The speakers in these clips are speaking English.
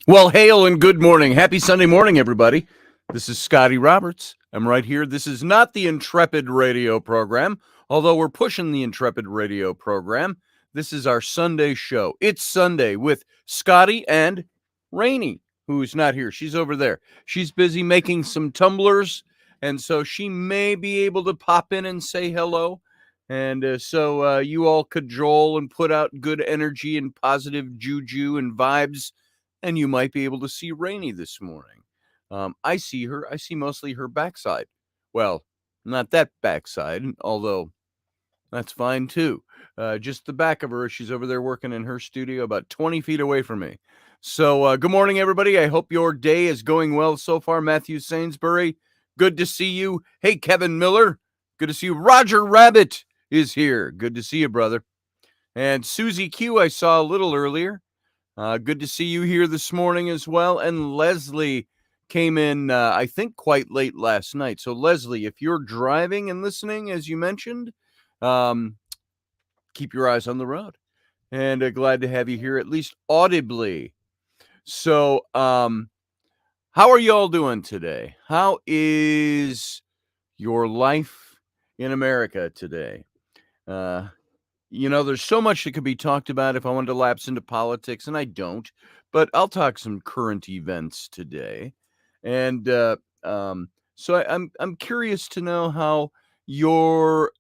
Well, hail and good morning. Happy Sunday morning, everybody. This is Scotty Roberts. I'm right here. This is not the Intrepid radio program, although we're pushing the Intrepid radio program. This is our Sunday show. It's Sunday with Scotty and Raini, who's not here. She's over there. She's busy making some tumblers, and so she may be able to pop in and say hello. And so you all cajole and put out good energy and positive juju and vibes, and you might be able to see Rainy this morning. I see her. I see mostly her backside. Well, not that backside, although that's fine too. Just the back of her. She's over there working in her studio about 20 feet away from me. So, good morning, everybody. I hope your day is going well so far. Matthew Sainsbury, good to see you. Hey, Kevin Miller, good to see you. Roger Rabbit is here. Good to see you, brother. And Susie Q, I saw a little earlier. Good to see you here this morning as well. And Leslie came in, I think, quite late last night. So, Leslie, if you're driving and listening, as you mentioned, keep your eyes on the road. And glad to have you here, at least audibly. So, how are you all doing today? How is your life in America today? There's so much that could be talked about if I wanted to lapse into politics, and I don't, but I'll talk some current events today. And I'm curious to know how you're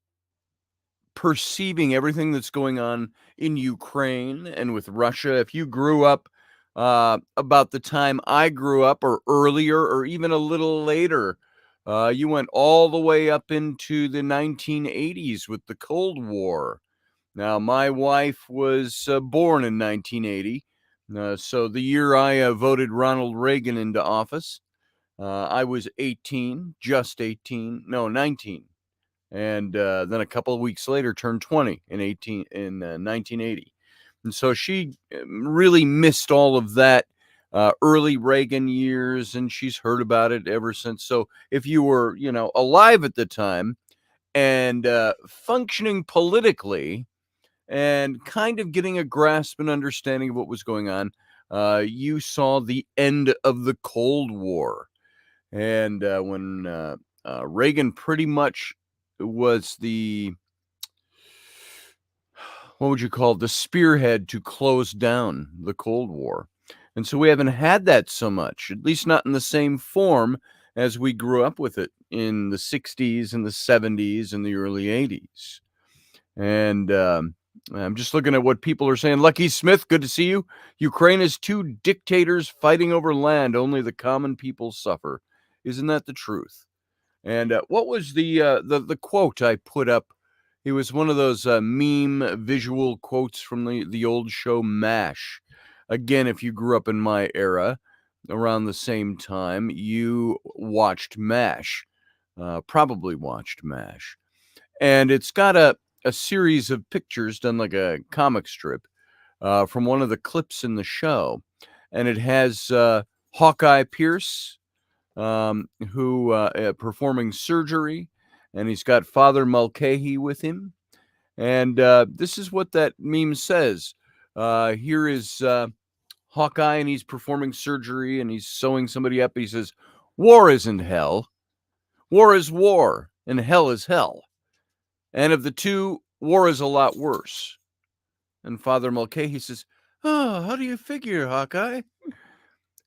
perceiving everything that's going on in Ukraine and with Russia. If you grew up about the time I grew up, or earlier, or even a little later, you went all the way up into the 1980s with the Cold War. Now, my wife was born in 1980, so the year I voted Ronald Reagan into office, I was 18, just 18, no, 19, and then a couple of weeks later turned 20 in 1980, and so she really missed all of that early Reagan years, and she's heard about it ever since. So if you were, alive at the time and functioning politically, and kind of getting a grasp and understanding of what was going on, you saw the end of the Cold War. And when Reagan pretty much was what would you call it, the spearhead to close down the Cold War. And so we haven't had that so much, at least not in the same form as we grew up with it in the 60s and the 70s and the early 80s. And I'm just looking at what people are saying. Lucky Smith, good to see you. Ukraine is two dictators fighting over land. Only the common people suffer. Isn't that the truth? And what was the quote I put up? It was one of those meme visual quotes from the old show MASH. Again, if you grew up in my era, around the same time, you watched MASH. Probably watched MASH. And it's got a series of pictures done like a comic strip from one of the clips in the show. And it has Hawkeye Pierce, who performing surgery, and he's got Father Mulcahy with him. And this is what that meme says. Here is Hawkeye, and he's performing surgery, and he's sewing somebody up. He says, "War isn't hell. War is war, and hell is hell. And of the two, war is a lot worse." And Father Mulcahy says, "Oh, how do you figure, Hawkeye?"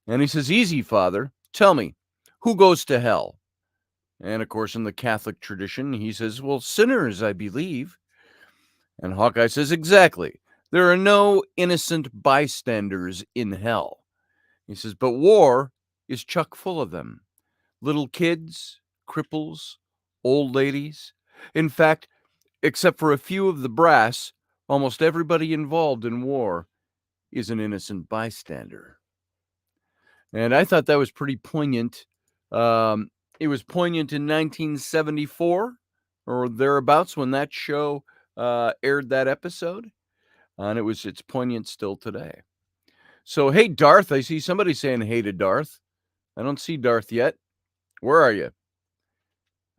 And he says, "Easy, Father. Tell me, who goes to hell?" And of course, in the Catholic tradition, he says, "Well, sinners, I believe." And Hawkeye says, "Exactly. There are no innocent bystanders in hell." He says, "But war is chock full of them. Little kids, cripples, old ladies. In fact, except for a few of the brass, almost everybody involved in war is an innocent bystander." And I thought that was pretty poignant. It was poignant in 1974 or thereabouts when that show aired that episode. And it's poignant still today. So, hey, Darth, I see somebody saying hey to Darth. I don't see Darth yet. Where are you?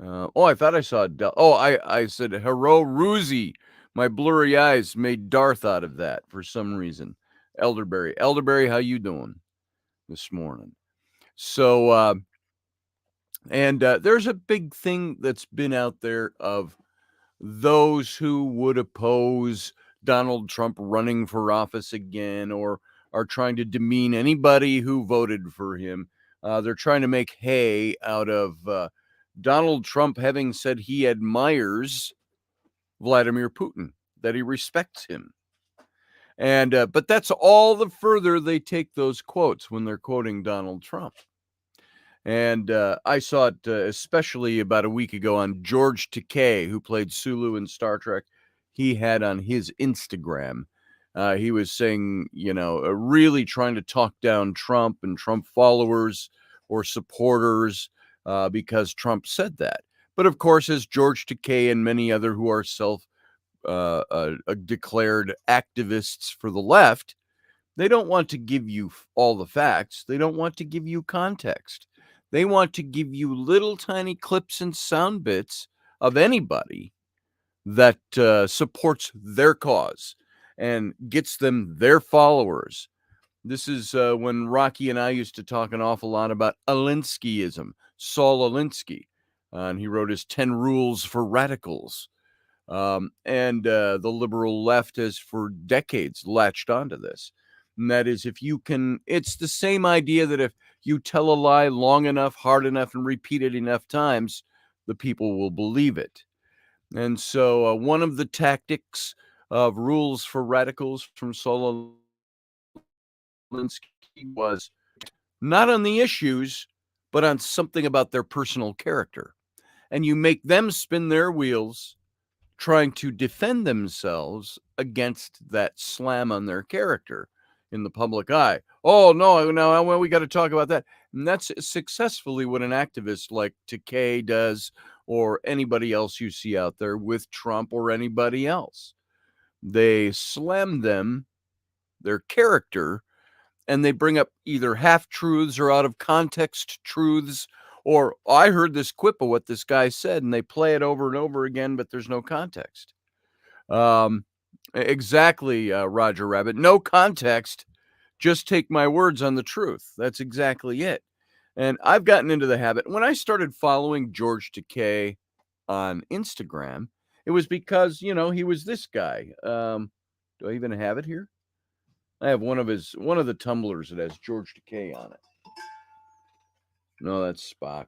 I thought I saw I said hello, Ruzi. My blurry eyes made Darth out of that for some reason. Elderberry, how you doing? this morning. So, there's a big thing that's been out there of those who would oppose Donald Trump running for office again or are trying to demean anybody who voted for him. They're trying to make hay out of Donald Trump having said he admires Vladimir Putin, that he respects him. And but that's all the further they take those quotes when they're quoting Donald Trump. And I saw it especially about a week ago on George Takei, who played Sulu in Star Trek. He had on his Instagram, he was saying, really trying to talk down Trump and Trump followers or supporters because Trump said that. But of course, as George Takei and many other who are declared activists for the left, they don't want to give you all the facts. They don't want to give you context. They want to give you little tiny clips and sound bits of anybody that supports their cause and gets them their followers. This is when Rocky and I used to talk an awful lot about Alinskyism, Saul Alinsky, and he wrote his 10 Rules for Radicals. And the liberal left has for decades latched onto this. And that is, it's the same idea that if you tell a lie long enough, hard enough, and repeat it enough times, the people will believe it. And so one of the tactics of Rules for Radicals from Saul Alinsky was not on the issues, but on something about their personal character. And you make them spin their wheels trying to defend themselves against that slam on their character in the public eye. Oh, no, well, we got to talk about that. And that's successfully what an activist like Takei does, or anybody else you see out there with Trump or anybody else. They slam their character, and they bring up either half-truths or out of context truths, or I heard this quip of what this guy said, and they play it over and over again, but there's no context. Exactly, Roger Rabbit. No context. Just take my words on the truth. That's exactly it. And I've gotten into the habit. When I started following George Takei on Instagram, it was because, he was this guy. Do I even have it here? I have one of the tumblers that has George Takei on it. No, that's Spock.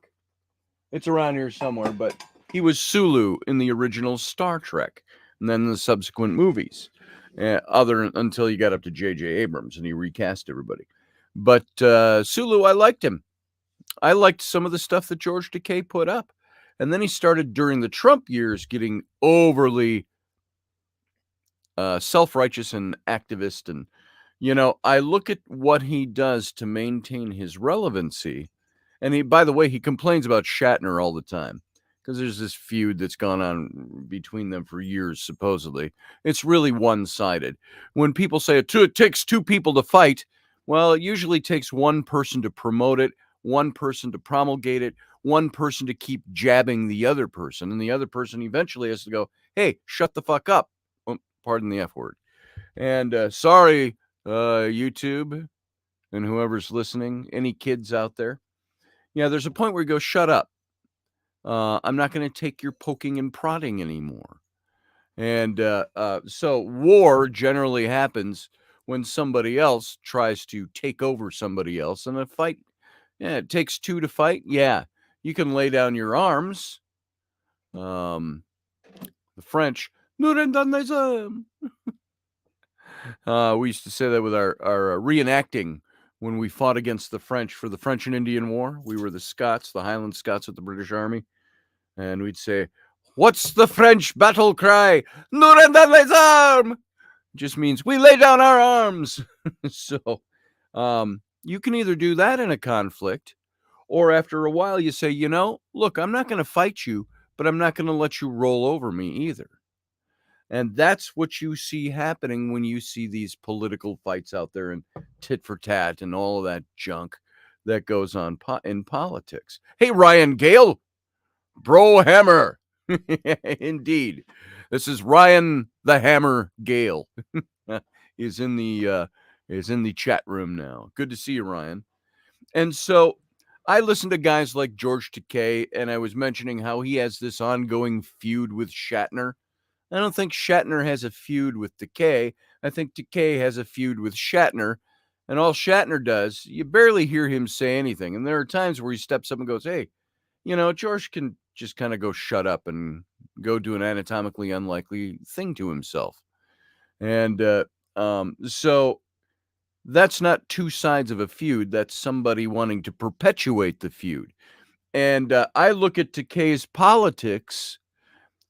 It's around here somewhere, but he was Sulu in the original Star Trek, and then the subsequent movies, until you got up to J.J. Abrams and he recast everybody. But Sulu, I liked him. I liked some of the stuff that George Takei put up. And then he started during the Trump years getting overly self-righteous and activist. And, I look at what he does to maintain his relevancy. And by the way, he complains about Shatner all the time because there's this feud that's gone on between them for years, supposedly. It's really one-sided. When people say it takes two people to fight, well, it usually takes one person to promote it, one person to promulgate it, one person to keep jabbing the other person, and the other person eventually has to go, hey, shut the fuck up. Oh, pardon the F word. And sorry, YouTube and whoever's listening, any kids out there. Yeah, there's a point where you go, shut up. I'm not going to take your poking and prodding anymore. And so war generally happens when somebody else tries to take over somebody else in a fight. Yeah, it takes two to fight. Yeah, you can lay down your arms. The French, we used to say that with our reenacting when we fought against the French for the French and Indian War. We were the Scots, the Highland Scots with the British Army. And we'd say, what's the French battle cry? Nous rendons les armes! Just means we lay down our arms. So you can either do that in a conflict, or after a while you say, look, I'm not going to fight you, but I'm not going to let you roll over me either. And that's what you see happening when you see these political fights out there and tit for tat and all of that junk that goes on in politics. Hey, Ryan Gale, Bro Hammer. Indeed. This is Ryan the Hammer Gale. Is in the chat room now. Good to see you, Ryan. And so I listen to guys like George Takei, and I was mentioning how he has this ongoing feud with Shatner. I don't think Shatner has a feud with Takei. I think Takei has a feud with Shatner. And all Shatner does, you barely hear him say anything. And there are times where he steps up and goes, hey, George can just kind of go shut up and go do an anatomically unlikely thing to himself. And so that's not two sides of a feud. That's somebody wanting to perpetuate the feud. And I look at Takei's politics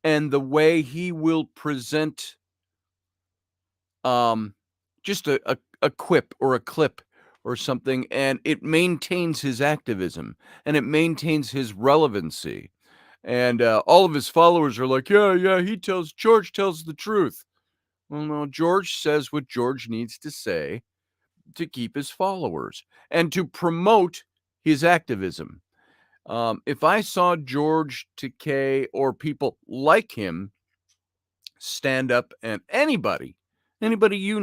and the way he will present just a quip or a clip or something, and it maintains his activism and it maintains his relevancy. And all of his followers are like, yeah, George tells the truth. Well, no, George says what George needs to say to keep his followers and to promote his activism. If I saw George Takei or people like him stand up, and anybody anybody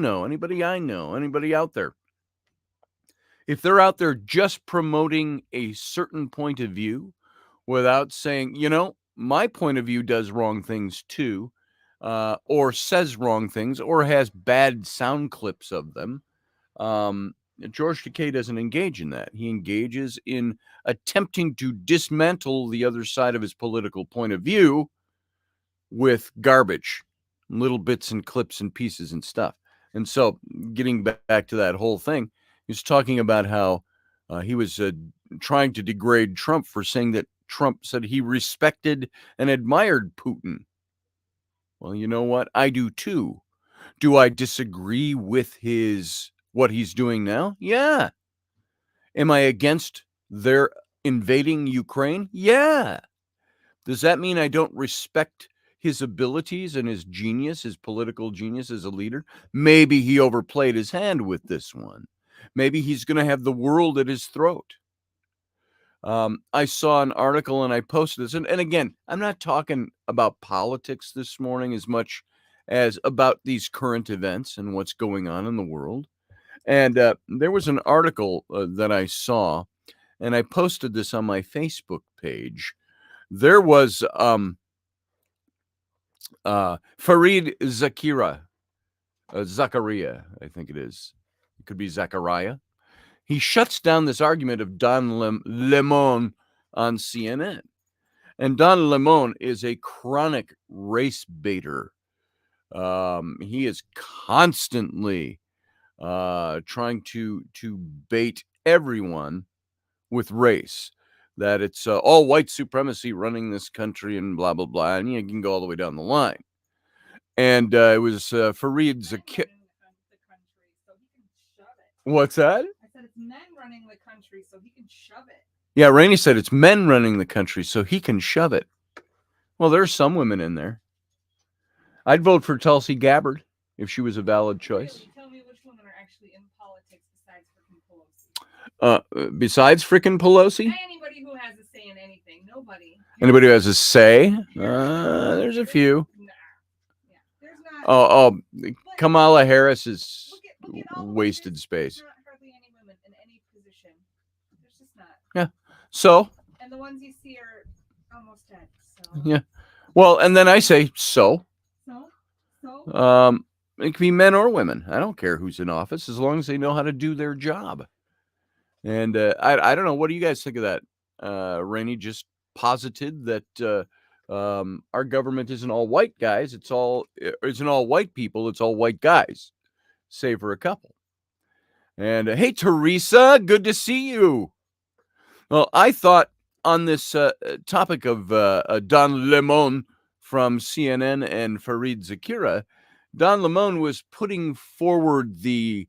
I know, anybody out there, if they're out there just promoting a certain point of view without saying, my point of view does wrong things too, or says wrong things, or has bad sound clips of them, George Takei doesn't engage in that. He engages in attempting to dismantle the other side of his political point of view with garbage, little bits and clips and pieces and stuff. And so, getting back to that whole thing, he's talking about how he was trying to degrade Trump for saying that Trump said he respected and admired Putin. Well, you know what? I do too. Do I disagree with what he's doing now? Yeah. Am I against their invading Ukraine? Yeah. Does that mean I don't respect his abilities and his genius, his political genius as a leader? Maybe he overplayed his hand with this one. Maybe he's going to have the world at his throat. I saw an article and I posted this. And again, I'm not talking about politics this morning as much as about these current events and what's going on in the world. And there was an article that I saw, and I posted this on my Facebook page. There was Fareed Zakaria, I think it is. It could be Zachariah. He shuts down this argument of Don Lemon on CNN. And Don Lemon is a chronic race baiter. He is constantly trying to bait everyone with race, that it's all white supremacy running this country and blah, blah, blah. And you can go all the way down the line. And it was Fareed Zakaria. What's that? I said it's men running the country, so he can shove it. Yeah, Rainey said it's men running the country, so he can shove it. Well, there's some women in there. I'd vote for Tulsi Gabbard if she was a valid choice. Really? Tell me which women are actually in politics besides frickin' Pelosi. Besides frickin' Pelosi? Anybody who has a say in anything. Nobody. Anybody who has a say? There's a few. Nah. Yeah. There's not. Kamala Harris is wasted space. There's not hardly any women in any position. There's just not. Yeah. So. And the ones you see are almost dead. So. Yeah. Well, and then I say so. So. It can be men or women. I don't care who's in office as long as they know how to do their job. And I don't know. What do you guys think of that? Rainey just posited that our government isn't all white guys. Isn't all white people. It's all white guys, save for a couple. And hey, Teresa, good to see you. Well, I thought on this topic of Don Lemon from CNN and Fareed Zakaria, Don Lemon was putting forward the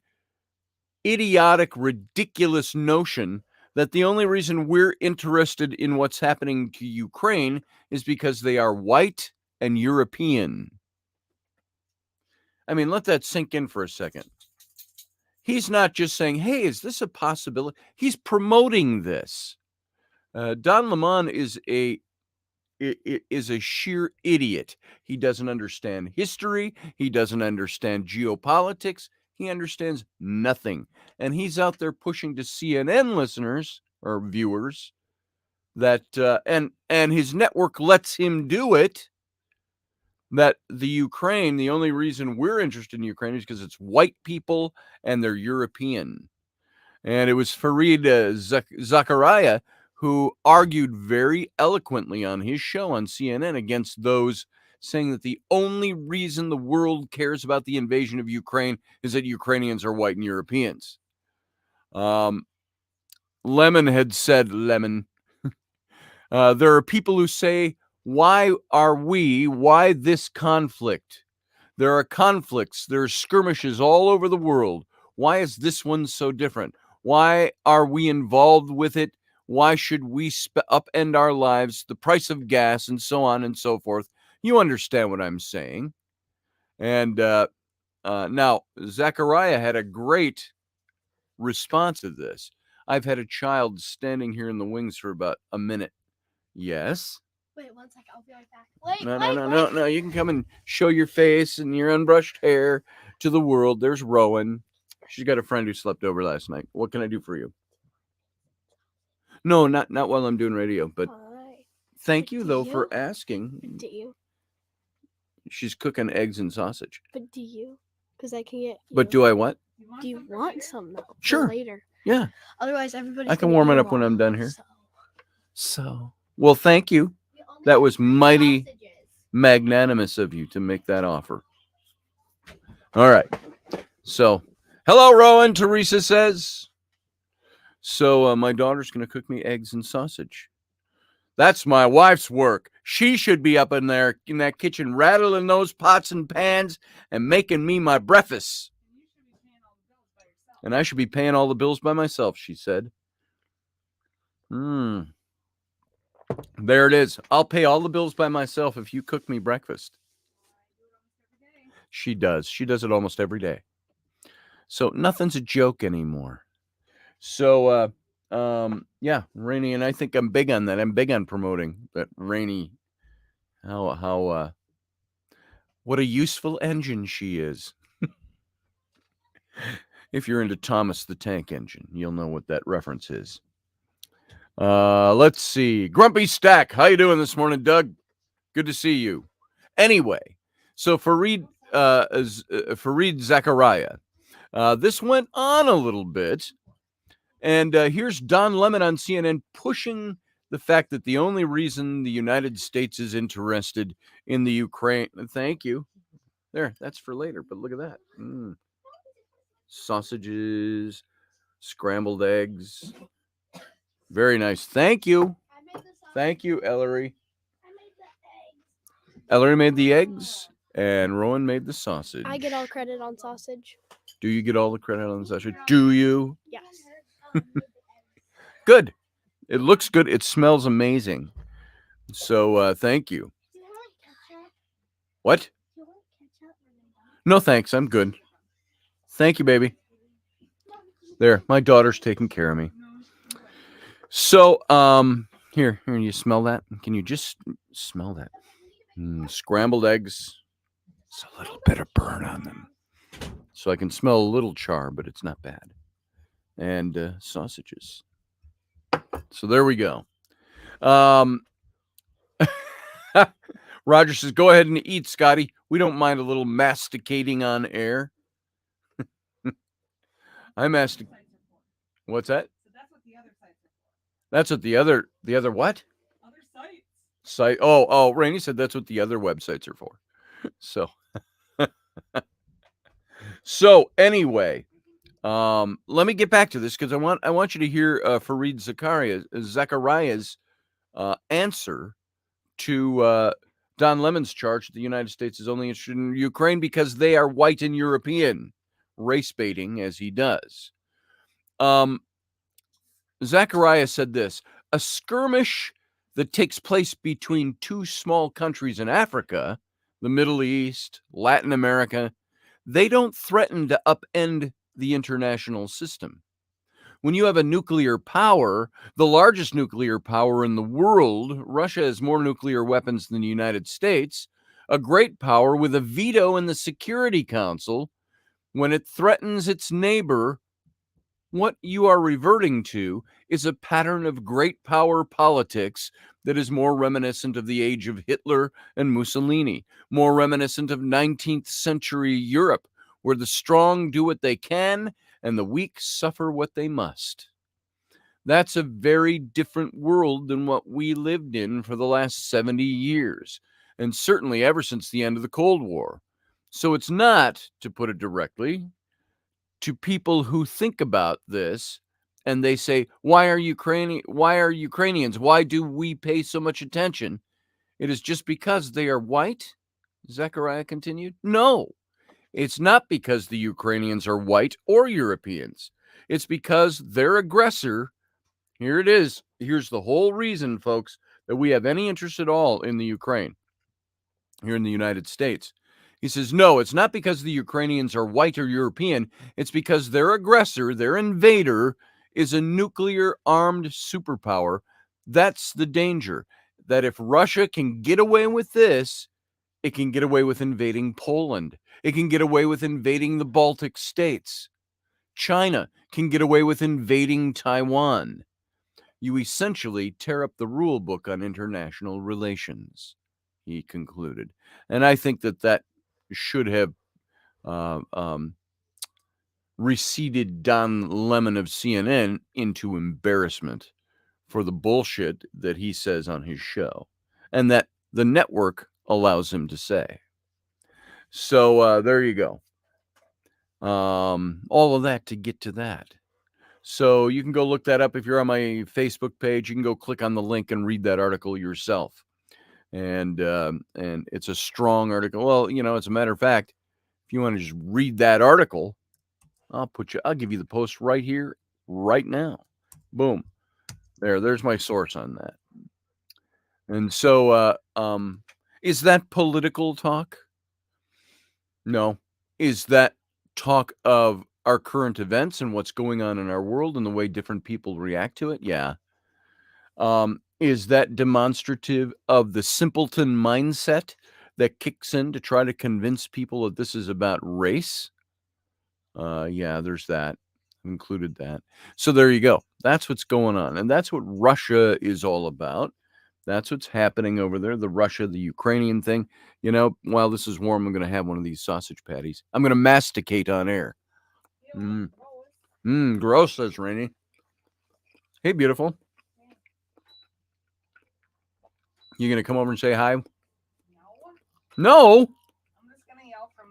idiotic, ridiculous notion that the only reason we're interested in what's happening to Ukraine is because they are white and European. I mean, let that sink in for a second. He's not just saying, hey, is this a possibility? He's promoting this. Don Lemon is a sheer idiot. He doesn't understand history. He doesn't understand geopolitics. He understands nothing. And he's out there pushing to CNN listeners or viewers that, and his network lets him do it, that the Ukraine, the only reason we're interested in Ukraine is because it's white people and they're European. And it was Fareed Zakaria who argued very eloquently on his show on CNN against those saying that the only reason the world cares about the invasion of Ukraine is that Ukrainians are white and Europeans. Lemon had said, there are people who say, why this conflict? There are conflicts, there are skirmishes all over the world. Why is this one so different? Why are we involved with it? Why should we upend our lives, the price of gas, and so on and so forth? You understand what I'm saying. And now, Zachariah had a great response to this. I've had a child standing here in the wings for about a minute. Yes? Wait, 1 second. I'll be right back. Wait, No. You can come and show your face and your unbrushed hair to the world. There's Rowan. She's got a friend who slept over last night. What can I do for you? No, not while I'm doing radio, but thank you, though, for asking. Do you? She's cooking eggs and sausage. But do you? Because I can get. But do I what? Do you want some, though? Sure. Later. Yeah. Otherwise, everybody. I can warm it up when I'm done here. So, well, thank you. That was mighty magnanimous of you to make that offer. All right. So, hello, Rowan, Teresa says. So, my daughter's going to cook me eggs and sausage. That's my wife's work. She should be up in there in that kitchen rattling those pots and pans and making me my breakfast. And I should be paying all the bills by myself, she said. There it is. I'll pay all the bills by myself if you cook me breakfast. She does. She does it almost every day. So nothing's a joke anymore. So, yeah, Raini, and I think I'm big on that. I'm big on promoting that Raini. What a useful engine she is. If you're into Thomas the Tank Engine, you'll know what that reference is. Let's see. Grumpy Stack. How you doing this morning, Doug? Good to see you. Anyway, so Fareed Zachariah. This went on a little bit. And here's Don Lemon on CNN pushing the fact that the only reason the United States is interested in the Ukraine. Thank you. There, that's for later, but look at that. Sausages, scrambled eggs. Very nice. Thank you. Thank you, Ellery. Ellery made the eggs, and Rowan made the sausage. I get all credit on sausage. Do you get all the credit on the sausage? Do you? Yes. Good. It looks good. It smells amazing. So, thank you. What? No, thanks. I'm good. Thank you, baby. There, my daughter's taking care of me. So, here, you smell that? Can you just smell that? Scrambled eggs. It's a little bit of burn on them. So I can smell a little char, but it's not bad. And sausages. So there we go. Roger says, go ahead and eat, Scotty. We don't mind a little masticating on air. I masticate. What's that? So that's what the other sites are for. That's what the other what? Other sites. Site. Oh, Rainey said that's what the other websites are for. So, so anyway, let me get back to this because I want you to hear Fareed Zachariah's answer to Don Lemon's charge that the United States is only interested in Ukraine because they are white and European, race baiting as he does. Zachariah said this: a skirmish that takes place between two small countries in Africa, the Middle East, Latin America, they don't threaten to upend the international system. When you have a nuclear power, the largest nuclear power in the world, Russia has more nuclear weapons than the United States, a great power with a veto in the Security Council, when it threatens its neighbor, what you are reverting to is a pattern of great power politics that is more reminiscent of the age of Hitler and Mussolini, more reminiscent of 19th century Europe, where the strong do what they can and the weak suffer what they must. That's a very different world than what we lived in for the last 70 years, and certainly ever since the end of the Cold War. So it's not, to put it directly, to people who think about this and they say, why are Ukrainians? Why do we pay so much attention? It is just because they are white? Zechariah continued. No, it's not because the Ukrainians are white or Europeans. It's because their aggressor, here it is. Here's the whole reason, folks, that we have any interest at all in the Ukraine here in the United States. He says, no, it's not because the Ukrainians are white or European. It's because their aggressor, their invader, is a nuclear armed superpower. That's the danger. That if Russia can get away with this, it can get away with invading Poland. It can get away with invading the Baltic states. China can get away with invading Taiwan. You essentially tear up the rule book on international relations, he concluded. And I think that should have receded Don Lemon of CNN into embarrassment for the bullshit that he says on his show and that the network allows him to say. So there you go. All of that to get to that. So you can go look that up if you're on my Facebook page. You can go click on the link and read that article yourself. And it's a strong article. Well, as a matter of fact, if you want to just read that article, I'll give you the post right here, right now. Boom. There's my source on that. And so, is that political talk? No. Is that talk of our current events and what's going on in our world and the way different people react to it? Yeah. Is that demonstrative of the simpleton mindset that kicks in to try to convince people that this is about race? Yeah, there's that. Included that. So there you go. That's what's going on. And that's what Russia is all about. That's what's happening over there. The Ukrainian thing. While this is warm, I'm going to have one of these sausage patties. I'm going to masticate on air. Gross, says Rainy. Hey, beautiful. You going to come over and say hi? No. I'm just going to yell from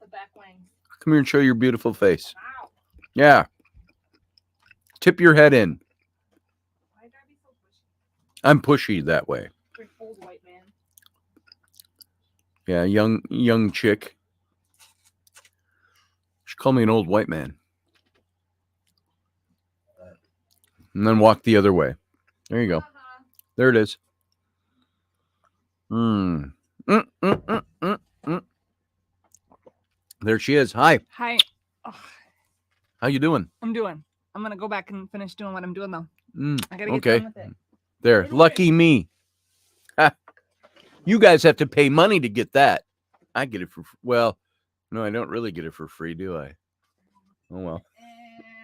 the back wing. Come here and show your beautiful face. Wow. Yeah. Tip your head in. Why did I be so pushy? I'm pushy that way. Big old white man. Yeah, young chick. She called me an old white man. And then walk the other way. There you go. There it is. There she is. Hi. Hi. Oh, How you doing? I'm going to go back and finish doing what I'm doing, though. I got to get Okay. done with it. There. Lucky me. Ha. You guys have to pay money to get that. I get it for well, no, I don't really get it for free, do I? Oh, well.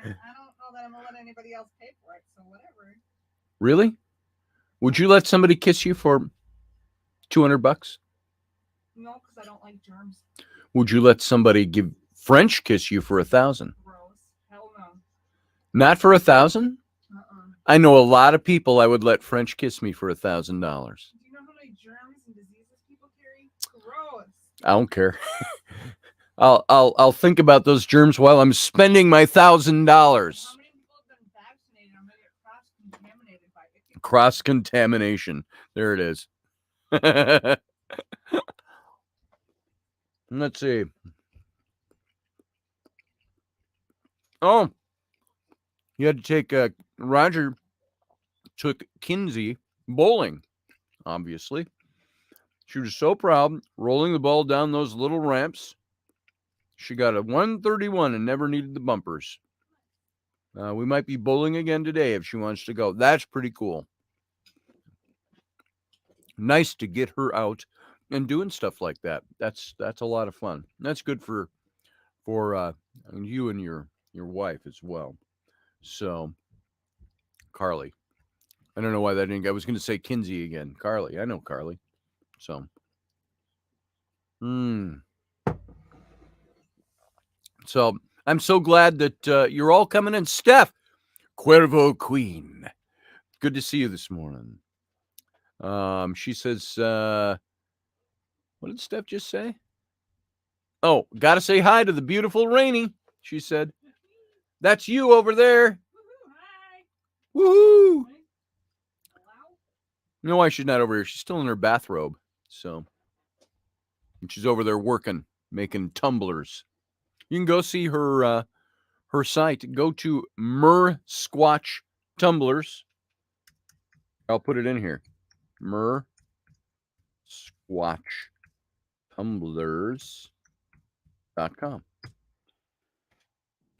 And I don't know that I'm going to let anybody else pay for it, so whatever. Really? Would you let somebody kiss you for $200? No, because I don't like germs. Would you let somebody give French kiss you for 1,000? Gross. Hell no. Not for 1,000? Uh-uh. I know a lot of people I would let French kiss me for $1,000. Do you know how many germs and diseases people carry? Gross. I don't care. I'll think about those germs while I'm spending my $1,000. How many people have been vaccinated? I'm going to get cross-contaminated by it. Cross-contamination. There it is. Let's see. Oh, you had to take Roger took Kinsey bowling, obviously. She was so proud, rolling the ball down those little ramps. She got a 131 and never needed the bumpers. We might be bowling again today if she wants to go. That's pretty cool. Nice to get her out and doing stuff like that. That's a lot of fun. That's good for for you and your wife as well. So, Carly. I don't know why that didn't. I was going to say Kinsey again. Carly. I know Carly. So, So I'm so glad that you're all coming in. Steph, Cuervo Queen. Good to see you this morning. She says, what did Steph just say? Oh, got to say hi to the beautiful Raini, she said. That's you over there. Hi. Woohoo! Hello? You know why she's not over here? She's still in her bathrobe. So, and she's over there working, making tumblers. You can go see her her site. Go to Squatch Tumblers. I'll put it in here. Squatch Tumblers.com.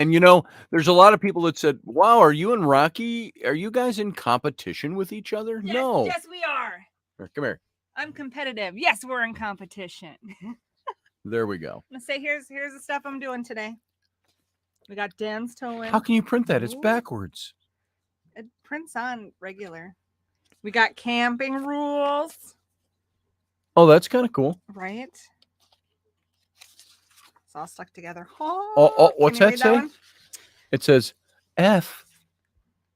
And you know, there's a lot of people that said, "Wow, are you and Rocky? Are you guys in competition with each other?" Yes, No. Yes, we are. Here, come here. I'm competitive. Yes, we're in competition. There we go. Let's say here's the stuff I'm doing today. We got Dan's towing. How can you print that? It's Ooh. backwards. It prints on regular. We got camping rules. Oh, that's kind of cool. Right? It's all stuck together. Oh, what's that say? It says F.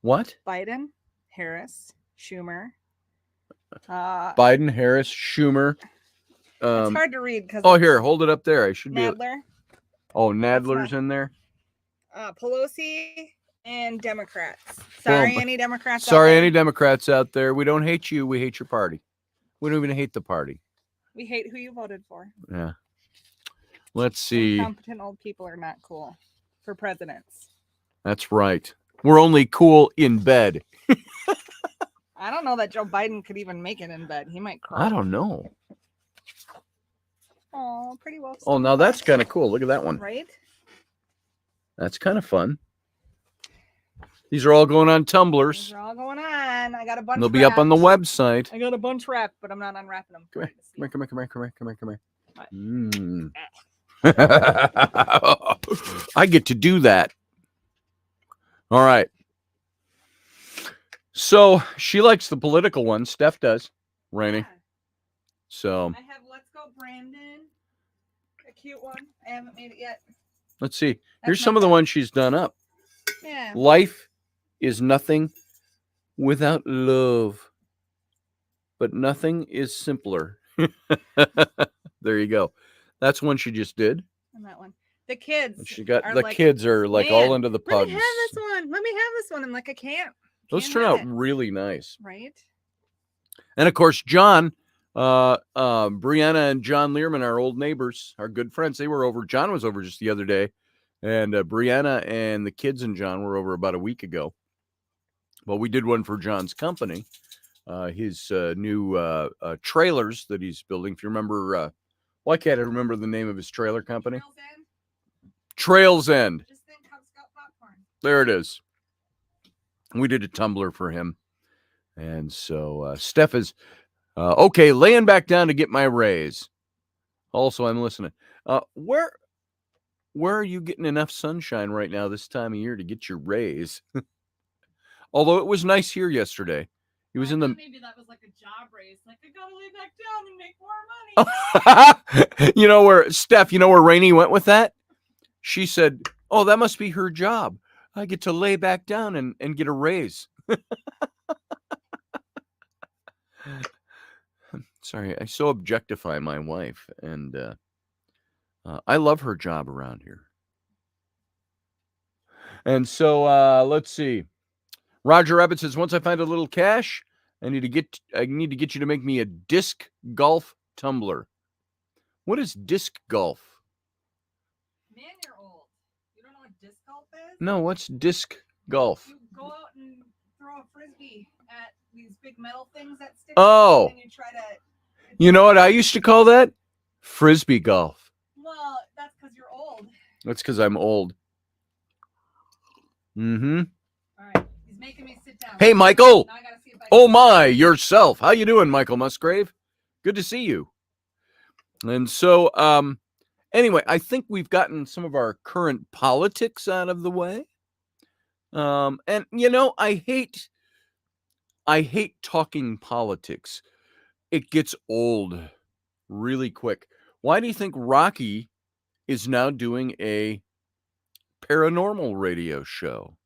What? Biden, Harris, Schumer. Biden, Harris, Schumer. It's hard to read because. Oh, here, hold it up there. I should be. Nadler. Oh, Nadler's in there. Pelosi and Democrats. Sorry, any Democrats. Sorry, any Democrats out there. We don't hate you. We hate your party. We don't even hate the party. We hate who you voted for. Yeah. Let's see. Incompetent old people are not cool for presidents. That's right. We're only cool in bed. I don't know that Joe Biden could even make it in bed. He might cry. I don't know. Oh, pretty well. Oh, now that's kind of cool. Look at that one. Right? That's kind of fun. These are all going on tumblers. They're all going on. I got a bunch. They'll be up on the website. I got a bunch wrapped, but I'm not unwrapping them. Come here. What? I get to do that. All right. So she likes the political one. Steph does. Rainy. Yeah. So I have Let's Go Brandon. A cute one. I haven't made it yet. let's see. That's Here's not some of the bad. ones she's done up. Yeah. Life is nothing without love, but nothing is simpler. There you go. That's one she just did. And that one. The kids. And she got are the like, kids are like "Man, all into the Let pugs. me have this one. Let me have this one. I'm like, I can't. Those Can't turn have out it. really nice. Right? And of course, John, Brianna and John Learman, our old neighbors, our good friends, they were over. John was over just the other day. And Brianna and the kids and John were over about a week ago. Well, we did one for John's company, his new trailers that he's building. If you remember, why can't I remember the name of his trailer company? Trails End. Just think Cub Scout popcorn. There it is. We did a tumbler for him. And so Steph is, okay, laying back down to get my raise. Also, I'm listening. Where are you getting enough sunshine right now this time of year to get your raise? Although it was nice here yesterday. He was in the... Maybe that was like a job raise. Like, I gotta lay back down and make more money. You know where, Steph, you know where Rainey went with that? She said, oh, that must be her job. I get to lay back down and get a raise. Sorry, I so objectify my wife, and I love her job around here. And so let's see. Roger Rabbit says, once I find a little cash, I need to get you to make me a disc golf tumbler. What is disc golf? Man, you're old. You don't know what disc golf is? No, what's disc golf? You go out and throw a frisbee at these big metal things that stick. Oh. And you try to. You know what I used to call that? Frisbee golf. Well, that's because you're old. That's because I'm old. Mm-hmm. All right. He's making me sit down. Hey, Michael. Now I gotta see if I Oh my, yourself. How you doing, Michael Musgrave? Good to see you. And so, Anyway, I think we've gotten some of our current politics out of the way. And I hate talking politics. It gets old really quick. Why do you think Rocky is now doing a paranormal radio show?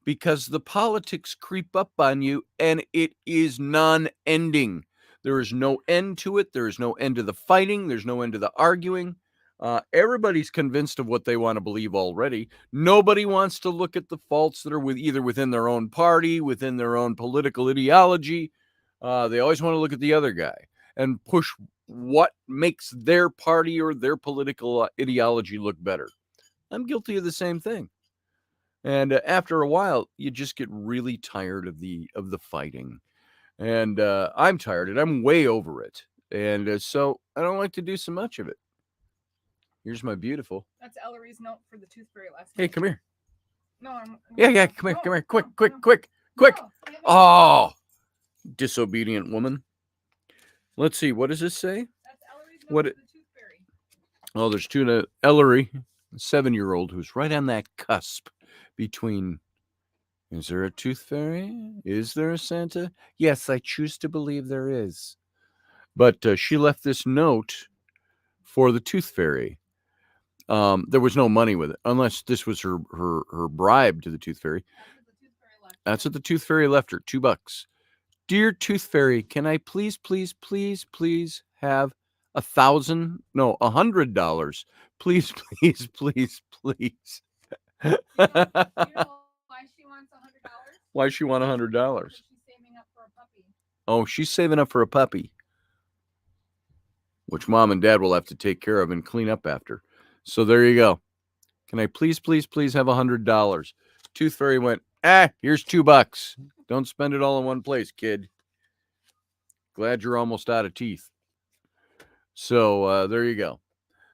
Because the politics creep up on you and it is non-ending. There is no end to it. There is no end to the fighting. There's no end to the arguing. Everybody's convinced of what they want to believe already. Nobody wants to look at the faults that are either within their own party, within their own political ideology. They always want to look at the other guy and push what makes their party or their political ideology look better. I'm guilty of the same thing. And after a while, you just get really tired of the fighting. And I'm tired, and I'm way over it. And so I don't like to do so much of it. Here's my beautiful. That's Ellery's note for the tooth fairy last Hey, night. come here. No, I'm. Yeah, come here, No, come here. Quick, no, quick, no. quick, quick. No, give it. Oh, disobedient woman. Let's see. What does this say? That's Ellery's note What for it- the tooth fairy. Oh, there's two. Ellery, a 7-year-old, who's right on that cusp between. Is there a tooth fairy? Is there a Santa? Yes, I choose to believe there is. But she left this note for the tooth fairy. There was no money with it, unless this was her bribe to the tooth fairy. That's what the tooth fairy left. That's what the tooth fairy left her. $2. Dear tooth fairy, can I please have $100? Please. You know why she wants $100? Why she want $100? Because she's saving up for a puppy. Oh, she's saving up for a puppy, which mom and dad will have to take care of and clean up after. So there you go. Can I please have $100? Tooth fairy went, here's $2. Don't spend it all in one place, kid. Glad you're almost out of teeth. So there you go.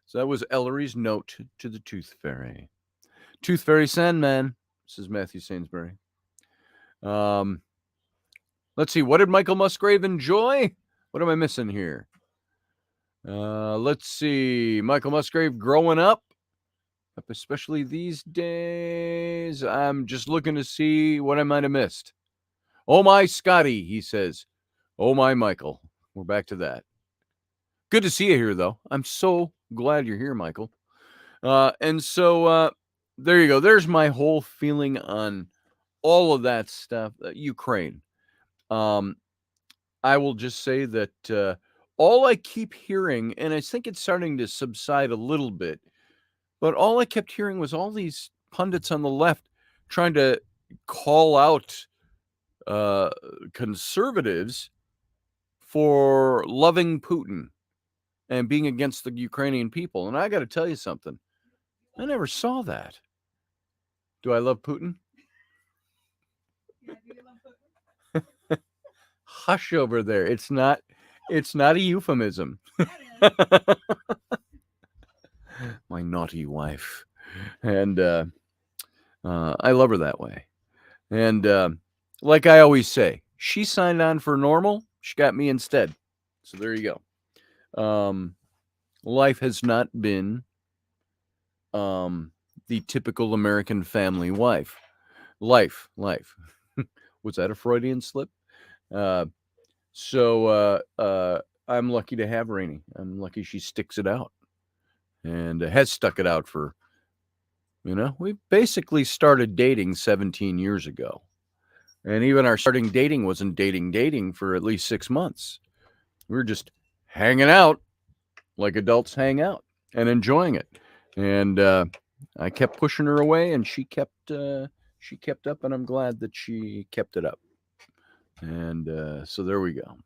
So that was Ellery's note to the tooth fairy. Tooth fairy Sandman, says Matthew Sainsbury. Let's see. What did Michael Musgrave enjoy? What am I missing here? Let's see. Michael Musgrave growing up, especially these days. I'm just looking to see what I might have missed. Oh, my Scotty, he says. Oh, my Michael. We're back to that. Good to see you here, though. I'm so glad you're here, Michael. And so there you go. There's my whole feeling on all of that stuff. Ukraine. I will just say that all I keep hearing, and I think it's starting to subside a little bit, but all I kept hearing was all these pundits on the left trying to call out conservatives for loving Putin and being against the Ukrainian people. And I got to tell you something. I never saw that. Do I love Putin? Yeah, do you love Putin? Hush over there. It's not a euphemism. That is. My naughty wife. And I love her that way. And like I always say, she signed on for normal. She got me instead. So there you go. Life has not been the typical American family wife. Life. Was that a Freudian slip? So I'm lucky to have Raini. I'm lucky she sticks it out and has stuck it out for, we basically started dating 17 years ago. And even our starting dating wasn't dating for at least 6 months. We were just hanging out like adults hang out and enjoying it. And I kept pushing her away, and she kept up, and I'm glad that she kept it up. And so there we go.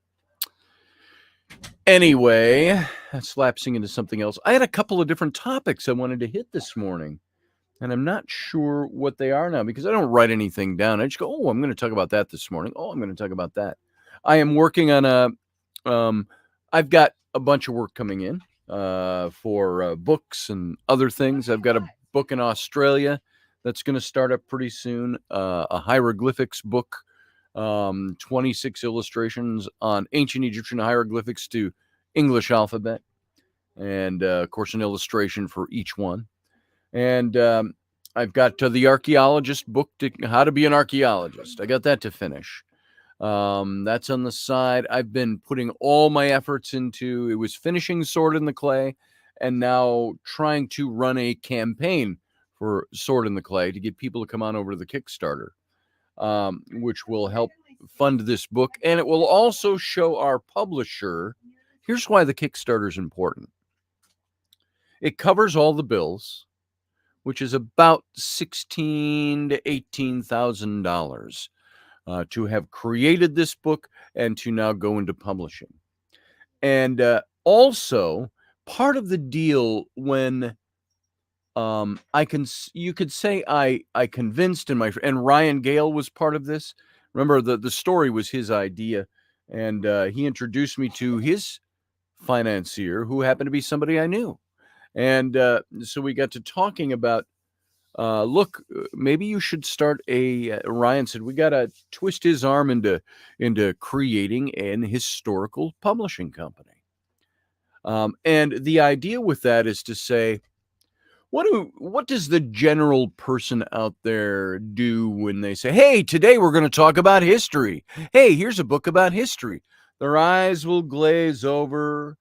Anyway, that's lapsing into something else. I had a couple of different topics I wanted to hit this morning, and I'm not sure what they are now because I don't write anything down. I just go, I'm going to talk about that this morning. I'm going to talk about that. I am working on I've got a bunch of work coming in for books and other things. I've got a book in Australia that's going to start up pretty soon, a hieroglyphics book. 26 illustrations on ancient Egyptian hieroglyphics to English alphabet. and of course an illustration for each one. And I've got the Archaeologist book, How to Be an Archaeologist. I got that to finish. That's on the side. I've been putting all my efforts into, it was finishing Sword in the Clay, and now trying to run a campaign for Sword in the Clay to get people to come on over to the Kickstarter, which will help fund this book. And it will also show our publisher. Here's why the Kickstarter is important. It covers all the bills, which is about $16,000 to $18,000 to have created this book and to now go into publishing. And also, part of the deal when you could say I convinced, and Ryan Gale was part of this. Remember, the story was his idea, and he introduced me to his financier, who happened to be somebody I knew. And so we got to talking about, look, maybe you should start Ryan said, we got to twist his arm into creating an historical publishing company. And the idea with that is to say, what does the general person out there do when they say, hey, today we're going to talk about history. Hey, here's a book about history. Their eyes will glaze over.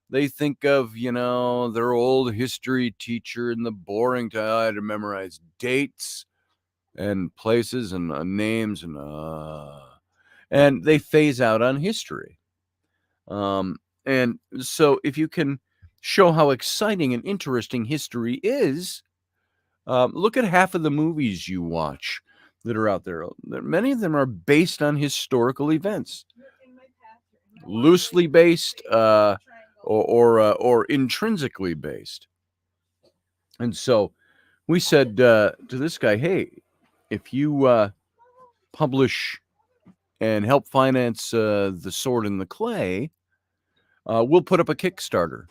They think of, their old history teacher and the boring time to memorize dates and places and names and they phase out on history. And so if you can show how exciting and interesting history is, look at half of the movies you watch that are out there. Many of them are based on historical events, loosely based, or intrinsically based. And so we said to this guy, hey, if you publish and help finance the Sword in the Clay, we'll put up a Kickstarter,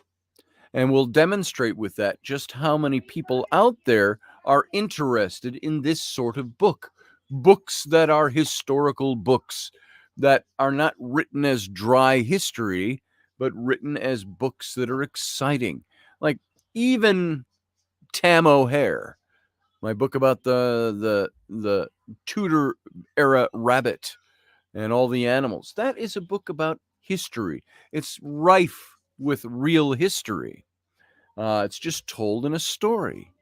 and we'll demonstrate with that just how many people out there are interested in this sort of books that are historical books, that are not written as dry history, but written as books that are exciting. Like even Tam O'Hare, my book about the Tudor era rabbit and all the animals. That is a book about history. It's rife with real history. It's just told in a story.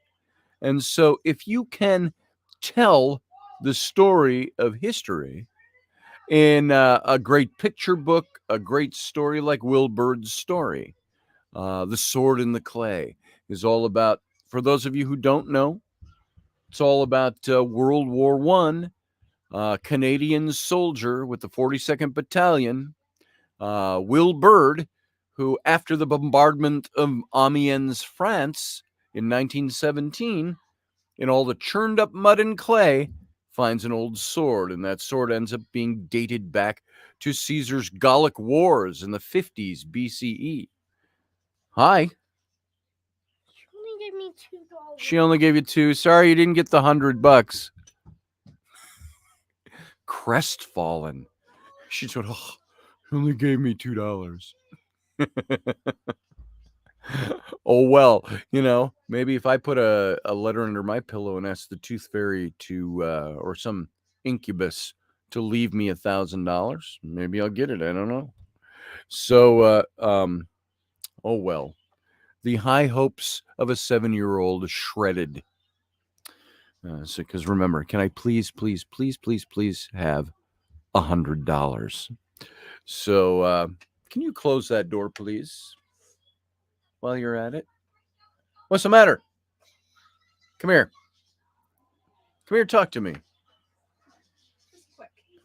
And so if you can tell the story of history in a great picture book, a great story like Will Bird's story, The Sword in the Clay is all about, for those of you who don't know, it's all about World War I, Canadian soldier with the 42nd Battalion, Will Bird, who after the bombardment of Amiens, France in 1917, in all the churned up mud and clay, finds an old sword, and that sword ends up being dated back to Caesar's Gallic Wars in the 50s BCE. Hi. She only gave me $2. She only gave you $2. Sorry you didn't get the $100. Crestfallen. She said, oh, she only gave me $2. Oh, well, maybe if I put a letter under my pillow and ask the tooth fairy to, or some incubus to leave me $1,000, maybe I'll get it. I don't know. So, oh, well, the high hopes of a 7-year-old shredded. So, because remember, can I please have $100? So, can you close that door, please? While you're at it. What's the matter? Come here. Come here, talk to me. Just quick. You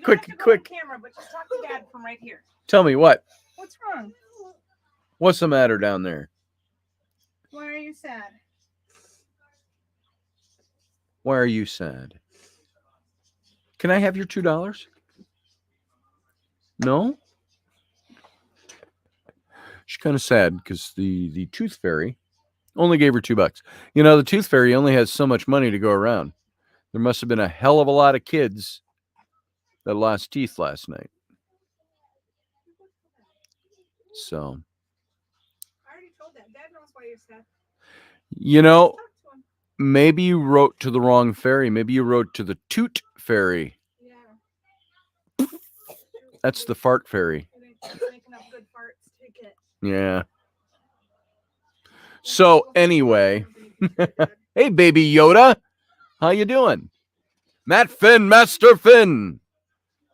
don't have to go on Quick. camera, but just talk to Dad from right here. Tell me what? What's wrong? What's the matter down there? Why are you sad? Why are you sad? Can I have your $2? No? She's kind of sad because the tooth fairy only gave her $2. The tooth fairy only has so much money to go around. There must have been a hell of a lot of kids that lost teeth last night. So. I already told for you, Seth. You know, Talk to him. maybe you wrote to the wrong fairy. Maybe you wrote to the toot fairy. Yeah. That's the fart fairy. It's making up good farts. Take it. Yeah. So anyway, hey baby Yoda, how you doing? Matt Finn, Master Finn.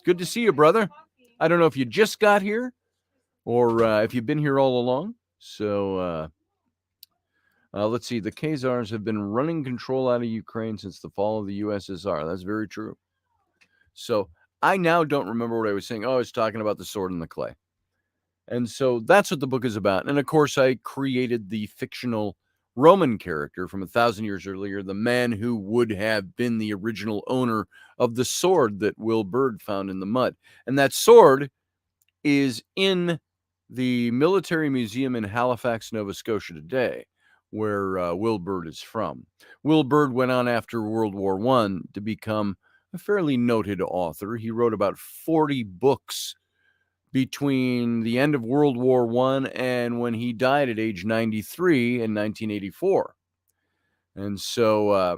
Good to see you, brother. I don't know if you just got here or if you've been here all along. So let's see. The Khazars have been running control out of Ukraine since the fall of the USSR. That's very true. So I now don't remember what I was saying. Oh, I was talking about the sword and the clay. And so that's what the book is about. And of course, I created the fictional Roman character from 1,000 years earlier, the man who would have been the original owner of the sword that Will Byrd found in the mud. And that sword is in the Military Museum in Halifax, Nova Scotia today, where Will Byrd is from. Will Byrd went on after World War I to become a fairly noted author. He wrote about 40 books between the end of World War I and when he died at age 93 in 1984. And so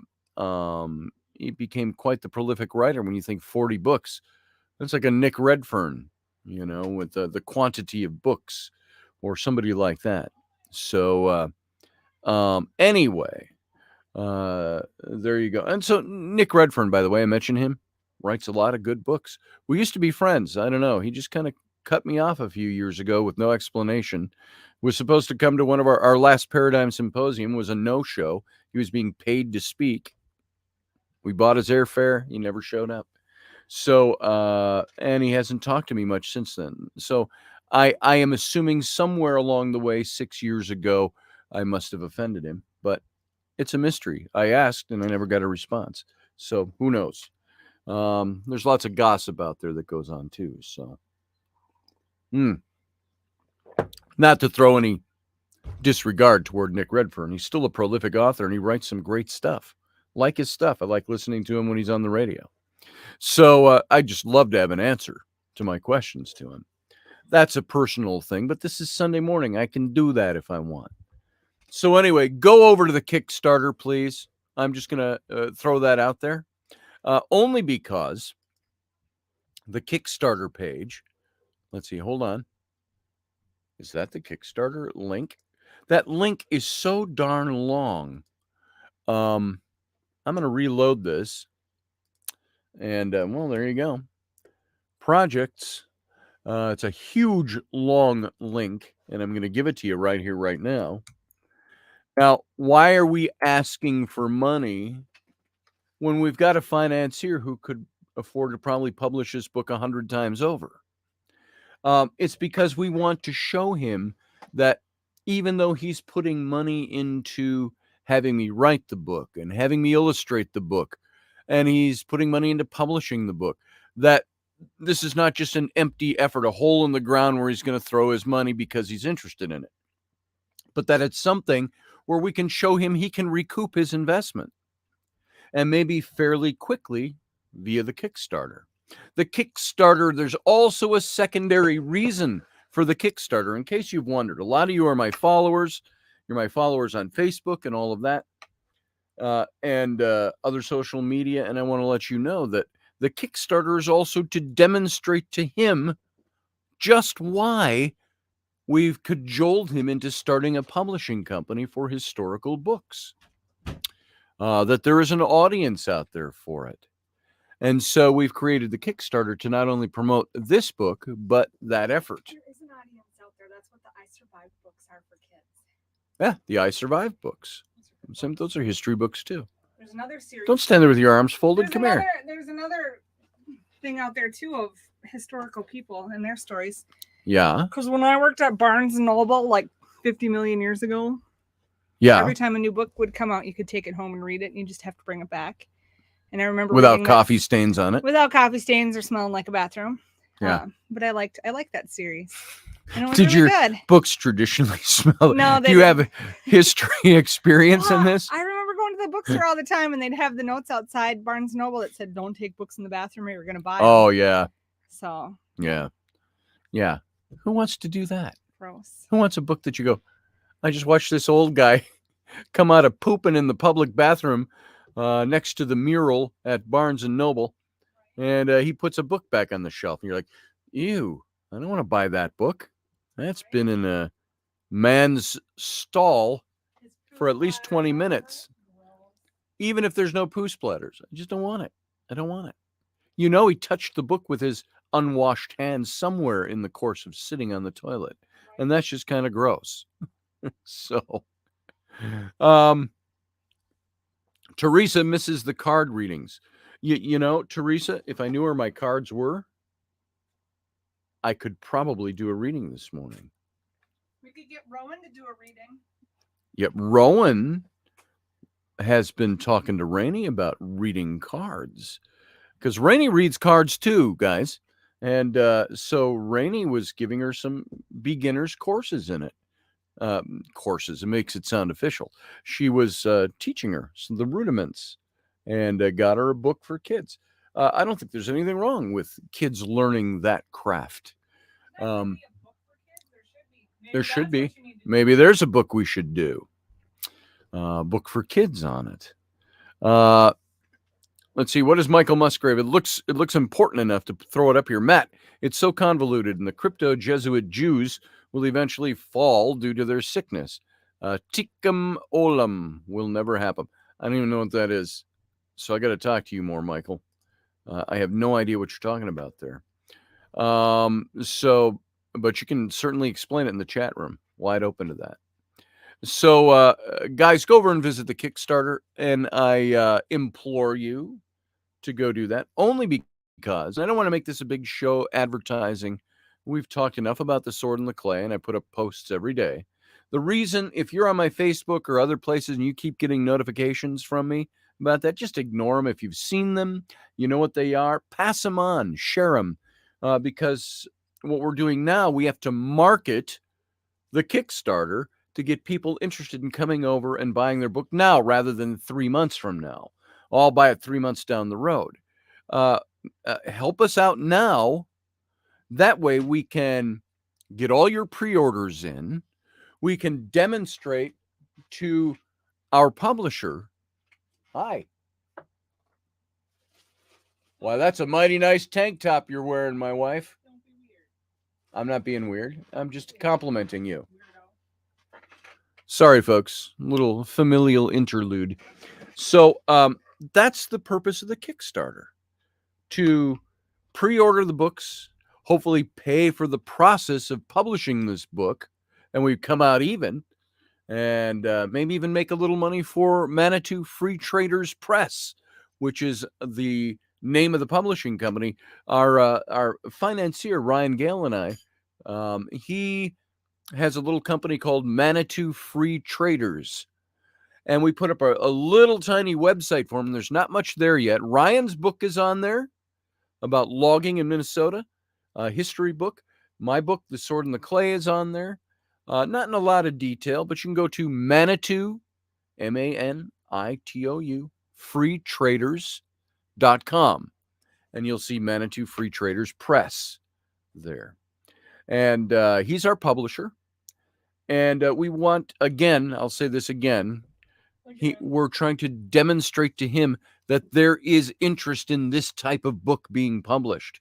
he became quite the prolific writer. When you think 40 books, that's like a Nick Redfern, with the quantity of books, or somebody like that. So anyway, there you go. And so Nick Redfern, by the way, I mentioned him, writes a lot of good books. We used to be friends. I don't know. He just kind of cut me off a few years ago with no explanation. Was supposed to come to one of our last Paradigm Symposium, was a no-show. He was being paid to speak. We bought his airfare. He never showed up. So, and he hasn't talked to me much since then. So I am assuming somewhere along the way, 6 years ago, I must have offended him, but it's a mystery. I asked and I never got a response. So who knows? There's lots of gossip out there that goes on too. So, not to throw any disregard toward Nick Redfern. He's still a prolific author and he writes some great stuff. Like his stuff. I like listening to him when he's on the radio. So I just love to have an answer to my questions to him. That's a personal thing, but this is Sunday morning. I can do that if I want. So anyway, go over to the Kickstarter, please. I'm just going to throw that out there. Only because the Kickstarter page, let's see, hold on. Is that the Kickstarter link? That link is so darn long. I'm going to reload this. And, well, there you go. Projects. It's a huge, long link, and I'm going to give it to you right here, right now. Now, why are we asking for money when we've got a financier who could afford to probably publish this book 100 times over? It's because we want to show him that even though he's putting money into having me write the book and having me illustrate the book, and he's putting money into publishing the book, that this is not just an empty effort, a hole in the ground where he's going to throw his money because he's interested in it, but that it's something where we can show him he can recoup his investment, and maybe fairly quickly via the Kickstarter. The Kickstarter, there's also a secondary reason for the Kickstarter, in case you've wondered. A lot of you are my followers. You're my followers on Facebook and all of that, and other social media, and I want to let you know that the Kickstarter is also to demonstrate to him just why we've cajoled him into starting a publishing company for historical books. That there is an audience out there for it. And so we've created the Kickstarter to not only promote this book, but that effort. There is an audience out there. That's what the I Survived books are for kids. Yeah, the I Survived books. Those are history books too. There's another series. Don't stand there with your arms folded. Come here. There's another thing out there too of historical people and their stories. Yeah. Because when I worked at Barnes & Noble like 50 million years ago, every time a new book would come out, you could take it home and read it, and you just have to bring it back. And I remember without coffee stains on it. Without coffee stains or smelling like a bathroom. Yeah. But I liked that series. And it was Did really your good. books traditionally smell? No, do you have a history experience in this? I remember going to the bookstore all the time, and they'd have the notes outside Barnes & Noble that said, "Don't take books in the bathroom, or you're going to buy them." Oh yeah. So. Yeah. Who wants to do that? Gross. Who wants a book that you go, I just watched this old guy come out of pooping in the public bathroom next to the mural at Barnes & Noble, and he puts a book back on the shelf. And you're like, ew, I don't want to buy that book. That's been in a man's stall for at least 20 minutes. Even if there's no poo splatters. I just don't want it. I don't want it. You know, he touched the book with his unwashed hands somewhere in the course of sitting on the toilet. And that's just kind of gross. So, Teresa misses the card readings. You know, Teresa, if I knew where my cards were, I could probably do a reading this morning. We could get Rowan to do a reading. Yep, Rowan has been talking to Raini about reading cards. Because Raini reads cards too, guys. And so Raini was giving her some beginner's courses in it. Courses, it makes it sound official. She was teaching her the rudiments and got her a book for kids. I don't think there's anything wrong with kids learning that craft. There should be. Maybe there's a book we should do. Book for kids on it. Let's see. What is Michael Musgrave? It looks important enough to throw it up here. Matt, it's so convoluted, and the crypto-Jesuit Jews will eventually fall due to their sickness. Tikkun olam will never happen. I don't even know what that is. So I got to talk to you more, Michael. I have no idea what you're talking about there. But you can certainly explain it in the chat room. Wide open to that. So, guys, go over and visit the Kickstarter, and I implore you to go do that, only because I don't want to make this a big show advertising. We've talked enough about the Sword and the Clay, and I put up posts every day. The reason, if you're on my Facebook or other places and you keep getting notifications from me about that, just ignore them. If you've seen them, you know what they are, pass them on, share them, because what we're doing now, we have to market the Kickstarter to get people interested in coming over and buying their book now rather than 3 months from now. I'll buy it 3 months down the road. Help us out now. That way we can get all your pre-orders in. We can demonstrate to our publisher. Hi. Why, that's a mighty nice tank top you're wearing, my wife. Don't be weird. I'm not being weird. I'm just complimenting you. Sorry, folks. Little familial interlude. So that's the purpose of the Kickstarter. To pre-order the books, hopefully pay for the process of publishing this book, and we come out even, and maybe even make a little money for Manitou Free Traders Press, which is the name of the publishing company. Our financier, Ryan Gale, and I, he has a little company called Manitou Free Traders. And we put up a little tiny website for him. There's not much there yet. Ryan's book is on there about logging in Minnesota, a history book. My book, The Sword and the Clay, is on there. Not in a lot of detail, but you can go to Manitou, Manitou, freetraders.com. And you'll see Manitou Free Traders Press there. And he's our publisher. And we want, again, I'll say this again, we're trying to demonstrate to him that there is interest in this type of book being published.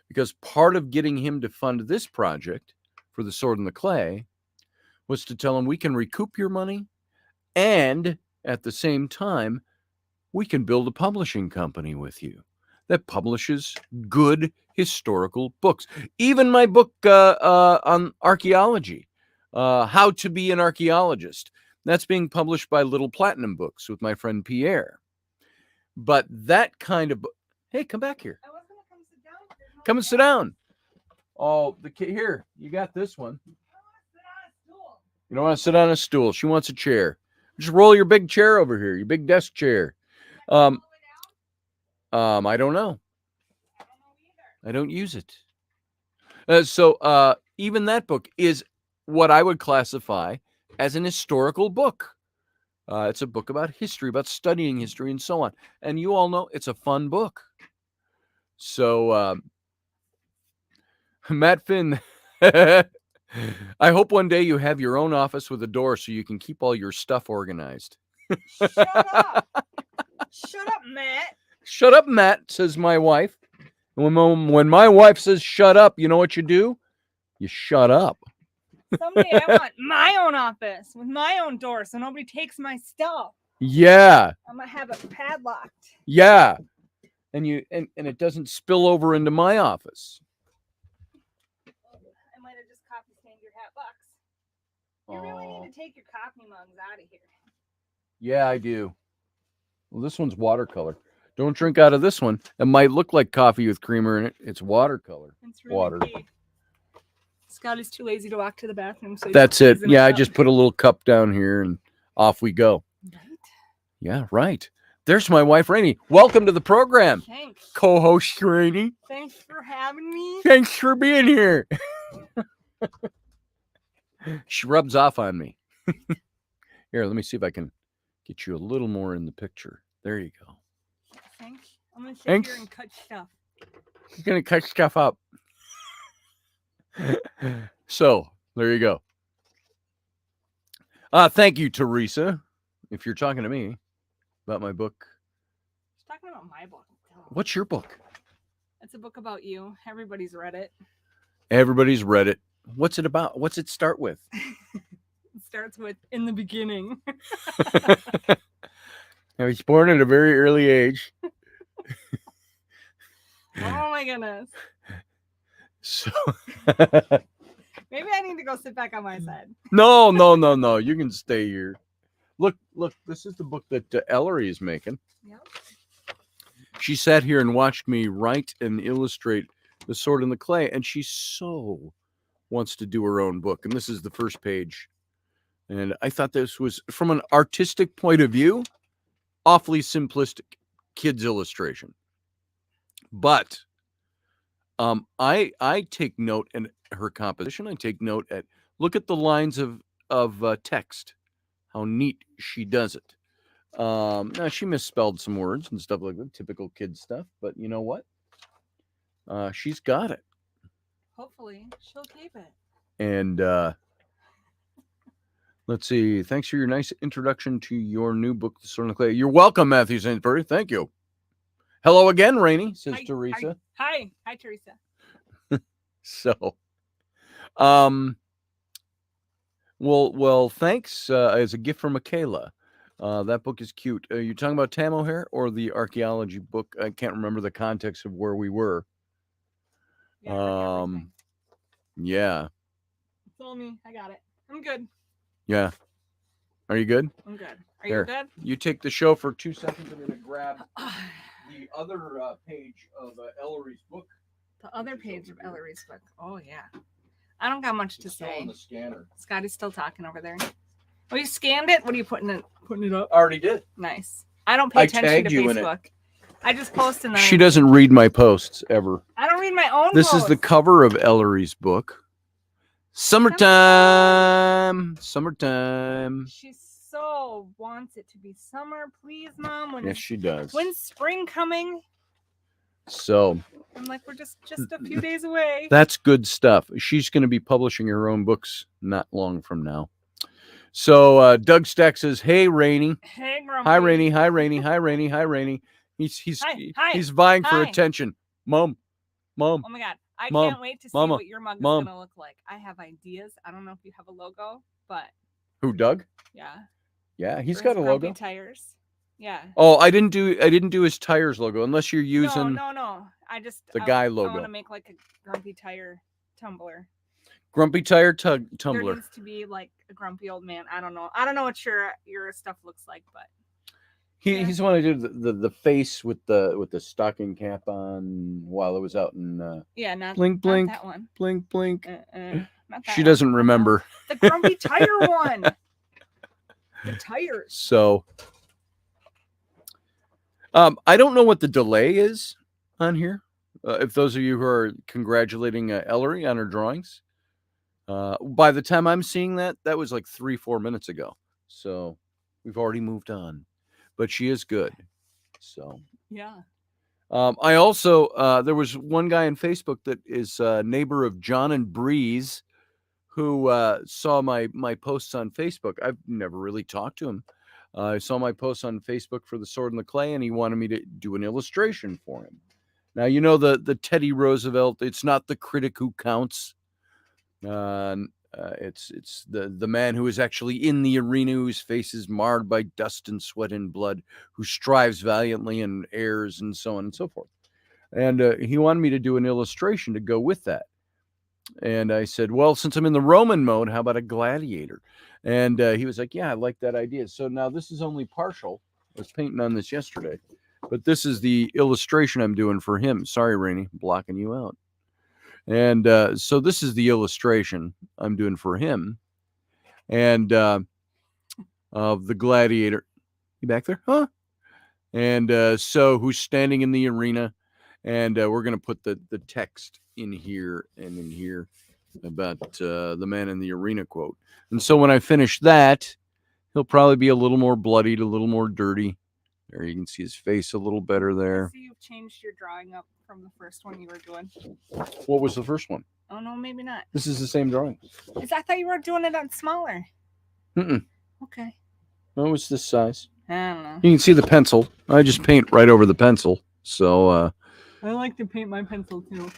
Because part of getting him to fund this project for The Sword and the Clay was to tell him we can recoup your money, and at the same time, we can build a publishing company with you that publishes good historical books. Even my book on archaeology, How to Be an Archaeologist, that's being published by Little Platinum Books with my friend Pierre. But that kind of book, hey, come back here. I was going to come sit down. Come and sit down. Oh, the kid here, you got this one. You don't want to sit on a stool. She wants a chair. Just roll your big chair over here, your big desk chair. I don't know. I don't use it. So even that book is what I would classify as an historical book. It's a book about history, about studying history and so on. And you all know it's a fun book. So Matt Finn, I hope one day you have your own office with a door so you can keep all your stuff organized. Shut up. Shut up, Matt. Shut up, Matt, says my wife. When my wife says shut up, you know what you do? You shut up. Someday I want my own office with my own door so nobody takes my stuff. Yeah. I'm gonna have it padlocked. Yeah. And it doesn't spill over into my office. I might have just coffee stained your hat box. You really need to take your coffee mugs out of here. Yeah, I do. Well, this one's watercolor. Don't drink out of this one. It might look like coffee with creamer in it. It's watercolor. It's really Water. Key. Scotty's too lazy to walk to the bathroom. So That's it. Yeah, I just put a little cup down here and off we go. Right? Yeah, right. There's my wife, Raini. Welcome to the program. Thanks. Co-host Raini. Thanks for having me. Thanks for being here. She rubs off on me. Here, let me see if I can get you a little more in the picture. There you go. Thanks. I'm going to sit Thanks. here and cut stuff. You're going to cut stuff up. So, there you go. Thank you, Teresa, if you're talking to me about my book. She's talking about my book. What's your book? It's a book about you. Everybody's read it. Everybody's read it. What's it about? What's it start with? It starts with in the beginning. I was born at a very early age. Oh my goodness. So maybe I need to go sit back on my side. No. You can stay here. Look. This is the book that Ellery is making. Yep. She sat here and watched me write and illustrate The Sword in the Clay, and she so wants to do her own book. And this is the first page. And I thought this was, from an artistic point of view, awfully simplistic kids illustration. But I take note in her composition. I take note at, look at the lines of text, how neat she does it. Now she misspelled some words and stuff like that, typical kid stuff. But you know what? She's got it. Hopefully she'll keep it. And let's see. Thanks for your nice introduction to your new book, The Sword in the Clay. You're welcome, Matthew Sainsbury. Thank you. Hello again, Rainy, says Hi, Teresa. Hi, Teresa. So, well, thanks as a gift from Michaela. That book is cute. Are you talking about Tam O'Hare or the archaeology book? I can't remember the context of where we were. Yeah. Yeah. Follow me. I got it. I'm good. Yeah. Are you good? I'm good. Are There. you good? You take the show for 2 seconds. I'm going to grab the other page of Ellery's book. The other page of Ellery's book. Oh, yeah. I don't got much to It's still on say. the scanner. Scotty's still talking over there. Oh, you scanned it? What are you putting it up? Already did. Nice. I don't pay attention tagged to you in it. Facebook. I just post and then She doesn't read my posts ever. I don't read my own This posts. is the cover of Ellery's book. Summertime. She so wants it to be summer. Please, Mom. Yes, she does. When's spring coming? So I'm like, we're just a few days away. that's good stuff. She's going to be publishing her own books not long from now. So Doug Stack says, "Hey, Rainy. Hey, Grumpy. Hi, Rainy. Hi, Rainy. Hi, Rainy. Hi, Rainy." He's vying for Hi. attention. Mom. Oh my God. I Mom, can't wait to see Mama, what your mug is Mom. going to look like. I have ideas. I don't know if you have a logo, but Who, Doug? yeah. Yeah, he's For got a his logo. Grumpy tires. Yeah. Oh, I didn't do his tires logo unless you're using No. I just the guy I logo. want to make like a Grumpy tire tumbler. Grumpy Tire There Tumbler. needs to be like a grumpy old man. I don't know. I don't know what your stuff looks like, but He's the one who did the face with the stocking cap on while it was out in yeah, not blink blink not that one. blink blink. Not that She one. doesn't remember. The Grumpy Tire one. The tires. So I don't know what the delay is on here. If those of you who are congratulating Ellery on her drawings, by the time I'm seeing that was like 3-4 minutes ago. So we've already moved on, but she is good. So Yeah. I also there was one guy on Facebook that is a neighbor of John and Breeze, who saw my posts on Facebook. I've never really talked to him. I saw my posts on Facebook for the Sword and the Clay, and he wanted me to do an illustration for him. Now, you know the Teddy Roosevelt, it's not the critic who counts. It's the man who is actually in the arena, whose face is marred by dust and sweat and blood, who strives valiantly and errs and so on and so forth. And he wanted me to do an illustration to go with that. And I said, well, since I'm in the Roman mode, how about a gladiator? And he was like, yeah, I like that idea. So now this is only partial. I was painting on this yesterday, but this is the illustration I'm doing for him. Sorry, Raini, blocking you out. And so this is the illustration I'm doing for him. And of the gladiator. You back there? Huh? And so who's standing in the arena. And we're going to put the text in here and in here about the man in the arena quote. And so when I finish that, he'll probably be a little more bloodied, a little more dirty. There, you can see his face a little better there. I see you've changed your drawing up from the first one you were doing. What was the first one? Oh, no, maybe not. This is the same drawing. I thought you were doing it on smaller. Mm-mm. Okay. No, it's this size. I don't know. You can see the pencil. I just paint right over the pencil. So, I like to paint my pencil too.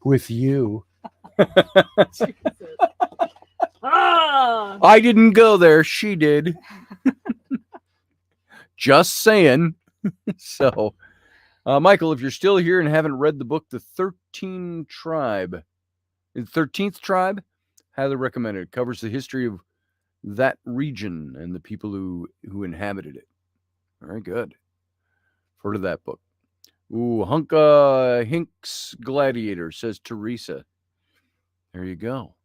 with you. Jesus. Ah! I didn't go there. She did. Just saying. So, Michael, if you're still here and haven't read the book, The 13th Tribe, highly recommended. It covers the history of that region and the people who inhabited it. Very good. Heard of that book. Ooh, Hinks Gladiator, says Teresa. There you go.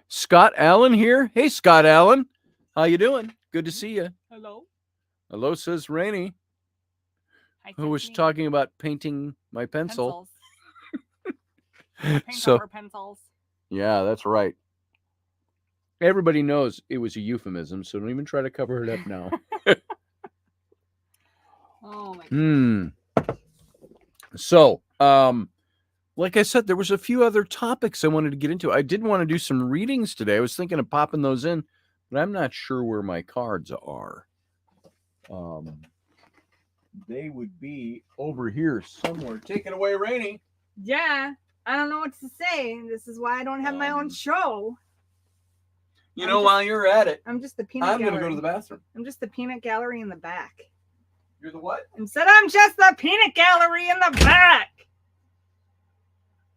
Scott Allen here. Hey, Scott Allen. How you doing? Good to see you. Hello. Hello, says Raini, Hi, who was Tiffany. talking about painting my pencil. Pencils. Paint So, over pencils. yeah, that's right. Everybody knows it was a euphemism, so don't even try to cover it up now. Oh my God. So, like I said, there was a few other topics I wanted to get into. I did want to do some readings today. I was thinking of popping those in, but I'm not sure where my cards are. They would be over here somewhere. Take it away, Raini. Yeah. I don't know what to say. This is why I don't have my own show. You know, while you're at it, I'm just the peanut I'm gallery. going to go to the bathroom. I'm just the peanut gallery in the back. You're the what? Instead, I'm just the peanut gallery in the back.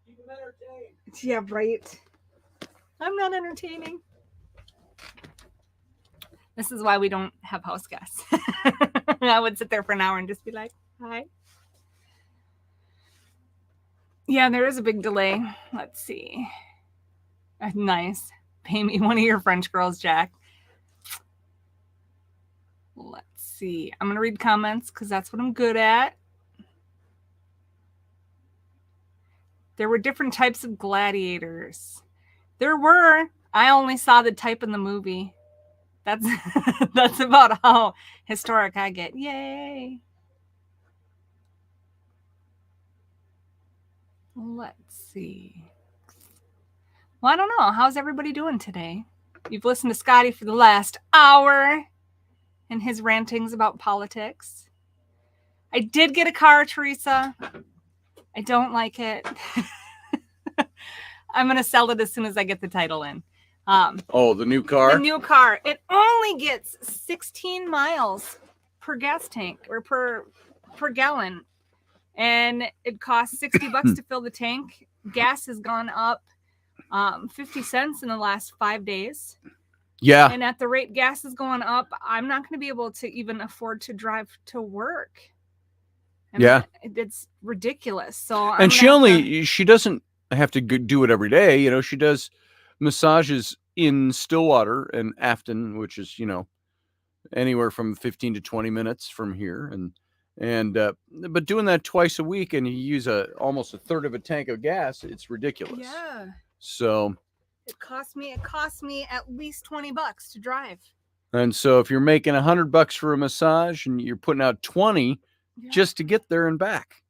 Keep them entertained. Yeah, right. I'm not entertaining. This is why we don't have house guests. I would sit there for an hour and just be like, hi. Yeah, there is a big delay. Let's see. Nice. Pay me one of your French girls, Jack. Let's see. I'm going to read comments because that's what I'm good at. There were different types of gladiators. There were. I only saw the type in the movie. That's that's about how historic I get. Yay. Let's see. Well, I don't know. How's everybody doing today? You've listened to Scotty for the last hour and his rantings about politics. I did get a car, Teresa. I don't like it. I'm going to sell it as soon as I get the title in. The new car? The new car. It only gets 16 miles per gas tank or per gallon. And it costs $60 to fill the tank. Gas has gone up 50 cents in the last 5 days. Yeah. And at the rate gas is going up, I'm not going to be able to even afford to drive to work. Yeah. It's ridiculous. So and she doesn't have to do it every day. You know, she does massages in Stillwater and Afton, which is, you know, anywhere from 15 to 20 minutes from here. But doing that twice a week and you use almost a third of a tank of gas, it's ridiculous. Yeah. So it cost me at least $20 to drive. And so if you're making $100 for a massage and you're putting out 20 just to get there and back.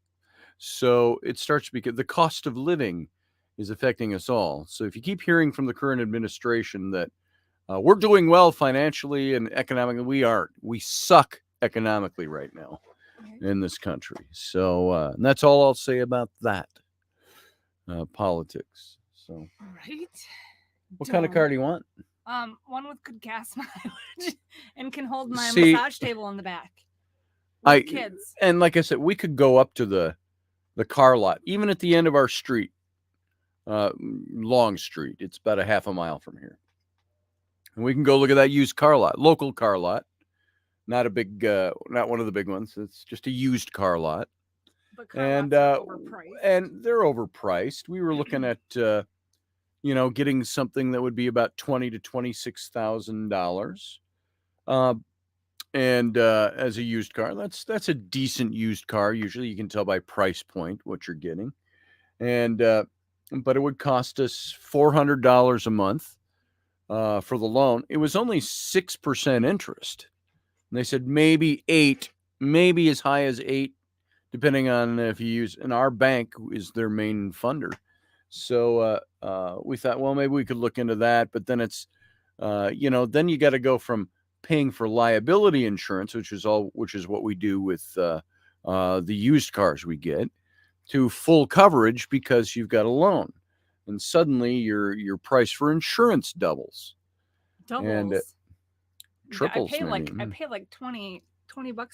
So it starts to become the cost of living is affecting us all. So if you keep hearing from the current administration that we're doing well financially and economically, we aren't. We suck economically right now in this country. So and that's all I'll say about that. Politics. So Right. what kind of car do you want? One with good gas mileage and can hold my See, massage table in the back. With kids. And like I said, we could go up to the car lot, even at the end of our street, Long Street. It's about a half a mile from here. And we can go look at that used car lot, local car lot. Not a big, not one of the big ones. It's just a used car lot. But car lots are overpriced. And they're overpriced. We were looking at, getting something that would be about $20,000 to $26,000. And as a used car, that's a decent used car. Usually, you can tell by price point what you're getting. And but it would cost us $400 a month for the loan. It was only 6% interest. And they said maybe 8, maybe as high as 8, depending on if you use. And our bank is their main funder. So we thought, well, maybe we could look into that. But then it's, then you got to go from paying for liability insurance, which is what we do with the used cars we get, to full coverage because you've got a loan, and suddenly your price for insurance doubles. And triples. I pay like $20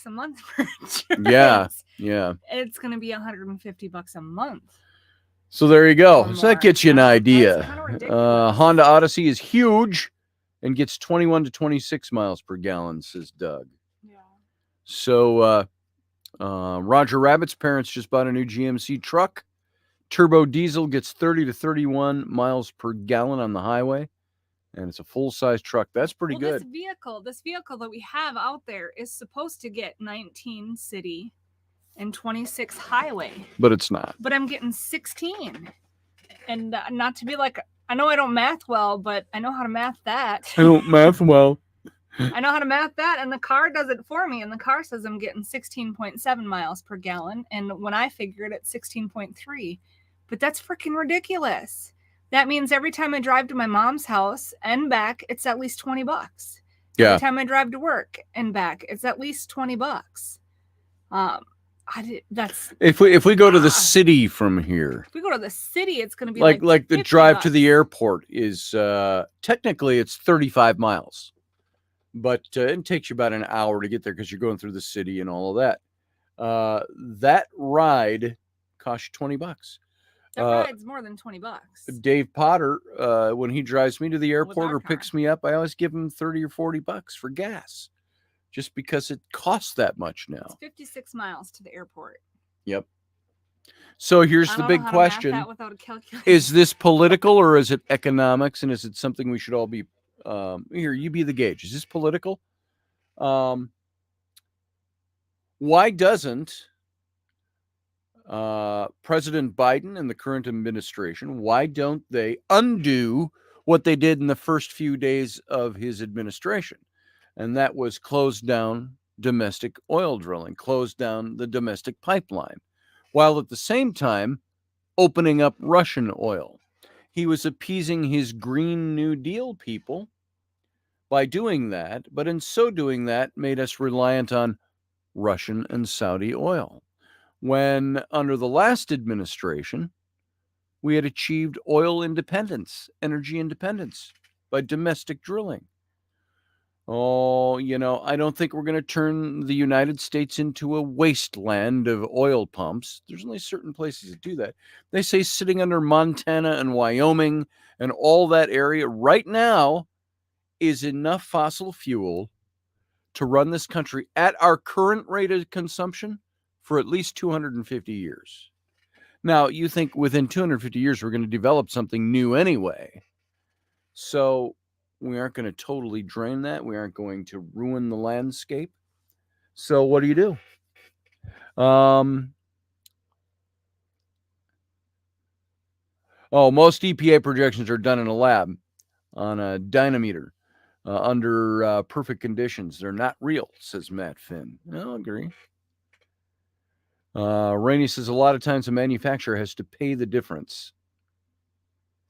a month for Yeah. insurance. It's going to be $150 a month. So there you go. Or So that more. gets you an idea. That's kinda ridiculous. Honda Odyssey is huge and gets 21 to 26 miles per gallon, says Doug. Yeah. So Roger Rabbit's parents just bought a new GMC truck. Turbo diesel gets 30 to 31 miles per gallon on the highway. And it's a full-size truck. That's pretty good. This vehicle that we have out there is supposed to get 19 city and 26 highway. But it's not. But I'm getting 16. And not to be like, I know I don't math well, but I know how to math that. I don't math well. I know how to math that, and the car does it for me. And the car says I'm getting 16.7 miles per gallon. And when I figure it, it's 16.3. But that's freaking ridiculous. That means every time I drive to my mom's house and back, it's at least $20. Yeah. Every time I drive to work and back, it's at least $20. If we go to the city from here. If we go to the city, it's going to be like the drive to the airport is technically it's 35 miles, but it takes you about an hour to get there because you're going through the city and all of that. That ride costs you $20. That ride's more than $20. Dave Potter, when he drives me to the airport or picks me up, I always give him $30 or $40 for gas, just because it costs that much now. It's 56 miles to the airport. Yep. So here's the big question: is this political or is it economics, and is it something we should all be? Here, you be the gauge. Is this political? Why doesn't President Biden and the current administration, why don't they undo what they did in the first few days of his administration? And that was close down domestic oil drilling, close down the domestic pipeline, while at the same time opening up Russian oil. He was appeasing his Green New Deal people by doing that, but in so doing that made us reliant on Russian and Saudi oil. When under the last administration, we had achieved oil independence, energy independence by domestic drilling. Oh, I don't think we're going to turn the United States into a wasteland of oil pumps. There's only certain places that do that. They say sitting under Montana and Wyoming and all that area right now is enough fossil fuel to run this country at our current rate of consumption for at least 250 years. Now, you think within 250 years, we're going to develop something new anyway. So we aren't going to totally drain that. We aren't going to ruin the landscape. So what do? Most EPA projections are done in a lab on a dynamometer under perfect conditions. They're not real, says Matt Finn. I'll agree. Rainey says a lot of times a manufacturer has to pay the difference.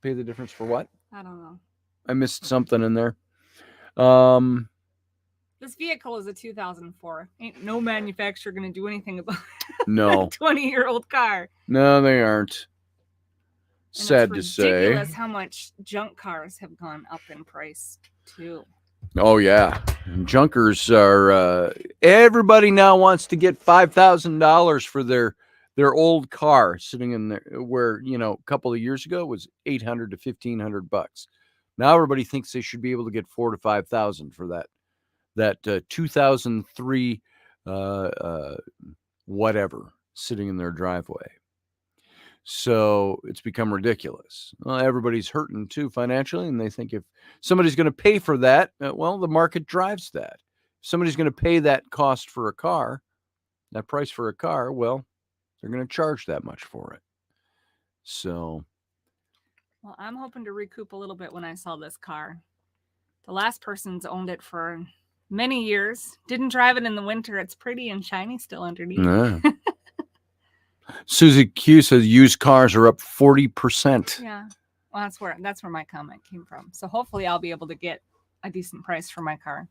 Pay the difference for what? I don't know. I missed something in there. This vehicle is a 2004. Ain't no manufacturer going to do anything about No. a 20-year-old car. No, they aren't. And Sad to it's say. ridiculous how much junk cars have gone up in price, too. Oh, yeah. Junkers are... everybody now wants to get $5,000 for their old car sitting in there, where, you know, a couple of years ago it was $800 to $1,500. Now everybody thinks they should be able to get $4,000 to $5,000 for that 2003 whatever sitting in their driveway. So it's become ridiculous. Well, everybody's hurting too financially, and they think if somebody's going to pay for that, well, the market drives that. If somebody's going to pay that cost for a car, that price for a car, well, they're going to charge that much for it. So, well, I'm hoping to recoup a little bit when I sell this car. The last person's owned it for many years. Didn't drive it in the winter. It's pretty and shiny still underneath. yeah. Susie Q says used cars are up 40%. Yeah. Well, that's where my comment came from. So hopefully I'll be able to get a decent price for my car.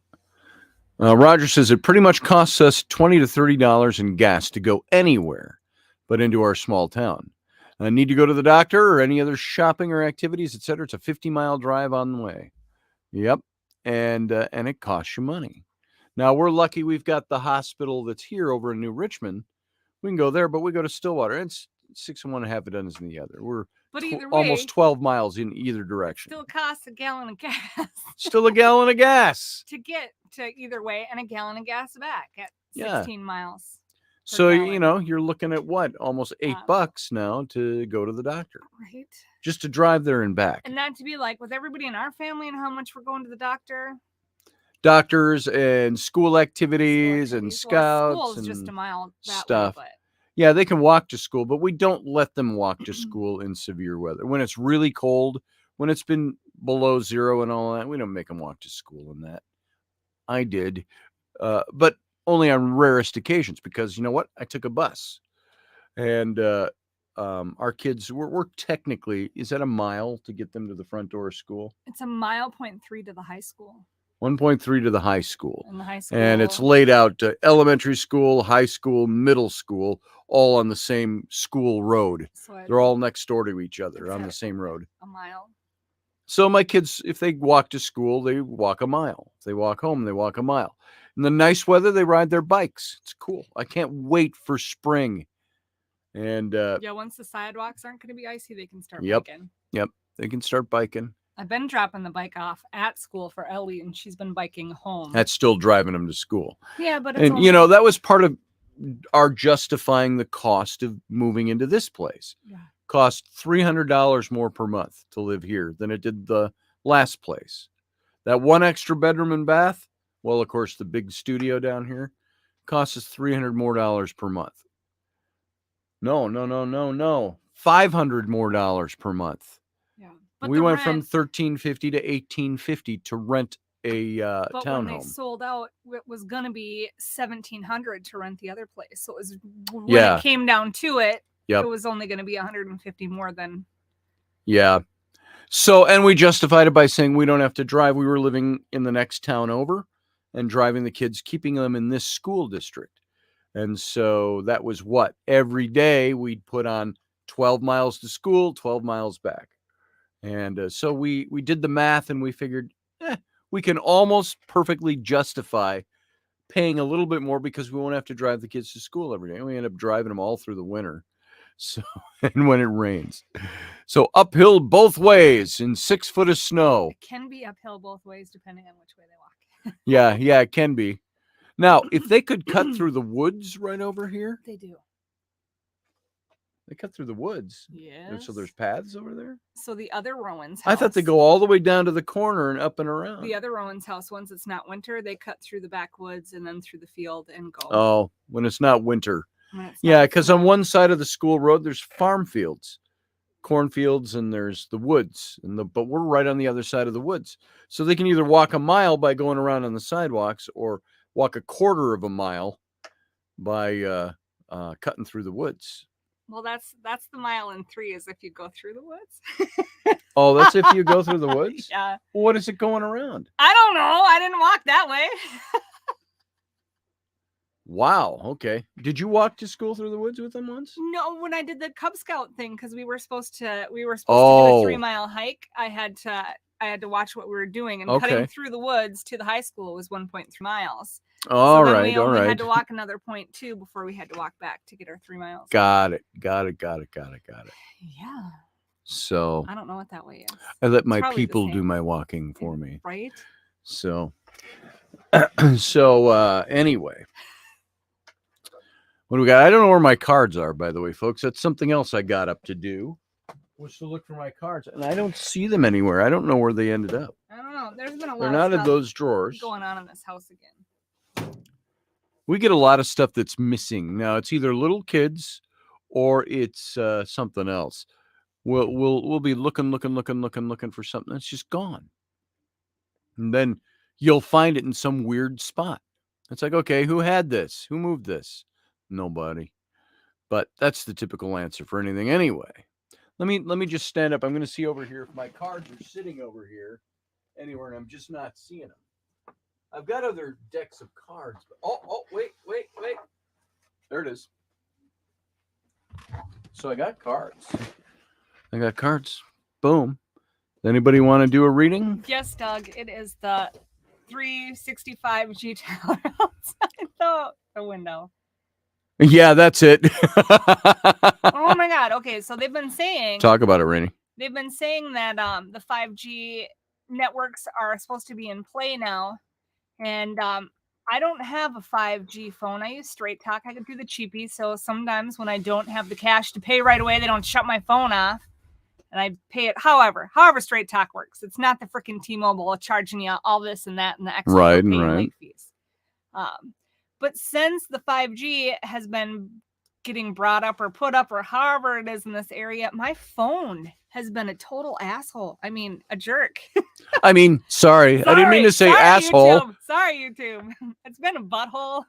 Roger says it pretty much costs us $20 to $30 in gas to go anywhere but into our small town. Need to go to the doctor or any other shopping or activities, etc. It's a 50-mile drive on the way. Yep. And it costs you money. Now, we're lucky we've got the hospital that's here over in New Richmond. We can go there, but we go to Stillwater. It's 6 in one, half a dozen in the other. We're either way, almost 12 miles in either direction. Still costs a gallon of gas. Still a gallon of gas. To get to either way, and a gallon of gas back at 16 miles. So, gallon. you know, you're looking at what? Almost $8 now to go to the doctor. Right. Just to drive there and back. And not to be like with everybody in our family and how much we're going to the doctor. Doctors and school activities and scouts. Well, school's and just a mile that stuff. way, but yeah, they can walk to school, but we don't let them walk to school in severe weather. When it's really cold, when it's been below zero and all that, we don't make them walk to school in that. I did, but only on rarest occasions because, you know what? I took a bus. And our kids, we're technically, is that a mile to get them to the front door of school? it's a 1.3 to the high school. 1.3 to the high school. And the high school. And it's laid out elementary school, high school, middle school, all on the same school road. So They're all next door to each other on the same road. A mile. So my kids, if they walk to school, they walk a mile. If they walk home, they walk a mile. In the nice weather, they ride their bikes. It's cool. I can't wait for spring. And yeah, once the sidewalks aren't going to be icy, they can start Yep. biking. Yep, they can start biking. I've been dropping the bike off at school for Ellie, and she's been biking home. That's still driving them to school. Yeah, but it's and you know, that was part of our justifying the cost of moving into this place. Yeah. Cost $300 more per month to live here than it did the last place. That one extra bedroom and bath, well, of course, the big studio down here costs us $300 more per month. No. $500 more per month. Yeah. But we went from $1,350 to $1,850 to rent a but townhome. When they sold out, it was going to be $1,700 to rent the other place. So it was when it came down to it, Yep. it was only going to be $150 more than. Yeah. So, and we justified it by saying we don't have to drive. We were living in the next town over and driving the kids, keeping them in this school district. And so that was what? Every day we'd put on 12 miles to school, 12 miles back. And so we did the math and we figured we can almost perfectly justify paying a little bit more because we won't have to drive the kids to school every day. We end up driving them all through the winter. So, and when it rains. So uphill both ways in 6 foot of snow. It can be uphill both ways depending on which way they walk. Yeah, it can be. Now, if they could cut through the woods right over here. They do. They cut through the woods. Yes. So there's paths over there? So the other Rowan's house. I thought they go all the way down to the corner and up and around. The other Rowan's house, once it's not winter, they cut through the backwoods and then through the field and go. Oh, when it's not winter. Yeah, because on one side of the school road, there's farm fields, cornfields, and there's the woods. But we're right on the other side of the woods. So they can either walk a mile by going around on the sidewalks or walk a quarter of a mile by cutting through the woods. Well, that's the mile and 3 is if you go through the woods. Oh, that's if you go through the woods? Yeah. What is it going around? I don't know. I didn't walk that way. Wow. Okay. Did you walk to school through the woods with them once? No, when I did the Cub Scout thing, because we were supposed to do a Oh. 3-mile hike, I had to watch what we were doing, and cutting Okay. through the woods to the high school was 1.3 miles. All so then right. we All only right. had to walk another 0.2 before we had to walk back to get our 3 miles. Got it. Got it. Yeah. So I don't know what that way is. I let my probably the people do same. my walking for me. Right? So, anyway, what do we got? I don't know where my cards are, by the way, folks. That's something else I got up to do, was to look for my cards, and I don't see them anywhere. I don't know where they ended up. I don't know. There's been a lot They're of not in stuff those drawers. going on in this house again. We get a lot of stuff that's missing. Now, it's either little kids or it's something else. We'll be looking for something that's just gone. And then you'll find it in some weird spot. It's like, okay, who had this? Who moved this? Nobody. But that's the typical answer for anything anyway. Let me just stand up. I'm going to see over here if my cards are sitting over here anywhere, and I'm just not seeing them. I've got other decks of cards. But wait. There it is. So I got cards. Boom. Anybody want to do a reading? Yes, Doug. It is the 365G tower outside the window. Yeah, that's it. Oh my God. Okay, so they've been saying Talk about it, Raini. They've been saying that the 5G networks are supposed to be in play now, and I don't have a 5G phone. I use Straight Talk. I can do the cheapie, so sometimes when I don't have the cash to pay right away, they don't shut my phone off, and I pay it however Straight Talk works. It's not the freaking T-Mobile charging you all this and that and the extra Right, for paying right. late fees. But since the 5G has been getting brought up or put up or however it is in this area, my phone has been a total asshole. I mean, a jerk. I mean, sorry. I didn't mean to say asshole. YouTube. Sorry, YouTube. It's been a butthole.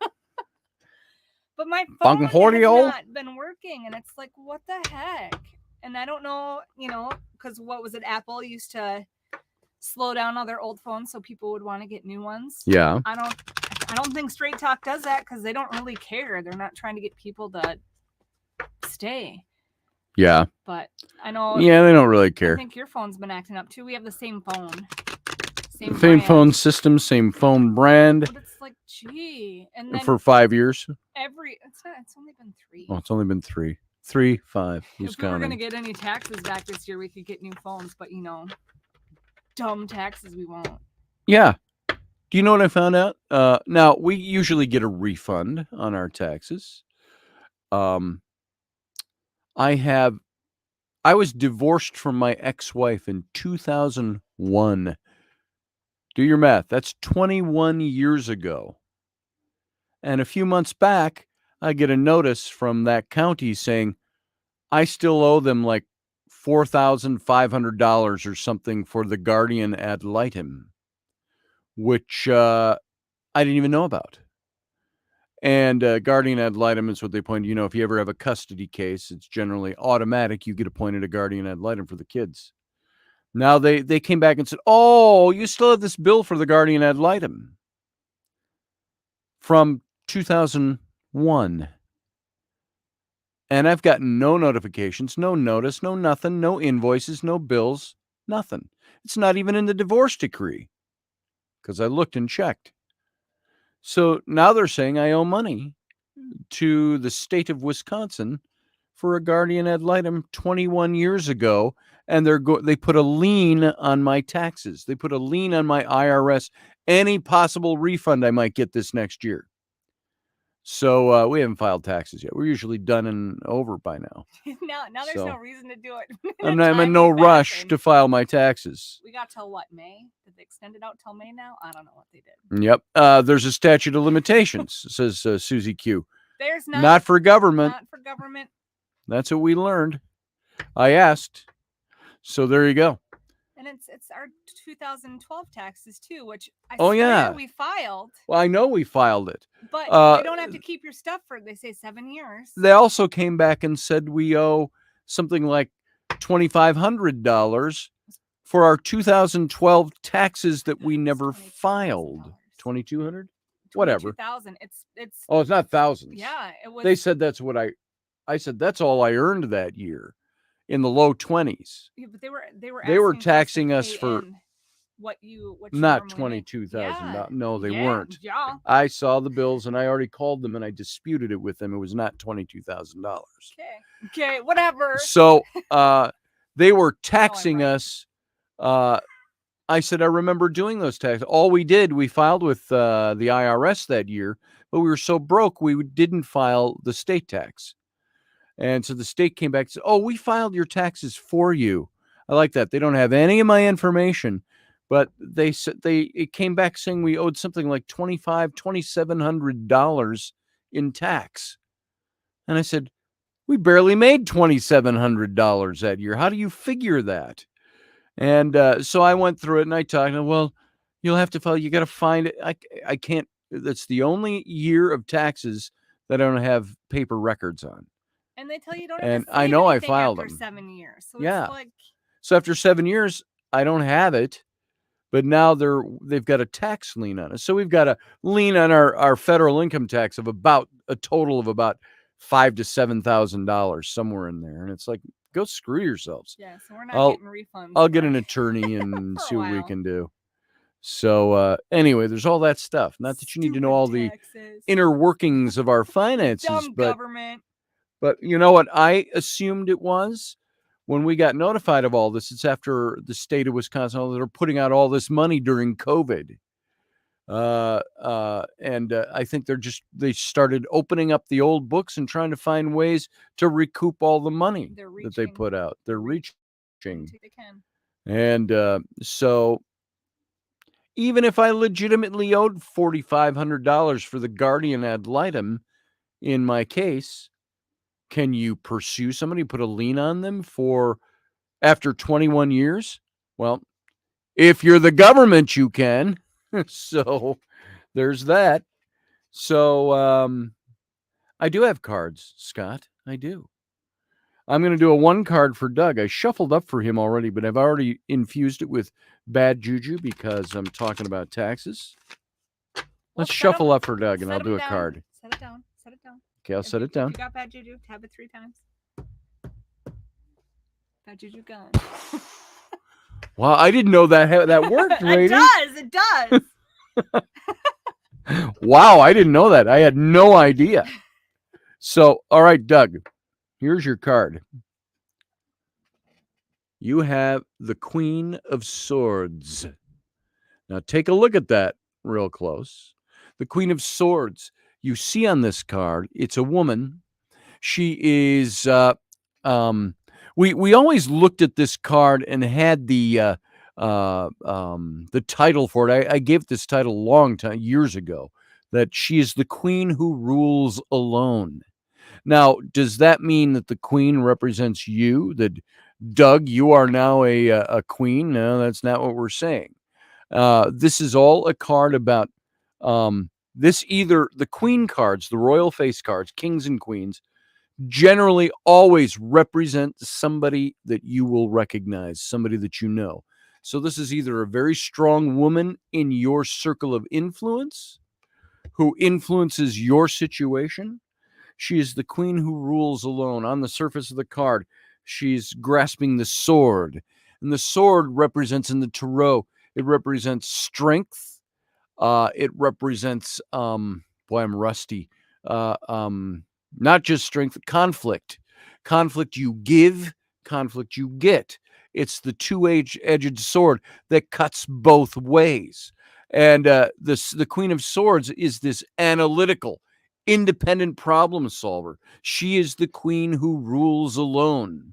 But my phone has not been working, and it's like, what the heck? And I don't know, because what was it? Apple used to slow down all their old phones so people would want to get new ones. Yeah. I don't think Straight Talk does that because they don't really care. They're not trying to get people to stay. Yeah. But I know. Yeah, they don't really care. I think your phone's been acting up too. We have the same phone. Same phone system, same phone brand. But it's like, gee. And then for 5 years? It's only been 3. Oh, it's only been 3. 3, 5. Who's if we were counting? going to get any taxes back this year, we could get new phones. But, dumb taxes we won't. Yeah. Do you know what I found out? Now, we usually get a refund on our taxes. I was divorced from my ex-wife in 2001. Do your math. That's 21 years ago. And a few months back, I get a notice from that county saying I still owe them like $4,500 or something for the guardian ad litem, which I didn't even know about. And guardian ad litem is what they point. If you ever have a custody case, it's generally automatic. You get appointed a guardian ad litem for the kids. Now they came back and said, "Oh, you still have this bill for the guardian ad litem from 2001." And I've gotten no notifications, no notice, no nothing, no invoices, no bills, nothing. It's not even in the divorce decree because I looked and checked. So now they're saying I owe money to the state of Wisconsin for a guardian ad litem 21 years ago, and they put a lien on my taxes. They put a lien on my IRS, any possible refund I might get this next year. So we haven't filed taxes yet. We're usually done and over by now. now there's no reason to do it. I'm in no rush to file my taxes. We got till what, May? Did they extend it out till May now? I don't know what they did. Yep. There's a statute of limitations, says Susie Q. There's not for government. Not for government. That's what we learned. I asked. So there you go. And it's our 2012 taxes too, which I Oh, swear yeah. we filed. Well, I know we filed it. But you don't have to keep your stuff for, they say, 7 years. They also came back and said we owe something like $2,500 for our 2012 taxes that we never filed. $2,200? Whatever. 22,000. It's Oh, it's not thousands. yeah, it was. They said that's what I said that's all I earned that year, in the low 20s. Yeah, but they were They were asking taxing to us pay for in what you not normally make. $22,000. Yeah. No, they Yeah, weren't. Yeah. I saw the bills and I already called them and I disputed it with them. It was not $22,000. Okay, whatever. So they were I'm taxing right. us. I said, I remember doing those taxes. All we did, we filed with the IRS that year, but we were so broke, we didn't file the state tax. And so the state came back and said, oh, we filed your taxes for you. I like that. They don't have any of my information, but they said it came back saying we owed something like $2,700 in tax. And I said, we barely made $2,700 that year. How do you figure that? And so I went through it and I talked, well, you'll have to file. You got to find it. I can't. That's the only year of taxes that I don't have paper records on. And they tell you don't And have to I save know I anything filed after them. 7 years. So Yeah. it's like, So after 7 years, I don't have it, but now they've got a tax lien on it. So we've got a lien on our federal income tax of about a total of about $5,000 to $7,000 somewhere in there. And it's like, go screw yourselves. yeah, so we're not getting refunds. I'll get for- an attorney and For a see what we while. can do. So anyway, there's all that stuff. Not that you need to know Stupid all the taxes. inner workings of our finances, Dumb but government. you know what I assumed it was? When we got notified of all this, it's after the state of Wisconsin, they're putting out all this money during COVID. And I think they started opening up the old books and trying to find ways to recoup all the money that they put out. They're reaching. They can. And so even if I legitimately owed $4,500 for the guardian ad litem in my case, can you pursue somebody, put a lien on them for after 21 years? Well, if you're the government, you can. So there's that. So I do have cards, Scott. I do. I'm going to do a 1 card for Doug. I shuffled up for him already, but I've already infused it with bad juju because I'm talking about taxes. Let's shuffle up for Doug, and I'll do a card. Set it down. Set it down. Okay, I'll set it down. If you got bad juju, tap it 3 times. Bad juju gone. Wow, I didn't know that worked, Raini. It does. Wow, I didn't know that. I had no idea. So, all right, Doug, here's your card. You have the Queen of Swords. Now, take a look at that real close. The Queen of Swords. You see on this card, it's a woman. She is. We always looked at this card and had the title for it. I gave this title a long time, years ago, that she is the queen who rules alone. Now, does that mean that the queen represents you? That Doug, you are now a queen? No, that's not what we're saying. This is all a card about this. Either the queen cards, the royal face cards, kings and queens, generally always represent somebody that you will recognize, somebody that you know. So this is either a very strong woman in your circle of influence who influences your situation. She is the queen who rules alone. On the surface of the card, she's grasping the sword. And the sword represents in the tarot, it represents strength. It represents, boy, I'm rusty. Not just strength, conflict. Conflict you give, conflict you get. It's the two-edged sword that cuts both ways. And the Queen of Swords is this analytical, independent problem solver. She is the queen who rules alone.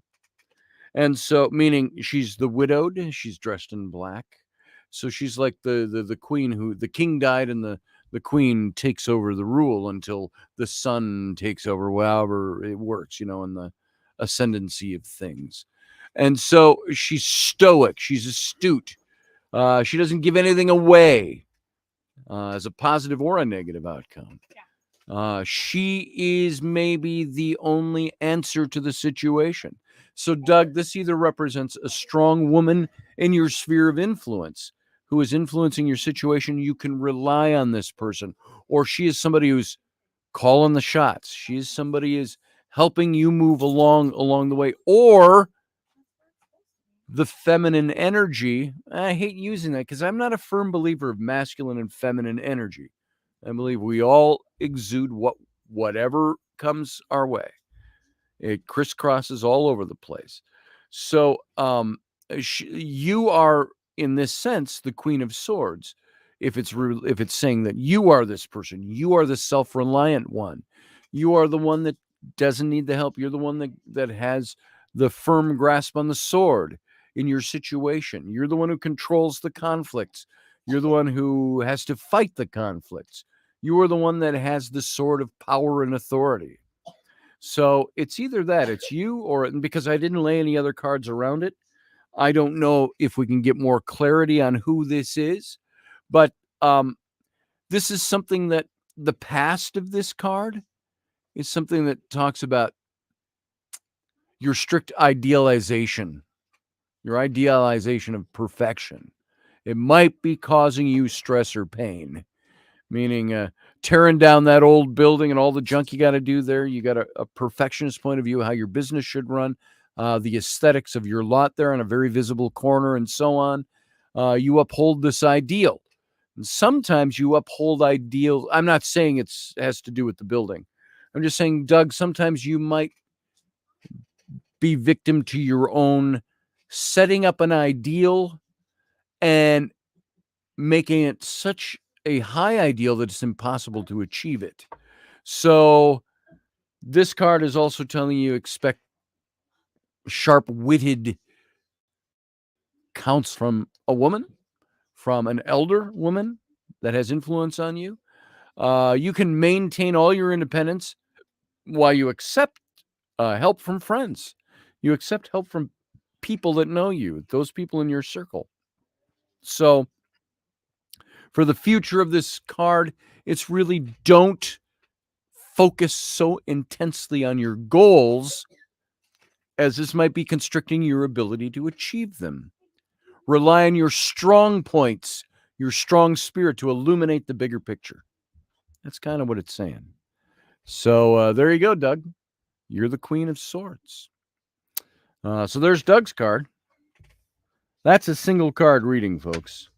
And so, meaning she's the widowed, she's dressed in black. So she's like the queen who, the king died and the queen takes over the rule until the son takes over, however it works, in the ascendancy of things. And so she's stoic. She's astute. She doesn't give anything away as a positive or a negative outcome. She is maybe the only answer to the situation. So, Doug, this either represents a strong woman in your sphere of influence who is influencing your situation. You can rely on this person, or she is somebody who's calling the shots. She is somebody who's helping you move along the way, or the feminine energy. I hate using that because I'm not a firm believer of masculine and feminine energy. I believe we all exude whatever comes our way. It crisscrosses all over the place. So you are, in this sense, the Queen of Swords. If it's saying that you are this person, you are the self-reliant one. You are the one that doesn't need the help. You're the one that has the firm grasp on the sword in your situation. You're the one who controls the conflicts. You're the one who has to fight the conflicts. You are the one that has the sword of power and authority. So it's either that, it's you, or because I didn't lay any other cards around it, I don't know if we can get more clarity on who this is. But this is something that the past of this card is something that talks about your strict idealization, your idealization of perfection. It might be causing you stress or pain, meaning tearing down that old building and all the junk you got to do there. You got a perfectionist point of view, how your business should run, the aesthetics of your lot there on a very visible corner and so on. You uphold this ideal. And sometimes you uphold ideals. I'm not saying it has to do with the building. I'm just saying, Doug, sometimes you might be victim to your own setting up an ideal and making it such a high ideal that it's impossible to achieve it. So this card is also telling you expect sharp-witted counts from a woman, from an elder woman that has influence on you. You can maintain all your independence while you accept help from friends. You accept help from people that know you, those people in your circle. So for the future of this card, it's really don't focus so intensely on your goals, as this might be constricting your ability to achieve them. Rely on your strong points, your strong spirit to illuminate the bigger picture. That's kind of what it's saying. So there you go, Doug. You're the Queen of Swords. So there's Doug's card. That's a single card reading, folks.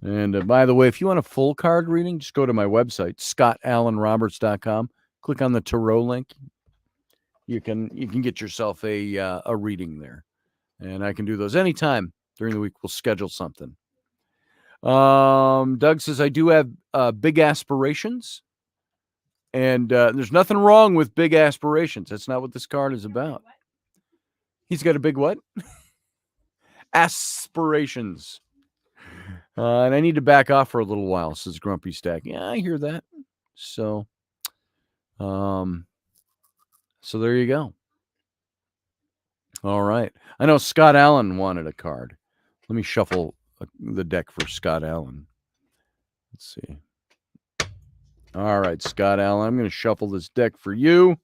And by the way, if you want a full card reading, just go to my website, scottallenroberts.com. Click on the tarot link. You can get yourself a reading there. And I can do those anytime during the week. We'll schedule something. Doug says, I do have big aspirations. And there's nothing wrong with big aspirations. That's not what this card is about. He's got a big what? Aspirations. And I need to back off for a little while, says Grumpy Stack. Yeah, I hear that. So there you go. All right. I know Scott Allen wanted a card. Let me shuffle the deck for Scott Allen. Let's see. All right, Scott Allen, I'm going to shuffle this deck for you.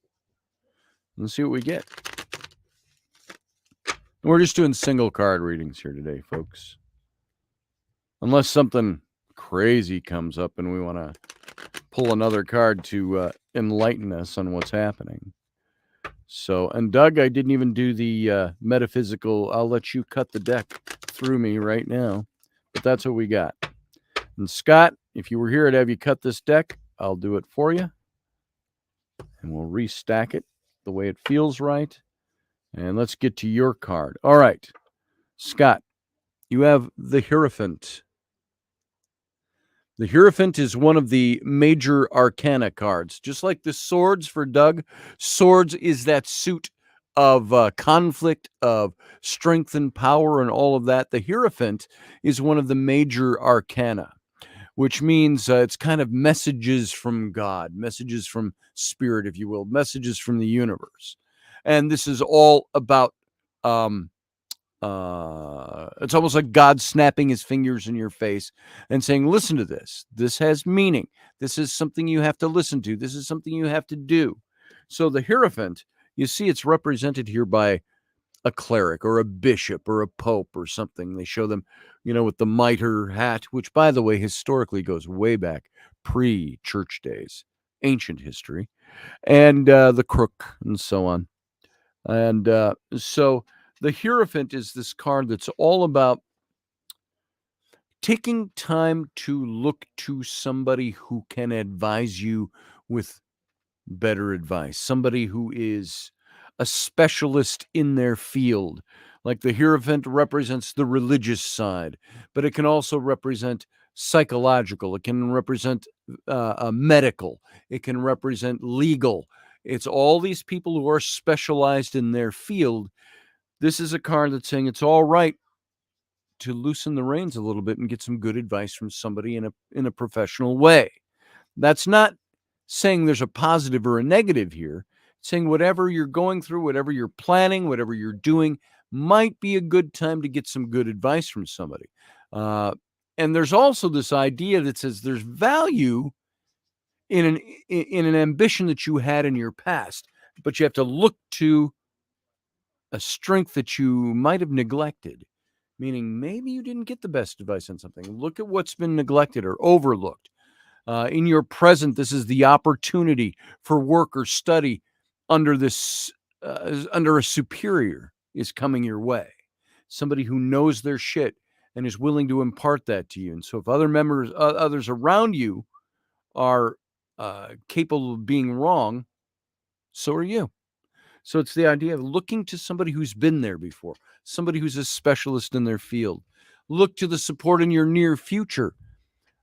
Let's see what we get. We're just doing single card readings here today, folks. Unless something crazy comes up and we want to pull another card to enlighten us on what's happening. So, and Doug, I didn't even do the metaphysical, I'll let you cut the deck through me right now. But that's what we got. And Scott, if you were here, I'd have you cut this deck. I'll do it for you. And we'll restack it the way it feels right. And let's get to your card. All right. Scott, you have the Hierophant. The Hierophant is one of the major arcana cards. Just like the swords for Doug, swords is that suit of conflict, of strength and power and all of that. The Hierophant is one of the major arcana, which means it's kind of messages from God, messages from spirit, if you will, messages from the universe. And this is all about it's almost like God snapping his fingers in your face and saying, listen to this. This has meaning. This is something you have to listen to. This is something you have to do. So the Hierophant, you see, it's represented here by a cleric or a bishop or a pope or something. They show them, with the mitre hat, which, by the way, historically goes way back, pre-church days, ancient history, and the crook and so on. And so the Hierophant is this card that's all about taking time to look to somebody who can advise you with better advice, somebody who is a specialist in their field. Like the Hierophant represents the religious side, but it can also represent psychological, it can represent medical, it can represent legal. It's all these people who are specialized in their field. This is a card that's saying it's all right to loosen the reins a little bit and get some good advice from somebody in a professional way. That's not saying there's a positive or a negative here. It's saying whatever you're going through, whatever you're planning, whatever you're doing, might be a good time to get some good advice from somebody. And there's also this idea that says there's value in an ambition that you had in your past, but you have to look to a strength that you might have neglected, meaning maybe you didn't get the best advice on something. Look at what's been neglected or overlooked. In your present, this is the opportunity for work or study under a superior is coming your way. Somebody who knows their shit and is willing to impart that to you. And so if others around you are capable of being wrong, so are you. So it's the idea of looking to somebody who's been there before, somebody who's a specialist in their field. Look to the support in your near future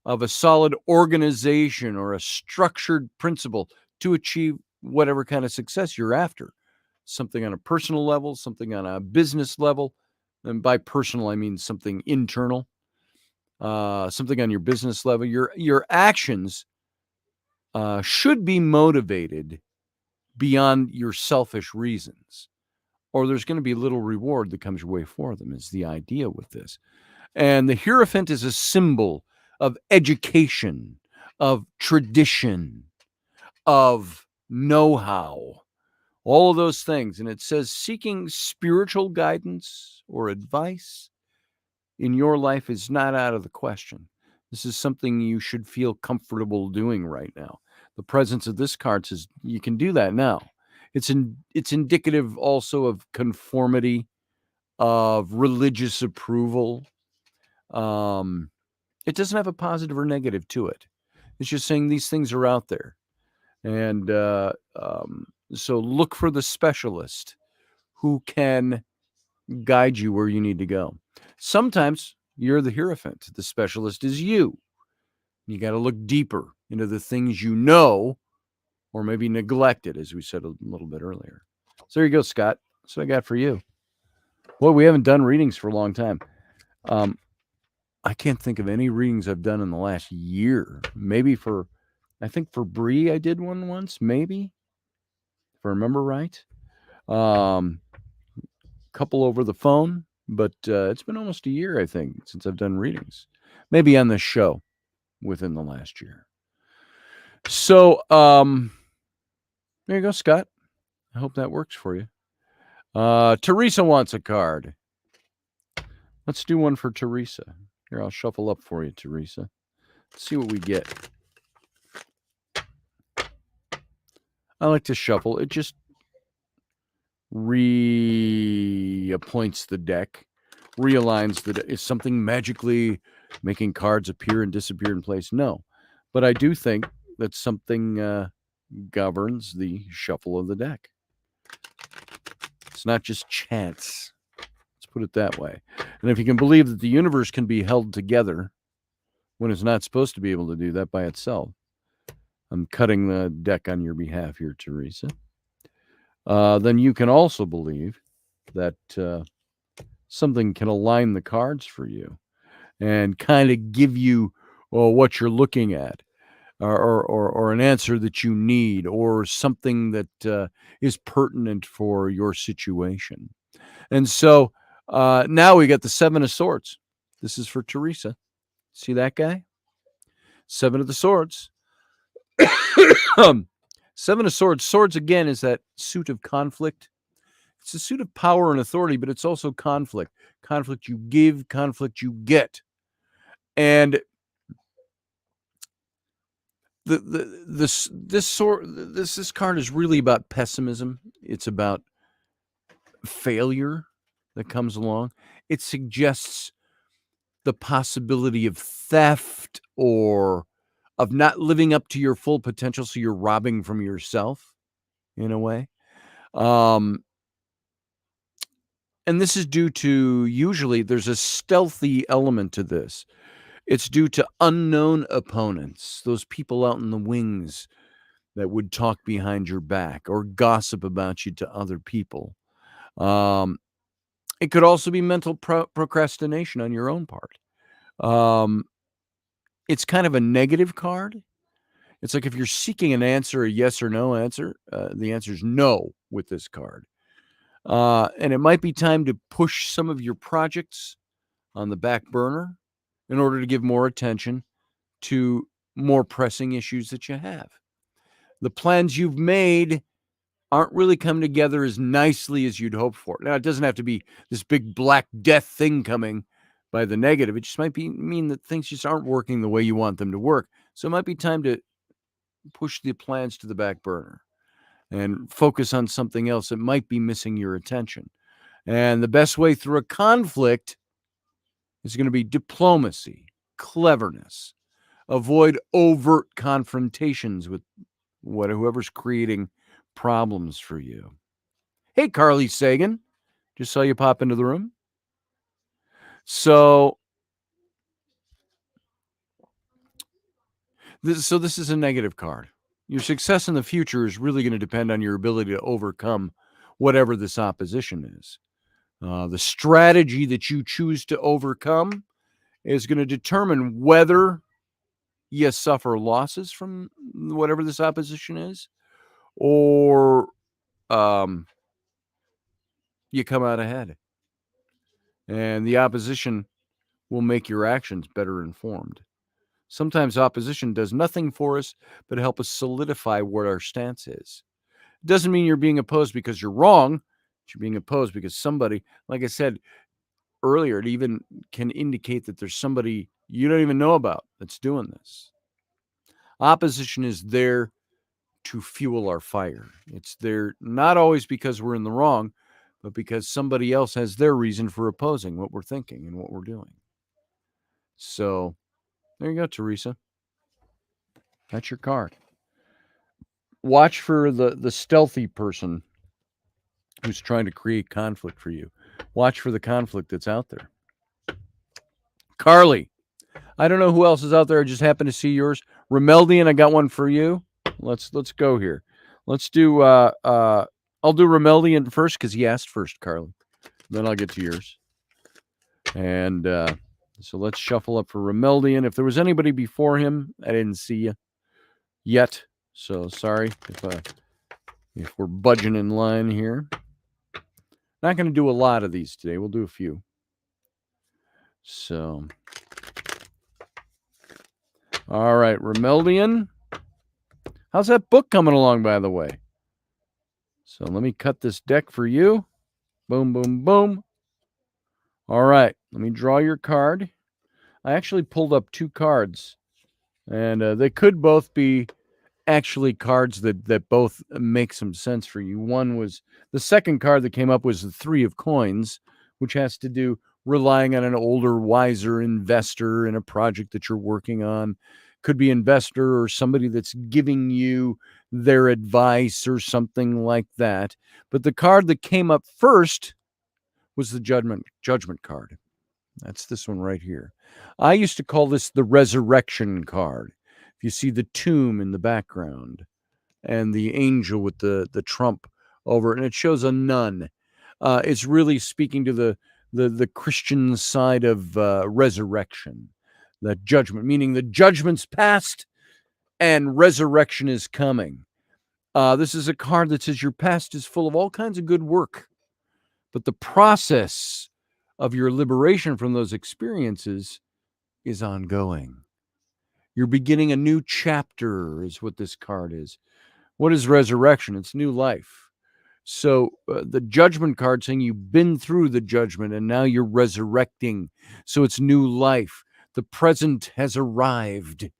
of a solid organization or a structured principle to achieve whatever kind of success you're after. Something on a personal level, something on a business level. And by personal, I mean something internal, something on your business level. Your actions should be motivated beyond your selfish reasons, or there's going to be little reward that comes your way for them, is the idea with this. And the Hierophant is a symbol of education, of tradition, of know-how, all of those things. And it says seeking spiritual guidance or advice in your life is not out of the question. This is something you should feel comfortable doing right now. The presence of this card says you can do that now. It's indicative also of conformity, of religious approval. It doesn't have a positive or negative to it. It's just saying these things are out there. And so look for the specialist who can guide you where you need to go. Sometimes you're the Hierophant. The specialist is you. You got to look deeper into the things you know or maybe neglected, as we said a little bit earlier. So there you go, Scott. That's what I got for you. Well, we haven't done readings for a long time. I can't think of any readings I've done in the last year. Maybe I think for Bree, I did one once, maybe, if I remember right. Couple over the phone, but it's been almost a year, I think, since I've done readings. Maybe on this show within the last year. So there you go, Scott. I hope that works for you. Teresa wants a card. Let's do one for Teresa. Here, I'll shuffle up for you, Teresa. Let's see what we get. I like to shuffle. It just reappoints the deck, realigns the deck. Is something magically making cards appear and disappear in place? No. But I do think that something governs the shuffle of the deck. It's not just chance. Let's put it that way. And if you can believe that the universe can be held together when it's not supposed to be able to do that by itself, I'm cutting the deck on your behalf here, Teresa. Then you can also believe that something can align the cards for you and kind of give you what you're looking at, or an answer that you need, or something that is pertinent for your situation. And so Now we got the Seven of Swords. This is for Teresa. See that guy? Seven of the Swords. Seven of Swords. Swords, again, is that suit of conflict. It's a suit of power and authority, but it's also conflict. Conflict you give, conflict you get. And this card is really about pessimism. It's about failure that comes along. It suggests the possibility of theft or of not living up to your full potential, so you're robbing from yourself in a way. And this is due to, usually there's a stealthy element to this. It's due to unknown opponents, those people out in the wings that would talk behind your back or gossip about you to other people. It could also be mental procrastination on your own part. It's kind of a negative card. It's like if you're seeking an answer, a yes or no answer, the answer is no with this card. And it might be time to push some of your projects on the back burner in order to give more attention to more pressing issues that you have. The plans you've made aren't really coming together as nicely as you'd hoped for. Now, it doesn't have to be this big black death thing coming by the negative. It just might mean that things just aren't working the way you want them to work. So it might be time to push the plans to the back burner and focus on something else that might be missing your attention. And the best way through a conflict is going to be diplomacy, cleverness. Avoid overt confrontations with whoever's creating problems for you. Hey, Carly Sagan. Just saw you pop into the room. So this is a negative card. Your success in the future is really going to depend on your ability to overcome whatever this opposition is. The strategy that you choose to overcome is going to determine whether you suffer losses from whatever this opposition is, or you come out ahead. And the opposition will make your actions better informed. Sometimes opposition does nothing for us but help us solidify what our stance is. It doesn't mean you're being opposed because you're wrong. You're being opposed because somebody, like I said earlier, it even can indicate that there's somebody you don't even know about that's doing this. Opposition is there to fuel our fire. It's there not always because we're in the wrong, but because somebody else has their reason for opposing what we're thinking and what we're doing. So there you go, Teresa. That's your card. Watch for the stealthy person who's trying to create conflict for you. Watch for the conflict that's out there. Carly, I don't know who else is out there. I just happened to see yours. Remeldian, I got one for you. Let's go here. Let's do I'll do Remeldian first because he asked first, Carly. Then I'll get to yours. And so let's shuffle up for Remeldian. If there was anybody before him, I didn't see you yet. So sorry if we're budging in line here. Not going to do a lot of these today. We'll do a few. So, all right, Remeldian. How's that book coming along, by the way? So let me cut this deck for you. Boom, boom, boom. All right, let me draw your card. I actually pulled up two cards, and they could both be actually cards that both make some sense for you. One was, the second card that came up was the Three of Coins, which has to do relying on an older, wiser investor in a project that you're working on. Could be investor or somebody that's giving you their advice or something like that. But the card that came up first was the judgment card. That's this one right here. I used to call this the resurrection card. If you see the tomb in the background and the angel with the trump over it, and it shows a nun. It's really speaking to the Christian side of resurrection, the judgment, meaning the judgment's past and resurrection is coming. This is a card that says your past is full of all kinds of good work, but the process of your liberation from those experiences is ongoing. You're beginning a new chapter, is what this card is. What is resurrection? It's new life. So the judgment card saying you've been through the judgment and now you're resurrecting. So it's new life. The present has arrived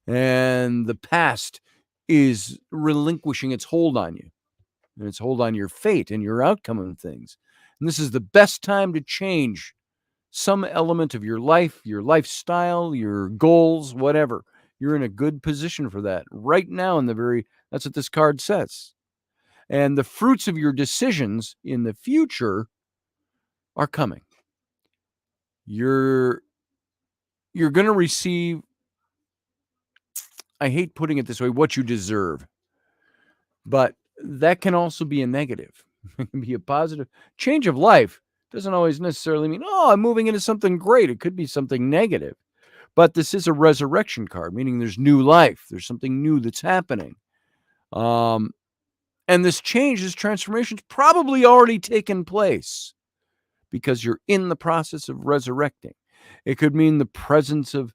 and the past is relinquishing its hold on you and its hold on your fate and your outcome and things. And this is the best time to change some element of your life, your lifestyle, your goals, whatever. You're in a good position for that right now. That's what this card says. And the fruits of your decisions in the future are coming. You're going to receive, I hate putting it this way, what you deserve. But that can also be a negative. It can be a positive. Change of life doesn't always necessarily mean, oh, I'm moving into something great. It could be something negative. But this is a resurrection card, meaning there's new life. There's something new that's happening. And this change, this transformation is probably already taken place because you're in the process of resurrecting. It could mean the presence of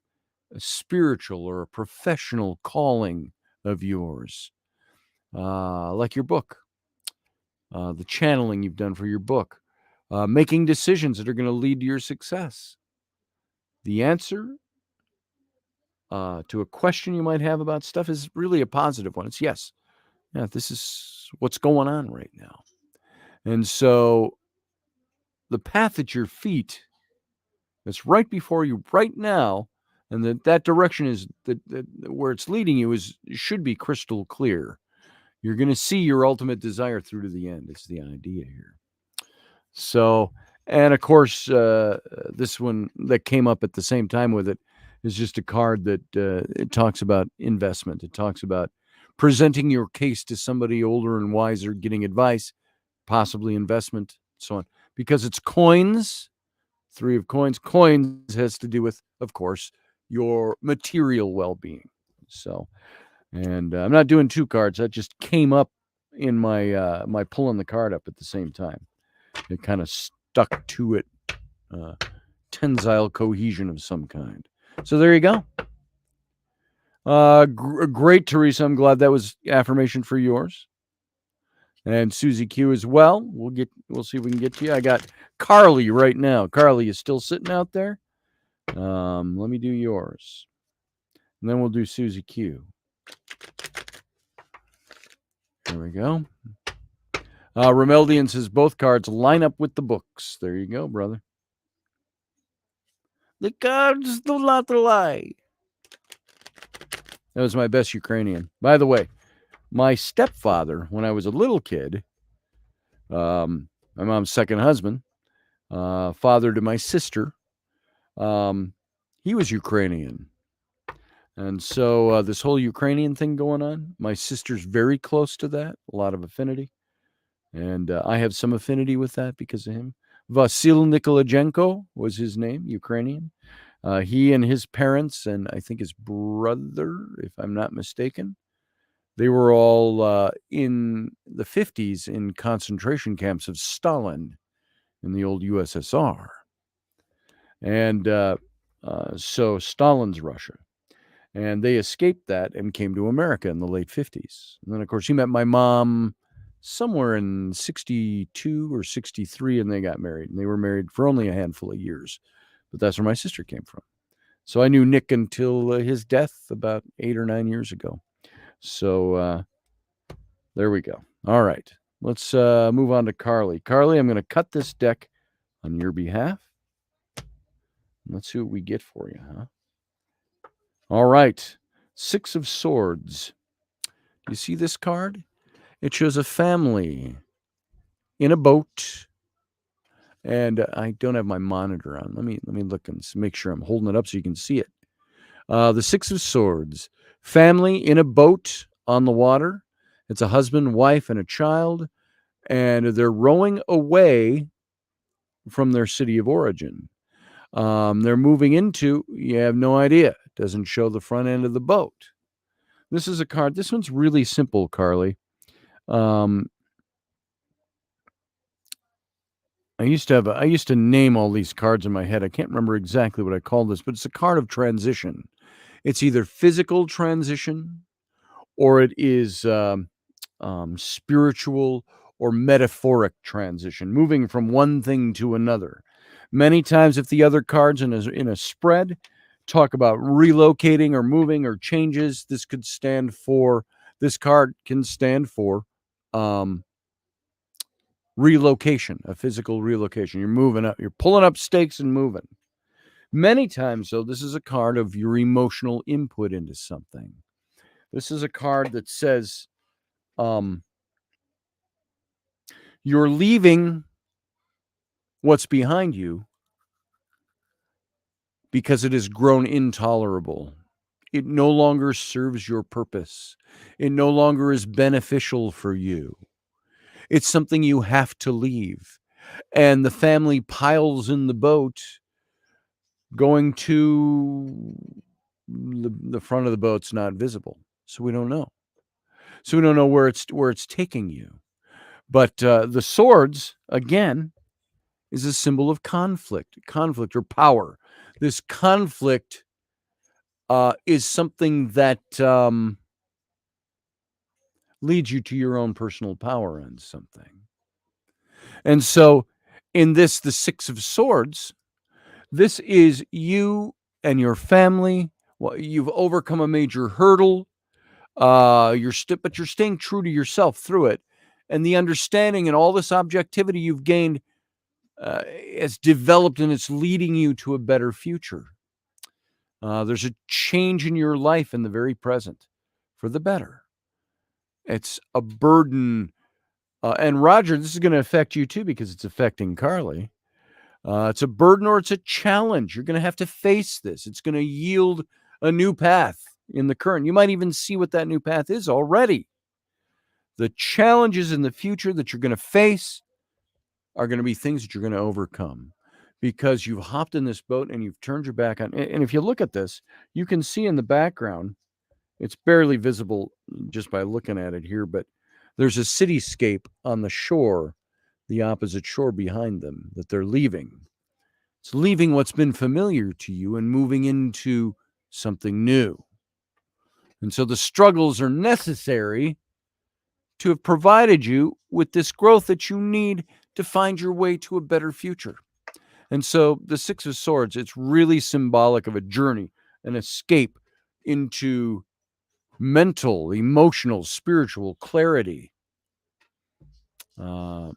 a spiritual or a professional calling of yours, like your book, the channeling you've done for your book, making decisions that are going to lead to your success. The answer to a question you might have about stuff is really a positive one. It's yes. Yeah, this is what's going on right now. And so the path at your feet that's right before you right now, and that direction is that where it's leading you should be crystal clear. You're going to see your ultimate desire through to the end. It's the idea here. So, and of course, this one that came up at the same time with it is just a card that it talks about investment. It talks about presenting your case to somebody older and wiser, getting advice, possibly investment, so on. Because it's coins, 3 of coins. Coins has to do with, of course, your material well-being. So, and I'm not doing 2 cards. That just came up in my my pulling the card up at the same time. It kind of stuck to it, tensile cohesion of some kind. So there you go. Great, Teresa. I'm glad that was affirmation for yours. And Susie Q as well. We'll see if we can get to you. I got Carly right now. Carly is still sitting out there. Let me do yours. And then we'll do Susie Q. There we go. Romeldian says both cards line up with the books. There you go, brother. The cards do not lie. That was my best Ukrainian. By the way, my stepfather, when I was a little kid, my mom's second husband, father to my sister, he was Ukrainian. And so this whole Ukrainian thing going on, my sister's very close to that, a lot of affinity. And I have some affinity with that because of him. Vasil Nikolajenko was his name, Ukrainian. He and his parents, and I think his brother, if I'm not mistaken, they were all in the 50s in concentration camps of Stalin in the old USSR. And so Stalin's Russia. And they escaped that and came to America in the late 50s. And then, of course, he met my mom somewhere in 62 or 63, and they got married. And they were married for only a handful of years. But that's where my sister came from. So I knew Nick until his death about 8 or 9 years ago. So there we go. All right. Let's move on to Carly. Carly, I'm going to cut this deck on your behalf. Let's see what we get for you, huh? All right. 6 of Swords. Do you see this card? It shows a family in a boat. And I don't have my monitor on. Let me look and make sure I'm holding it up so you can see it. The 6 of Swords. Family in a boat on the water. It's a husband, wife, and a child. And they're rowing away from their city of origin. They're moving into, you have no idea. It doesn't show the front end of the boat. This is a card. This one's really simple, Carly. I used to name all these cards in my head. I can't remember exactly what I called this, but it's a card of transition. It's either physical transition or it is spiritual or metaphoric transition, moving from one thing to another. Many times, if the other cards in a spread talk about relocating or moving or changes, this card can stand for relocation, a physical relocation. You're moving up, you're pulling up stakes and moving. Many times, though, this is a card of your emotional input into something. This is a card that says you're leaving what's behind you because it has grown intolerable. It no longer serves your purpose. It no longer is beneficial for you. It's something you have to leave. And the family piles in the boat going to the front of the boat's not visible. So we don't know. So we don't know where it's taking you. But the swords, again, is a symbol of conflict or power. This conflict is something that leads you to your own personal power on something. And so in this, the Six of Swords, this is you and your family. Well, you've overcome a major hurdle. But you're staying true to yourself through it. And the understanding and all this objectivity you've gained has developed, and it's leading you to a better future. There's a change in your life in the very present for the better. It's a burden. And Roger, this is going to affect you too because it's affecting Carly. It's a burden or it's a challenge. You're going to have to face this. It's going to yield a new path in the current. You might even see what that new path is already. The challenges in the future that you're going to face are going to be things that you're going to overcome because you've hopped in this boat and you've turned your back on. And if you look at this, you can see in the background, it's barely visible just by looking at it here, but there's a cityscape on the shore, the opposite shore behind them that they're leaving. It's leaving what's been familiar to you and moving into something new. And so the struggles are necessary to have provided you with this growth that you need to find your way to a better future. And so the Six of Swords, it's really symbolic of a journey, an escape into mental, emotional, spiritual clarity. And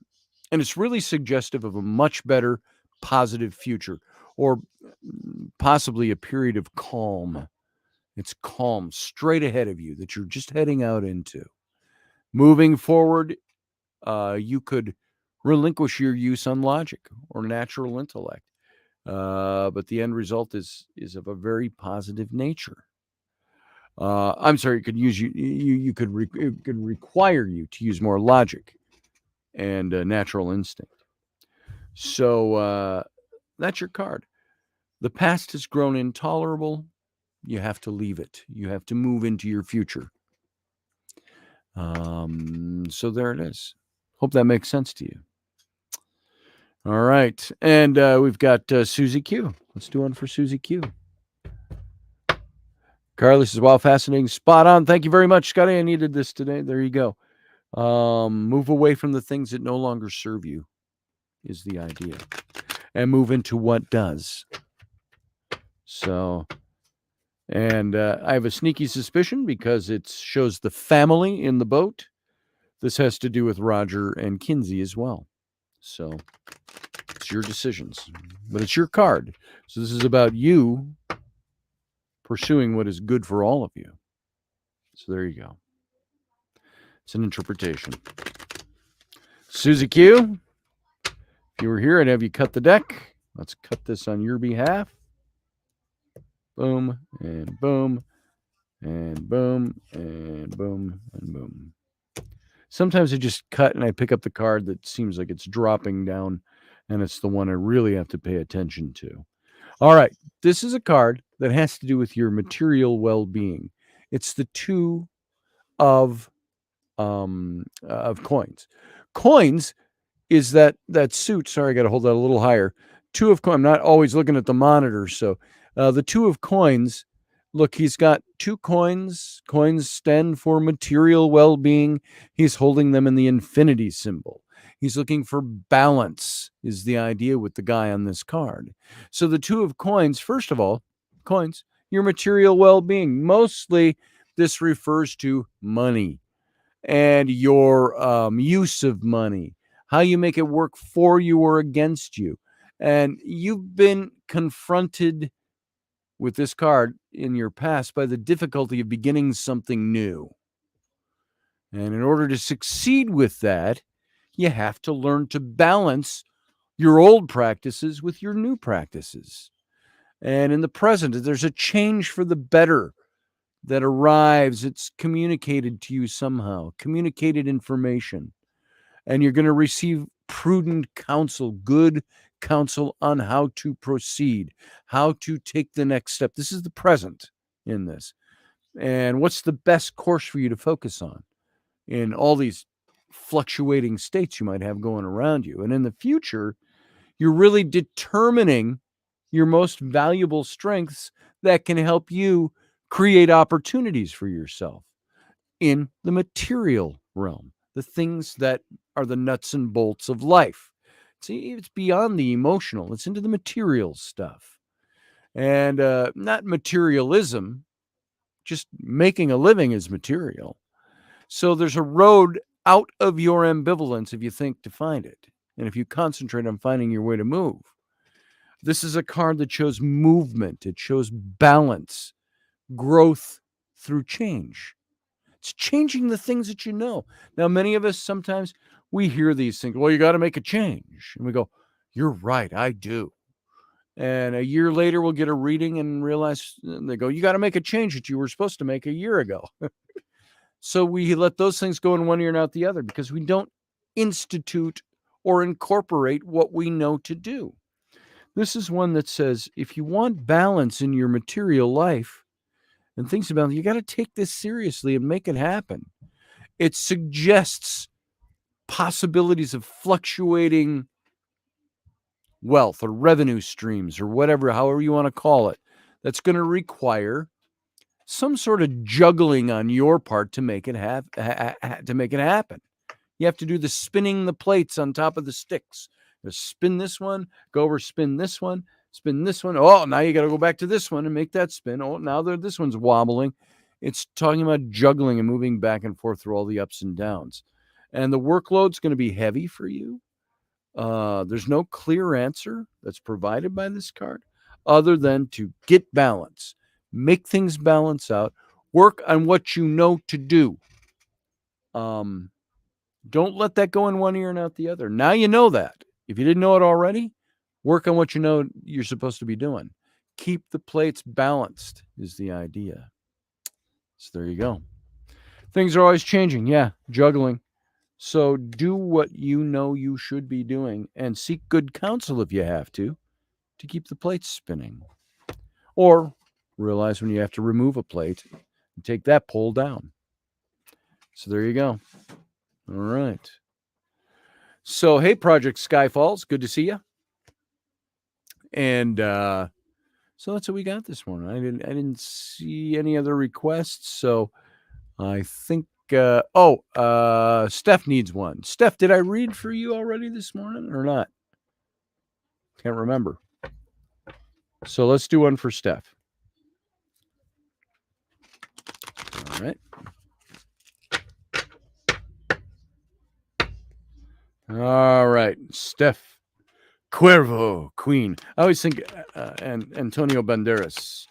it's really suggestive of a much better, positive future, or possibly a period of calm. It's calm straight ahead of you that you're just heading out into. Moving forward, you could relinquish your use on logic or natural intellect, but the end result is of a very positive nature. I'm sorry, it could use it could require you to use more logic and natural instinct. So that's your card. The past has grown intolerable. You have to leave it. You have to move into your future. So there it is. Hope that makes sense to you. All right. And we've got Susie Q. Let's do one for Susie Q. Carly says, wow, fascinating. Spot on. Thank you very much, Scotty. I needed this today. There you go. Move away from the things that no longer serve you is the idea. And move into what does. So, and I have a sneaky suspicion because it shows the family in the boat. This has to do with Roger and Kinsey as well. So it's your decisions, but it's your card. So this is about you pursuing what is good for all of you. So there you go. It's an interpretation. Susie Q, if you were here, I'd have you cut the deck. Let's cut this on your behalf. Boom, and boom, and boom, and boom, and boom. Sometimes I just cut and I pick up the card that seems like it's dropping down, and it's the one I really have to pay attention to. All right, this is a card that has to do with your material well-being. It's the Two of coins. Coins is that suit. Sorry, I got to hold that a little higher. Two of coins. I'm not always looking at the monitor, so the two of coins. Look, he's got two coins. Coins stand for material well-being. He's holding them in the infinity symbol. He's looking for balance, is the idea with the guy on this card. So the two of coins, first of all, coins, your material well-being. Mostly this refers to money and your use of money, how you make it work for you or against you. And you've been confronted with this card in your past by the difficulty of beginning something new. And in order to succeed with that, you have to learn to balance your old practices with your new practices. And in the present, there's a change for the better that arrives. It's communicated to you somehow, communicated information. And you're going to receive prudent counsel, good counsel on how to proceed, how to take the next step. This is the present in this. And what's the best course for you to focus on in all these fluctuating states you might have going around you? And in the future, you're really determining your most valuable strengths that can help you create opportunities for yourself in the material realm, the things that are the nuts and bolts of life. See, it's beyond the emotional, it's into the material stuff. And not materialism, just making a living is material. So there's a road out of your ambivalence if you think to find it. And if you concentrate on finding your way to move. This is a card that shows movement. It shows balance, growth through change. It's changing the things that you know. Now, many of us, sometimes we hear these things. Well, you got to make a change. And we go, you're right, I do. And a year later, we'll get a reading and realize, and they go, you got to make a change that you were supposed to make a year ago. So we let those things go in one ear and out the other because we don't institute or incorporate what we know to do. This is one that says, if you want balance in your material life and things about it, you got to take this seriously and make it happen. It suggests possibilities of fluctuating wealth or revenue streams or whatever, however you want to call it, that's going to require some sort of juggling on your part to make it happen. You have to do the spinning the plates on top of the sticks. Just spin this one, go over, spin this one. Oh, now you got to go back to this one and make that spin. Oh, now this one's wobbling. It's talking about juggling and moving back and forth through all the ups and downs. And the workload's going to be heavy for you. There's no clear answer that's provided by this card other than to get balance, make things balance out, work on what you know to do. Don't let that go in one ear and out the other. Now you know that. If you didn't know it already, work on what you know you're supposed to be doing. Keep the plates balanced is the idea. So there you go. Things are always changing. Yeah, juggling. So do what you know you should be doing and seek good counsel if you have to keep the plates spinning. Or realize when you have to remove a plate and take that pole down. So there you go. All right. So, hey, Project Skyfalls, good to see you. And so that's what we got this morning. I didn't see any other requests, so I think Steph needs one. Steph, did I read for you already this morning or not? Can't remember. So let's do one for Steph. All right. All right, Steph Cuervo, Queen. I always think Antonio Banderas,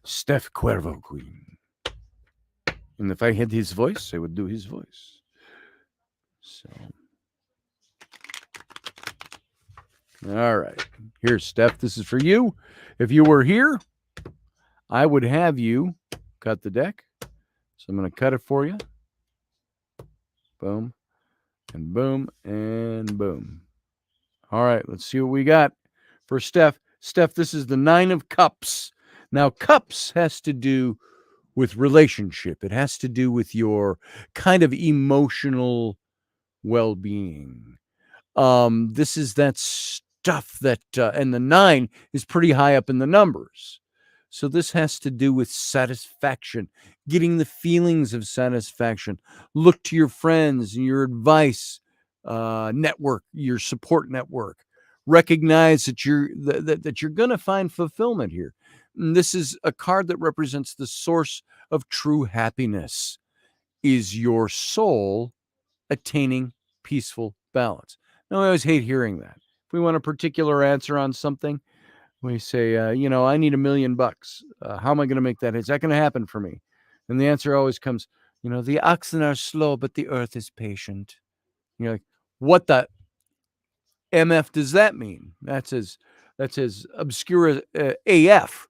Steph Cuervo, Queen. And if I had his voice, I would do his voice. So, all right. Here, Steph, this is for you. If you were here, I would have you cut the deck. So I'm going to cut it for you. Boom, and boom, and boom. All right, let's see what we got for Steph. Steph, this is the 9 of Cups. Now, Cups has to do with relationship. It has to do with your kind of emotional well-being. This is that stuff that, and the 9 is pretty high up in the numbers. So this has to do with satisfaction, getting the feelings of satisfaction. Look to your friends and your advice network, your support network. Recognize that you're going to find fulfillment here. And this is a card that represents the source of true happiness. Is your soul attaining peaceful balance? Now, I always hate hearing that. If we want a particular answer on something, we say, I need $1 million. How am I going to make that? Is that going to happen for me? And the answer always comes, the oxen are slow, but the earth is patient. You're like, what the MF does that mean? That's as obscure as AF.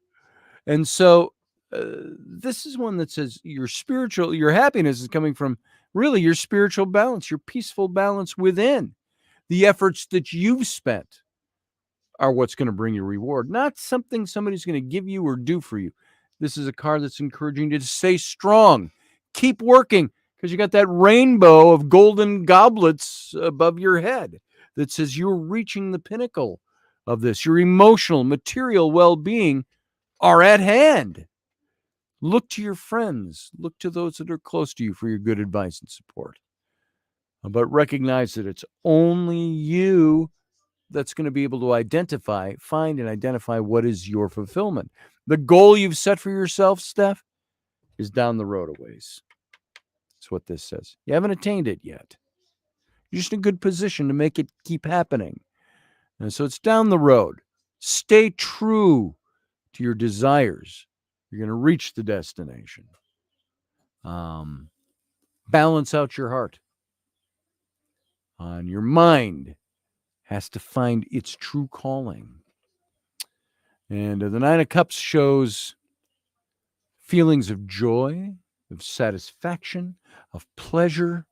And so this is one that says your happiness is coming from really your spiritual balance, your peaceful balance within. The efforts that you've spent are what's going to bring you reward, not something somebody's going to give you or do for you. This is a card that's encouraging you to stay strong, keep working, because you got that rainbow of golden goblets above your head that says you're reaching the pinnacle of this. Your emotional, material well-being are at hand. Look to your friends. Look to those that are close to you for your good advice and support. But recognize that it's only you that's going to be able to find and identify what is your fulfillment. The goal you've set for yourself, Steph, is down the road a ways. That's what this says. You haven't attained it yet. You're just in a good position to make it keep happening. And so it's down the road. Stay true to your desires. You're going to reach the destination. Balance out your heart. Your mind has to find its true calling. And the 9 of Cups shows feelings of joy, of satisfaction, of pleasure,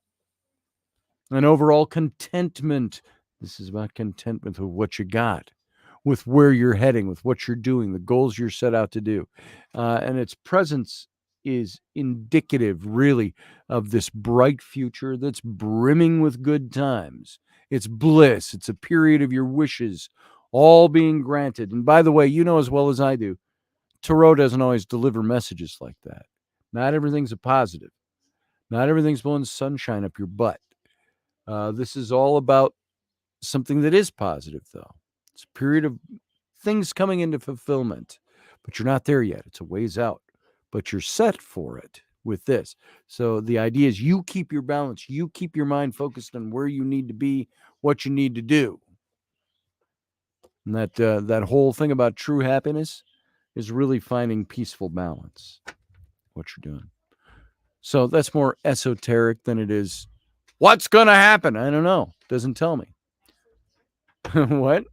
and overall contentment. This is about contentment with what you got, with where you're heading, with what you're doing, the goals you're set out to do. And its presence is indicative, really, of this bright future that's brimming with good times. It's bliss. It's a period of your wishes all being granted. And by the way, you know as well as I do, Tarot doesn't always deliver messages like that. Not everything's a positive. Not everything's blowing sunshine up your butt. This is all about something that is positive, though. It's a period of things coming into fulfillment, but you're not there yet. It's a ways out, but you're set for it with this. So the idea is you keep your balance. You keep your mind focused on where you need to be, what you need to do. And that whole thing about true happiness is really finding peaceful balance, what you're doing. So that's more esoteric than it is, what's going to happen? I don't know. Doesn't tell me. What?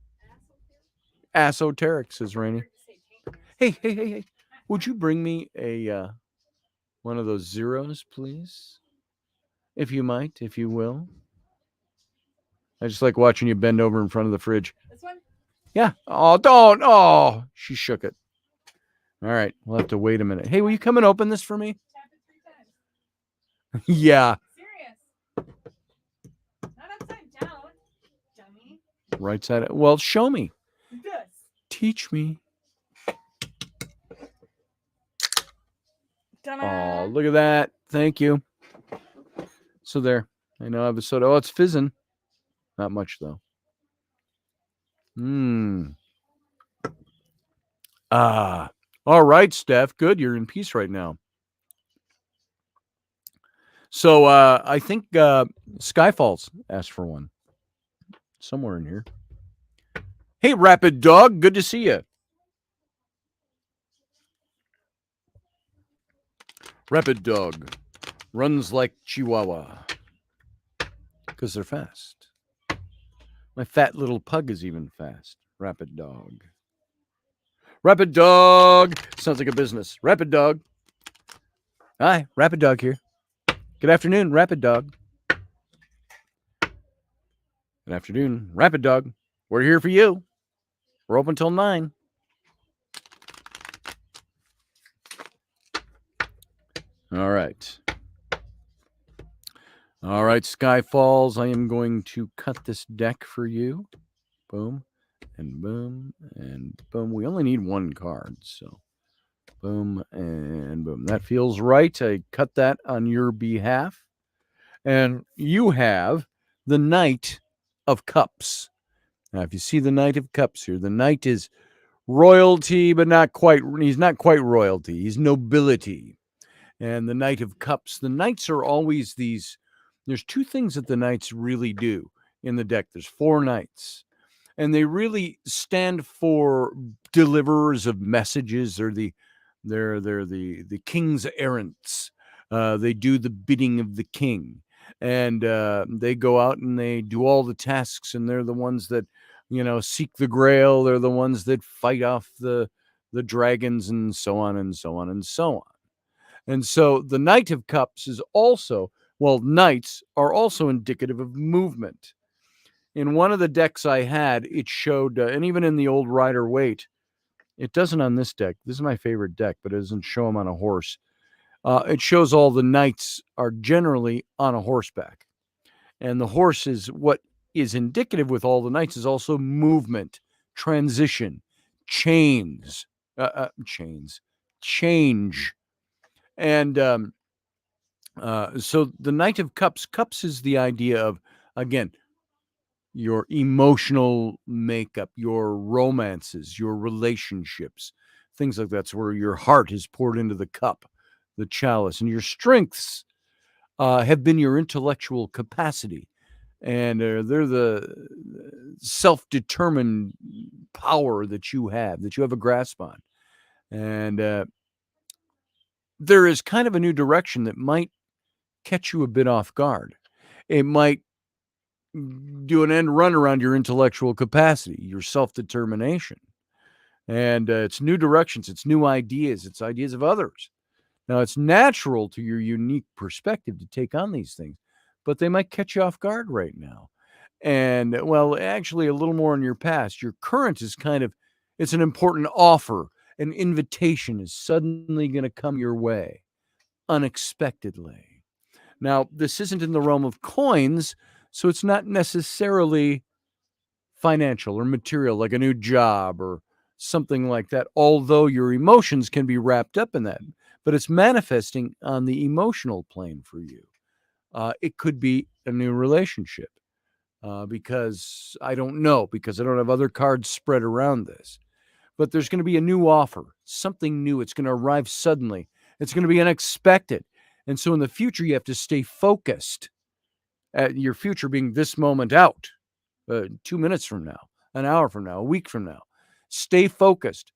Esoteric, says Raini. Hey. Would you bring me a one of those zeros, please? If you might, if you will. I just like watching you bend over in front of the fridge. This one? Yeah. Oh, don't. Oh, she shook it. All right. We'll have to wait a minute. Hey, will you come and open this for me? Tap it 3 times. Yeah. Serious. Not upside down, dummy. Right side. Well, show me. This. Teach me. Ta-da. Oh, look at that. Thank you. So there. I know I have a soda. Oh, it's fizzing. Not much, though. All right, Steph. Good. You're in peace right now. So I think Skyfalls asked for one. Somewhere in here. Hey, Rapid Dog. Good to see you. Rapid Dog runs like Chihuahua because they're fast. My fat little pug is even fast. Rapid Dog. Rapid Dog. Sounds like a business. Rapid Dog. Hi, Rapid Dog here. Good afternoon, Rapid Dog. Good afternoon, Rapid Dog. We're here for you. We're open till 9. All right. All right, Sky Falls, I am going to cut this deck for you. Boom, and boom, and boom. We only need one card, so boom and boom. That feels right. I cut that on your behalf. And you have the Knight of Cups. Now, if you see the Knight of Cups here, the Knight is royalty, but not quite. He's not quite royalty. He's nobility. And the Knight of Cups, the Knights are always these. There's two things that the Knights really do in the deck. There's 4 Knights, and they really stand for deliverers of messages. They're the king's errants. They do the bidding of the king, and they go out and they do all the tasks. And they're the ones that seek the Grail. They're the ones that fight off the dragons, and so on and so on and so on. And so the Knight of Cups is also, knights are also indicative of movement. In one of the decks I had, it showed, and even in the old Rider-Waite, it doesn't on this deck. This is my favorite deck, but it doesn't show them on a horse. It shows all the knights are generally on a horseback. And the horse is what is indicative with all the knights is also movement, transition, change. And so the Knight of Cups is the idea of, again, your emotional makeup, your romances, your relationships, things like that. It's where your heart is poured into the cup, the chalice, and your strengths have been your intellectual capacity. And they're the self-determined power that you have a grasp on. And there is kind of a new direction that might catch you a bit off guard. It might do an end run around your intellectual capacity, your self-determination. And it's new directions, it's new ideas, it's ideas of others. Now, it's natural to your unique perspective to take on these things, but they might catch you off guard right now. And, actually, a little more in your past. Your current is it's an important offer. An invitation is suddenly going to come your way unexpectedly. Now, this isn't in the realm of coins, so it's not necessarily financial or material, like a new job or something like that, although your emotions can be wrapped up in that. But it's manifesting on the emotional plane for you. It could be a new relationship because I don't know, because I don't have other cards spread around this. But there's going to be a new offer, something new. It's going to arrive suddenly. It's going to be unexpected. And so in the future, you have to stay focused, at your future being this moment out, 2 minutes from now, an hour from now, a week from now. Stay focused.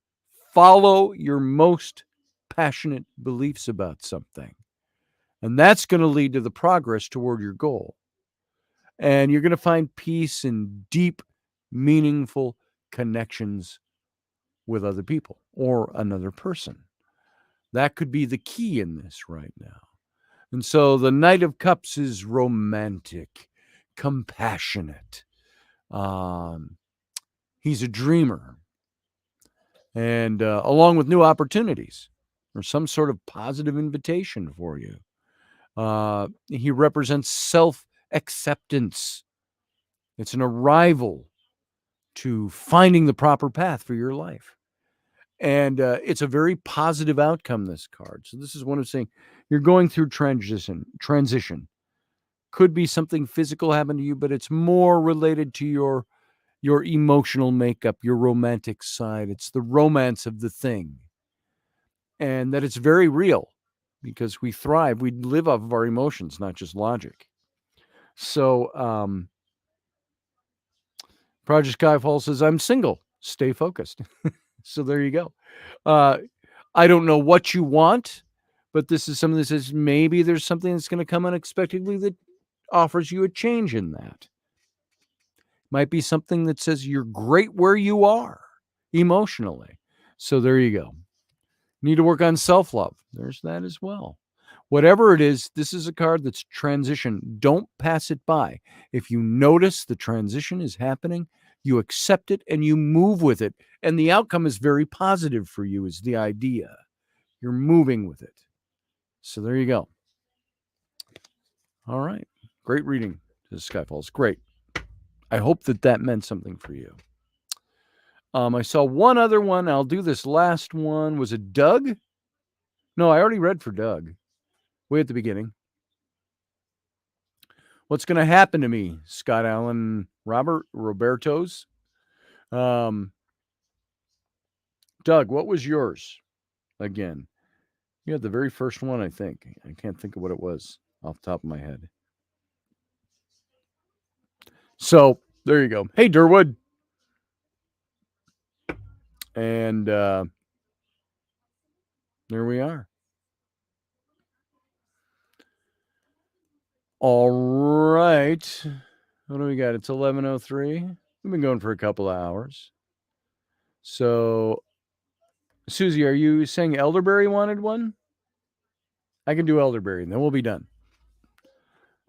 Follow your most passionate beliefs about something. And that's going to lead to the progress toward your goal. And you're going to find peace in deep, meaningful connections with other people or another person. That could be the key in this right now. And so the Knight of Cups is romantic, compassionate. He's a dreamer. And along with new opportunities or some sort of positive invitation for you. He represents self-acceptance. It's an arrival to finding the proper path for your life. And it's a very positive outcome, this card. So this is one of saying you're going through transition. Could be something physical happened to you, but it's more related to your emotional makeup, your romantic side. It's the romance of the thing. And that it's very real because we thrive. We live off of our emotions, not just logic. So Project Skyfall says, I'm single. Stay focused. So there you go. I don't know what you want, but this is something that says maybe there's something that's going to come unexpectedly that offers you a change in that. Might be something that says you're great where you are emotionally. So there you go. Need to work on self-love. There's that as well. Whatever it is, this is a card that's transition. Don't pass it by. If you notice the transition is happening, you accept it and you move with it. And the outcome is very positive for you, is the idea. You're moving with it. So there you go. All right. Great reading, says Skyfalls. Great. I hope that meant something for you. I saw one other one. I'll do this last one. Was it Doug? No, I already read for Doug. Way at the beginning. What's going to happen to me, Scott Allen Roberto's? Doug, what was yours? Again, you had the very first one, I think. I can't think of what it was off the top of my head. So there you go. Hey, Durwood. And there we are. All right. What do we got? It's 11:03. We've been going for a couple of hours. So, Susie, are you saying Elderberry wanted one? I can do Elderberry, and then we'll be done.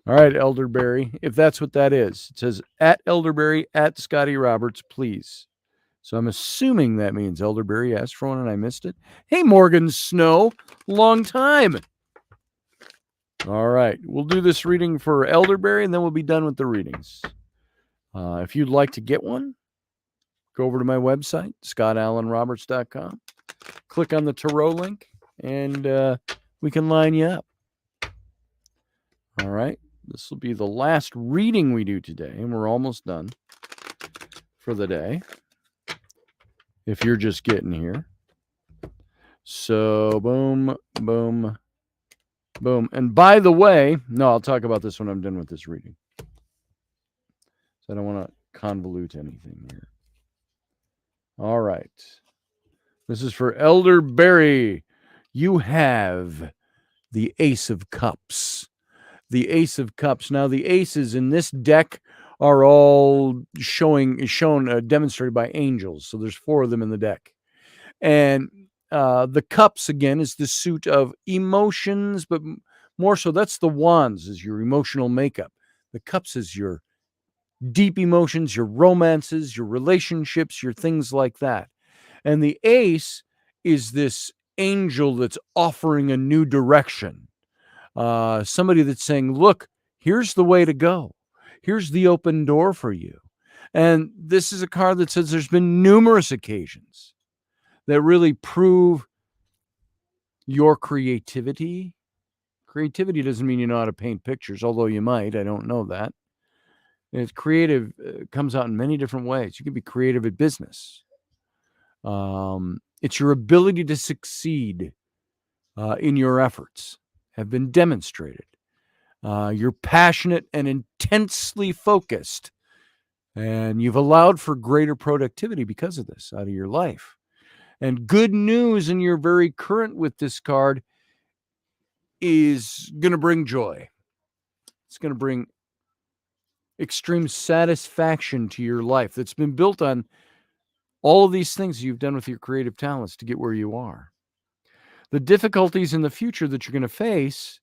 All right, Elderberry, if that's what that is. It says, at Elderberry, at Scotty Roberts, please. So I'm assuming that means Elderberry asked for one and I missed it. Hey, Morgan Snow, long time. All right, we'll do this reading for Elderberry, and then we'll be done with the readings. If you'd like to get one, go over to my website, scottallenroberts.com. Click on the Tarot link, and we can line you up. All right, this will be the last reading we do today, and we're almost done for the day, if you're just getting here. So, boom, boom, boom. And by the way, no, I'll talk about this when I'm done with this reading. So I don't want to convolute anything here. All right. This is for Elderberry. You have the Ace of Cups. The Ace of Cups. Now, the aces in this deck are all demonstrated by angels. So there's 4 of them in the deck. And the cups, again, is the suit of emotions, but more so, that's the wands, is your emotional makeup. The cups is your deep emotions, your romances, your relationships, your things like that. And the ace is this angel that's offering a new direction. Somebody that's saying, look, here's the way to go. Here's the open door for you. And this is a card that says there's been numerous occasions that really prove your creativity. Creativity doesn't mean you know how to paint pictures, although you might. I don't know that. It's creative, comes out in many different ways. You can be creative at business. It's your ability to succeed in your efforts have been demonstrated. You're passionate and intensely focused, and you've allowed for greater productivity because of this out of your life. And good news, and you're very current with this card, is going to bring joy. It's going to bring extreme satisfaction to your life that's been built on all of these things you've done with your creative talents to get where you are. The difficulties in the future that you're going to face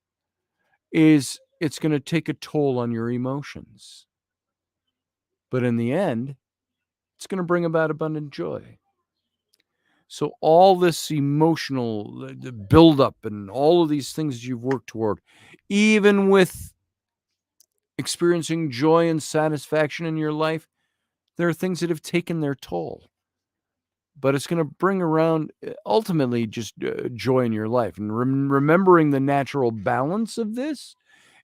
is it's going to take a toll on your emotions. But in the end, it's going to bring about abundant joy. So all this emotional buildup and all of these things you've worked toward, even with experiencing joy and satisfaction in your life, there are things that have taken their toll. But it's going to bring around ultimately just joy in your life. And remembering the natural balance of this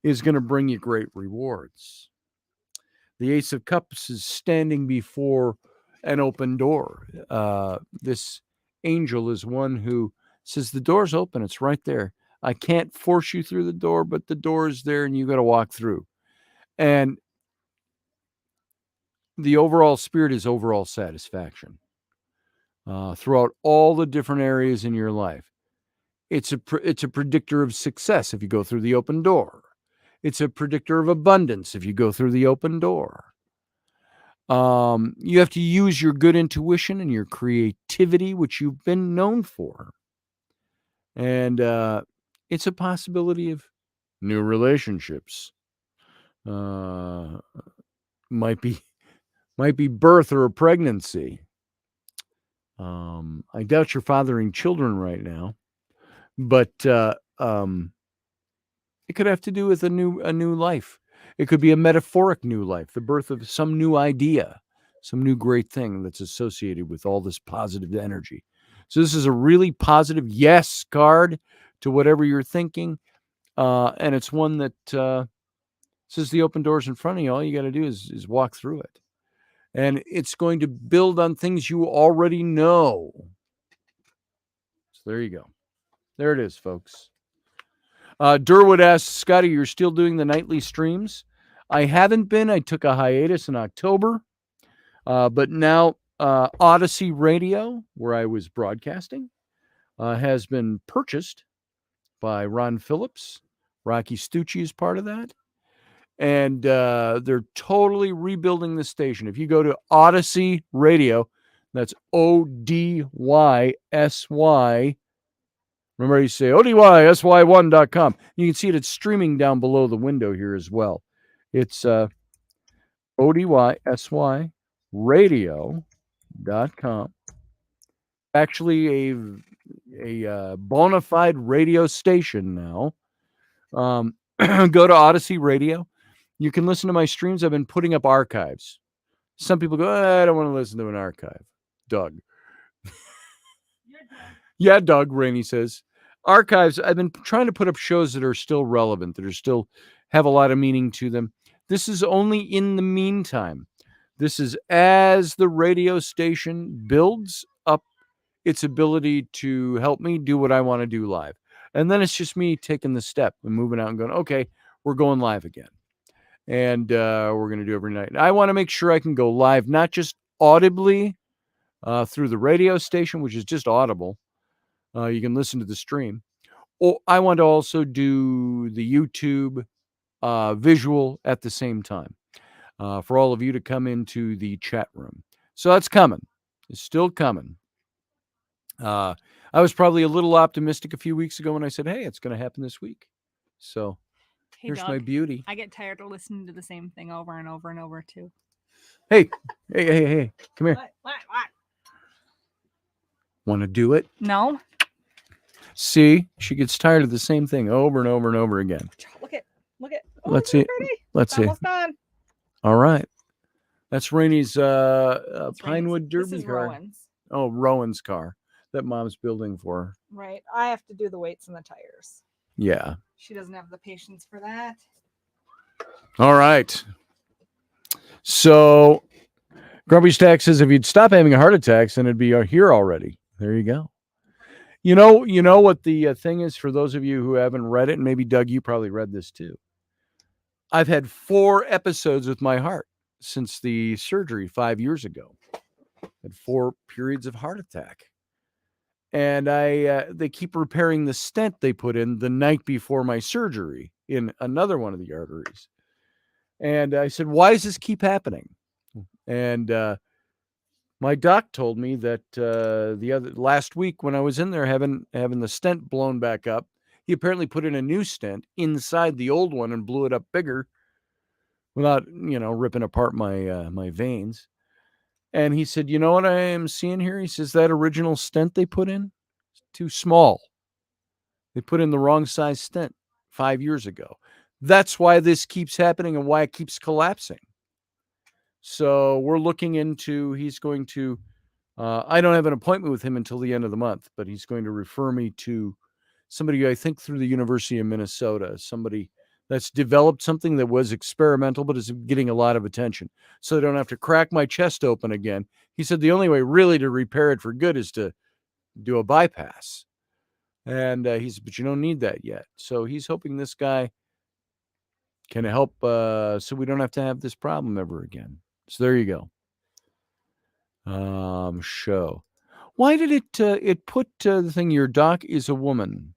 is going to bring you great rewards. The Ace of Cups is standing before an open door. This angel is one who says, the door's open. It's right there. I can't force you through the door, but the door is there and you got to walk through. And the overall spirit is overall satisfaction throughout all the different areas in your life. It's a predictor of success if you go through the open door. It's a predictor of abundance if you go through the open door. You have to use your good intuition and your creativity, which you've been known for. And it's a possibility of new relationships. Might be birth or a pregnancy. I doubt you're fathering children right now, but it could have to do with a new life. It could be a metaphoric new life, the birth of some new idea, some new great thing that's associated with all this positive energy. So this is a really positive yes card to whatever you're thinking. And it's one that says the open door's in front of you. All you got to do is walk through it. And it's going to build on things you already know. So there you go. There it is, folks. Durwood asks, Scotty, you're still doing the nightly streams? I haven't been. I took a hiatus in October. But now Odyssey Radio, where I was broadcasting, has been purchased by Ron Phillips. Rocky Stucci is part of that. And they're totally rebuilding the station. If you go to Odyssey Radio, that's ODYSY. Remember, you say ODYSY1.com. You can see it's streaming down below the window here as well. It's ODYSYradio.com. Actually, a bona fide radio station now. Go to Odyssey Radio. You can listen to my streams. I've been putting up archives. Some people go, I don't want to listen to an archive. Doug. Yeah, Doug, Rainey says. Archives, I've been trying to put up shows that are still relevant, that are still have a lot of meaning to them. This is only in the meantime. This is as the radio station builds up its ability to help me do what I want to do live. And then it's just me taking the step and moving out and going, okay, we're going live again. And we're going to do every night. I want to make sure I can go live, not just audibly through the radio station, which is just audible. You can listen to the stream. Or I want to also do the YouTube visual at the same time for all of you to come into the chat room. So that's coming. It's still coming. I was probably a little optimistic a few weeks ago when I said, hey, it's going to happen this week. So Hey, here's Doug, my beauty. I get tired of listening to the same thing over and over and over too. Hey, come here. What? Want to do it? No. See, she gets tired of the same thing over and over and over again. Look at. Oh, Let's see. pretty. Let's It's see. almost done. All right. That's Rainey's That's Pinewood Rainey's. Derby This is car. Rowan's. Oh, Rowan's car that Mom's building for her. Right. I have to do the weights and the tires. Yeah. She doesn't have the patience for that. All right. So Grumpy Stack says if you'd stop having heart attacks, then it'd be here already. There you go. You know what the thing is for those of you who haven't read it, and maybe Doug, you probably read this too. I've had 4 episodes with my heart since the surgery 5 years ago. Had 4 periods of heart attack. And they keep repairing the stent they put in the night before my surgery in another one of the arteries. And I said, why does this keep happening? And my doc told me that last week when I was in there having the stent blown back up, he apparently put in a new stent inside the old one and blew it up bigger without, ripping apart my veins. And he said, you know what I am seeing here? He says that original stent they put in is too small. They put in the wrong size stent 5 years ago. That's why this keeps happening and why it keeps collapsing. So we're looking into, he's going to, I don't have an appointment with him until the end of the month, but he's going to refer me to somebody, I think through the University of Minnesota, somebody that's developed something that was experimental, but is getting a lot of attention. So they don't have to crack my chest open again. He said the only way really to repair it for good is to do a bypass. And he said, but you don't need that yet. So he's hoping this guy can help so we don't have to have this problem ever again. So there you go. Show. Why did it put the thing, your doc is a woman?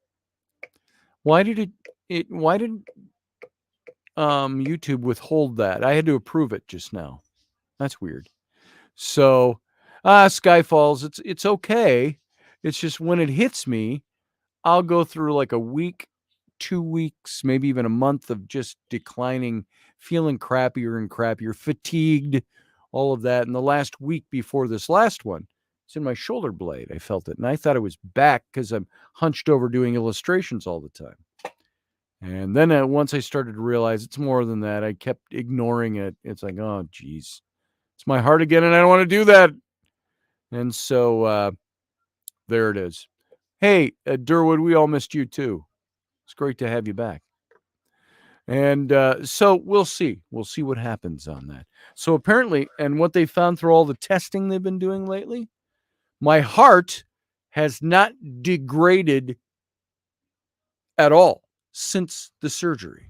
Why did YouTube withhold that? I had to approve it just now. That's weird. So, Skyfalls, it's okay. It's just when it hits me, I'll go through like a week, 2 weeks, maybe even a month of just declining, feeling crappier and crappier, fatigued, all of that. And the last week before this last one, it's in my shoulder blade. I felt it. And I thought it was back because I'm hunched over doing illustrations all the time. And then once I started to realize it's more than that, I kept ignoring it. It's like, oh, geez, it's my heart again, and I don't want to do that. And so there it is. Hey, Durwood, we all missed you too. It's great to have you back. And so we'll see. We'll see what happens on that. So apparently, and what they found through all the testing they've been doing lately, my heart has not degraded at all since the surgery.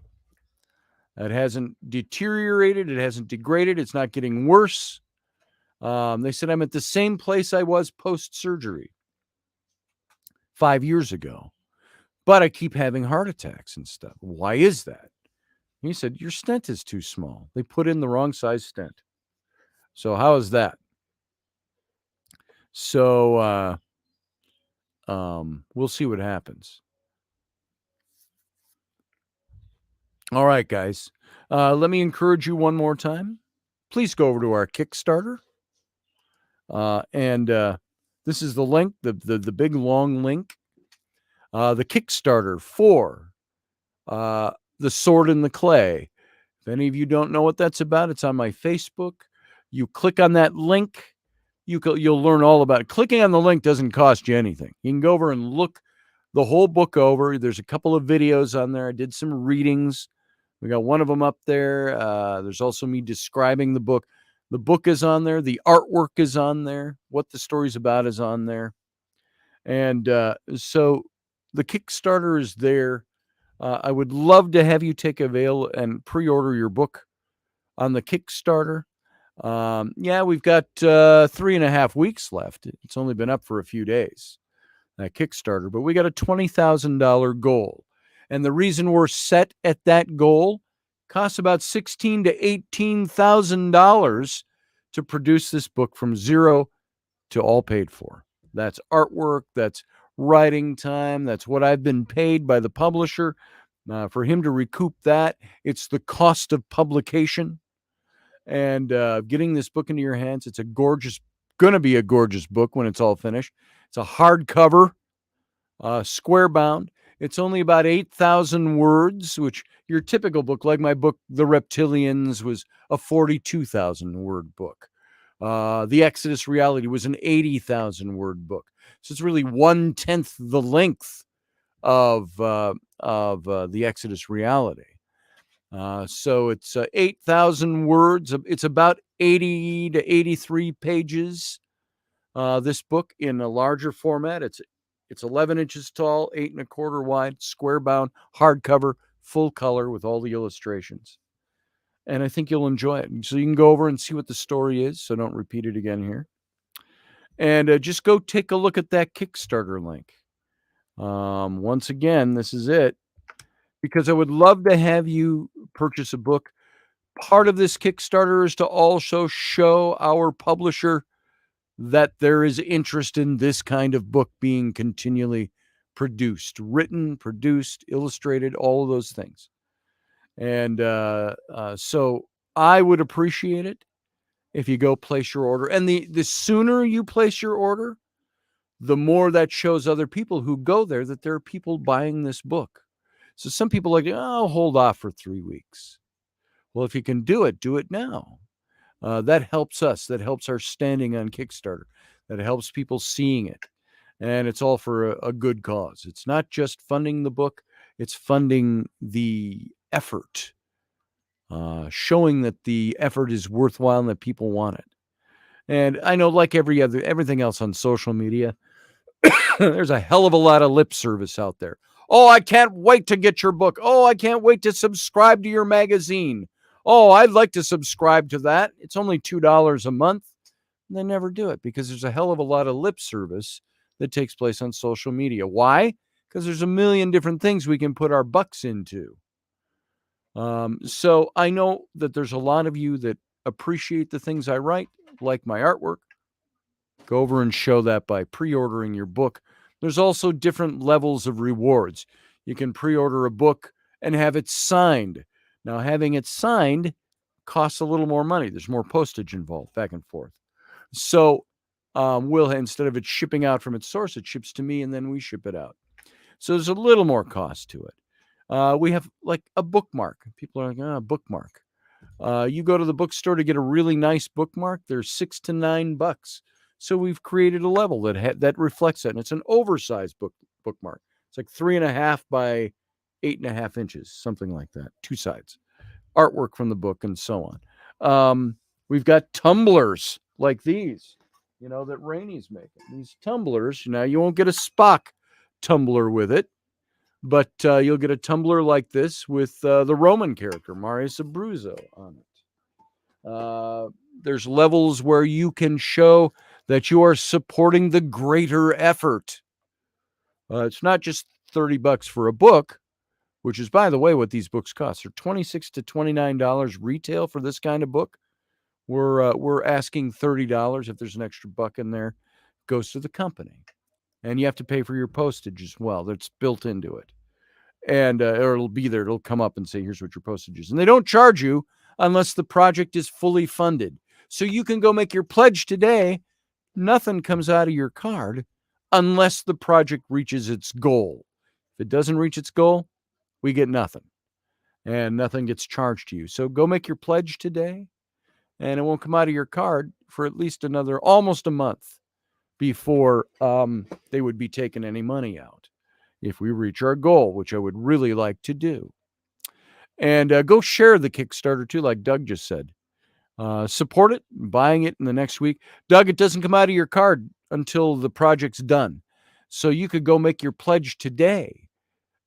It hasn't deteriorated. It hasn't degraded. It's not getting worse. They said I'm at the same place I was post-surgery 5 years ago, but I keep having heart attacks and stuff. Why is that? He said, your stent is too small. They put in the wrong size stent. So how is that? So we'll see what happens. All right, guys. Let me encourage you one more time. Please go over to our Kickstarter. And this is the link, the big long link. The Kickstarter for The Sword in the Clay. If any of you don't know what that's about, it's on my Facebook. You click on that link, you'll learn all about it. Clicking on the link doesn't cost you anything. You can go over and look the whole book over. There's a couple of videos on there. I did some readings. We got one of them up there. There's also me describing the book. The book is on there. The artwork is on there. What the story's about is on there. And so the Kickstarter is there. I would love to have you take avail and pre-order your book on the Kickstarter. Yeah, we've got 3.5 weeks left. It's only been up for a few days, that Kickstarter, but we got a $20,000 goal. And the reason we're set at that goal costs about $16,000 to $18,000 to produce this book from zero to all paid for. That's artwork, that's writing time, that's what I've been paid by the publisher. For him to recoup that, it's the cost of publication. And getting this book into your hands, it's going to be a gorgeous book when it's all finished. It's a hardcover, square bound. It's only about 8,000 words, which your typical book, like my book, The Reptilians, was a 42,000 word book. The Exodus Reality was an 80,000 word book. So it's really 1/10 the length of the Exodus Reality. So it's 8,000 words. It's about 80 to 83 pages. This book in a larger format. It's 11 inches tall, 8 1/4 wide, square bound, hardcover, full color with all the illustrations. And I think you'll enjoy it. So you can go over and see what the story is. So don't repeat it again here. And just go take a look at that Kickstarter link. Once again, this is it. Because I would love to have you purchase a book. Part of this Kickstarter is to also show our publisher that there is interest in this kind of book being continually produced, written, produced, illustrated, all of those things. And so I would appreciate it if you go place your order. And the sooner you place your order, the more that shows other people who go there that there are people buying this book. So some people are like, oh, hold off for 3 weeks. Well, if you can do it now. That helps us. That helps our standing on Kickstarter. That helps people seeing it. And it's all for a good cause. It's not just funding the book. It's funding the effort. Showing that the effort is worthwhile and that people want it. And I know, like everything else on social media, there's a hell of a lot of lip service out there. Oh, I can't wait to get your book. Oh, I can't wait to subscribe to your magazine. Oh, I'd like to subscribe to that. It's only $2 a month. And they never do it because there's a hell of a lot of lip service that takes place on social media. Why? Because there's a million different things we can put our bucks into. So I know that there's a lot of you that appreciate the things I write, like my artwork. Go over and show that by pre-ordering your book. There's also different levels of rewards. You can pre-order a book and have it signed. Now, having it signed costs a little more money. There's more postage involved, back and forth. So instead of it shipping out from its source, it ships to me and then we ship it out. So there's a little more cost to it. We have like a bookmark. People are like, bookmark. You go to the bookstore to get a really nice bookmark. They're $6 to $9. So we've created a level that reflects that, and it's an oversized bookmark. It's like 3.5 by 8.5 inches, something like that. 2 sides, artwork from the book, and so on. We've got tumblers like these, that Raini's making. These tumblers. Now you won't get a Spock tumbler with it, but you'll get a tumbler like this with the Roman character Marius Abruzzo on it. There's levels where you can show that you are supporting the greater effort. It's not just $30 for a book, which is, by the way, what these books cost. They're $26 to $29 retail for this kind of book. We're asking $30. If there's an extra buck in there, it goes to the company, and you have to pay for your postage as well. That's built into it, and or it'll be there. It'll come up and say, "Here's what your postage is," and they don't charge you unless the project is fully funded. So you can go make your pledge today. Nothing comes out of your card unless the project reaches its goal. If it doesn't reach its goal, we get nothing, and nothing gets charged to you. So go make your pledge today, and it won't come out of your card for at least almost a month before they would be taking any money out if we reach our goal, which I would really like to do. And go share the Kickstarter too, like Doug just said. Support it, buying it in the next week. Doug, it doesn't come out of your card until the project's done. So you could go make your pledge today,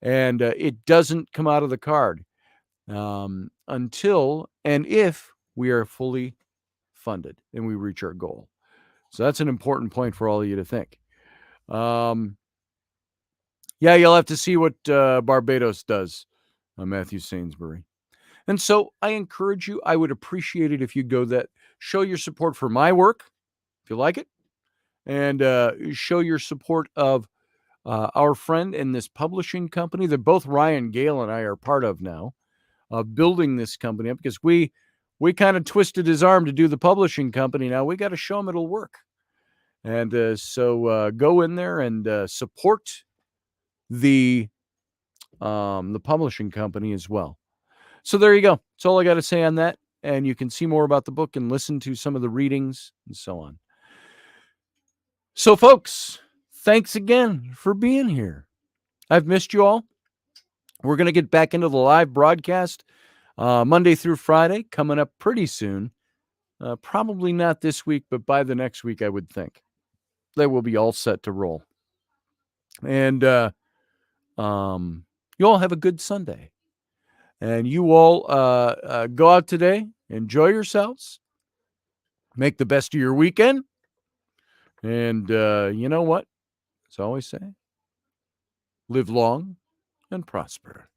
and it doesn't come out of the card until and if we are fully funded and we reach our goal. So that's an important point for all of you to think. Yeah, you'll have to see what Barbados does, Matthew Sainsbury. And so I encourage you, I would appreciate it if you go show your support for my work, if you like it, and show your support of our friend in this publishing company that both Ryan Gale and I are part of now, building this company up, because we kind of twisted his arm to do the publishing company. Now we got to show him it'll work. And so go in there and support the publishing company as well. So there you go. That's all I got to say on that. And you can see more about the book and listen to some of the readings and so on. So, folks, thanks again for being here. I've missed you all. We're going to get back into the live broadcast Monday through Friday, coming up pretty soon. Probably not this week, but by the next week, I would think. They will be all set to roll. And you all have a good Sunday. And you all go out today, enjoy yourselves, make the best of your weekend. And you know what? As I always say, live long and prosper.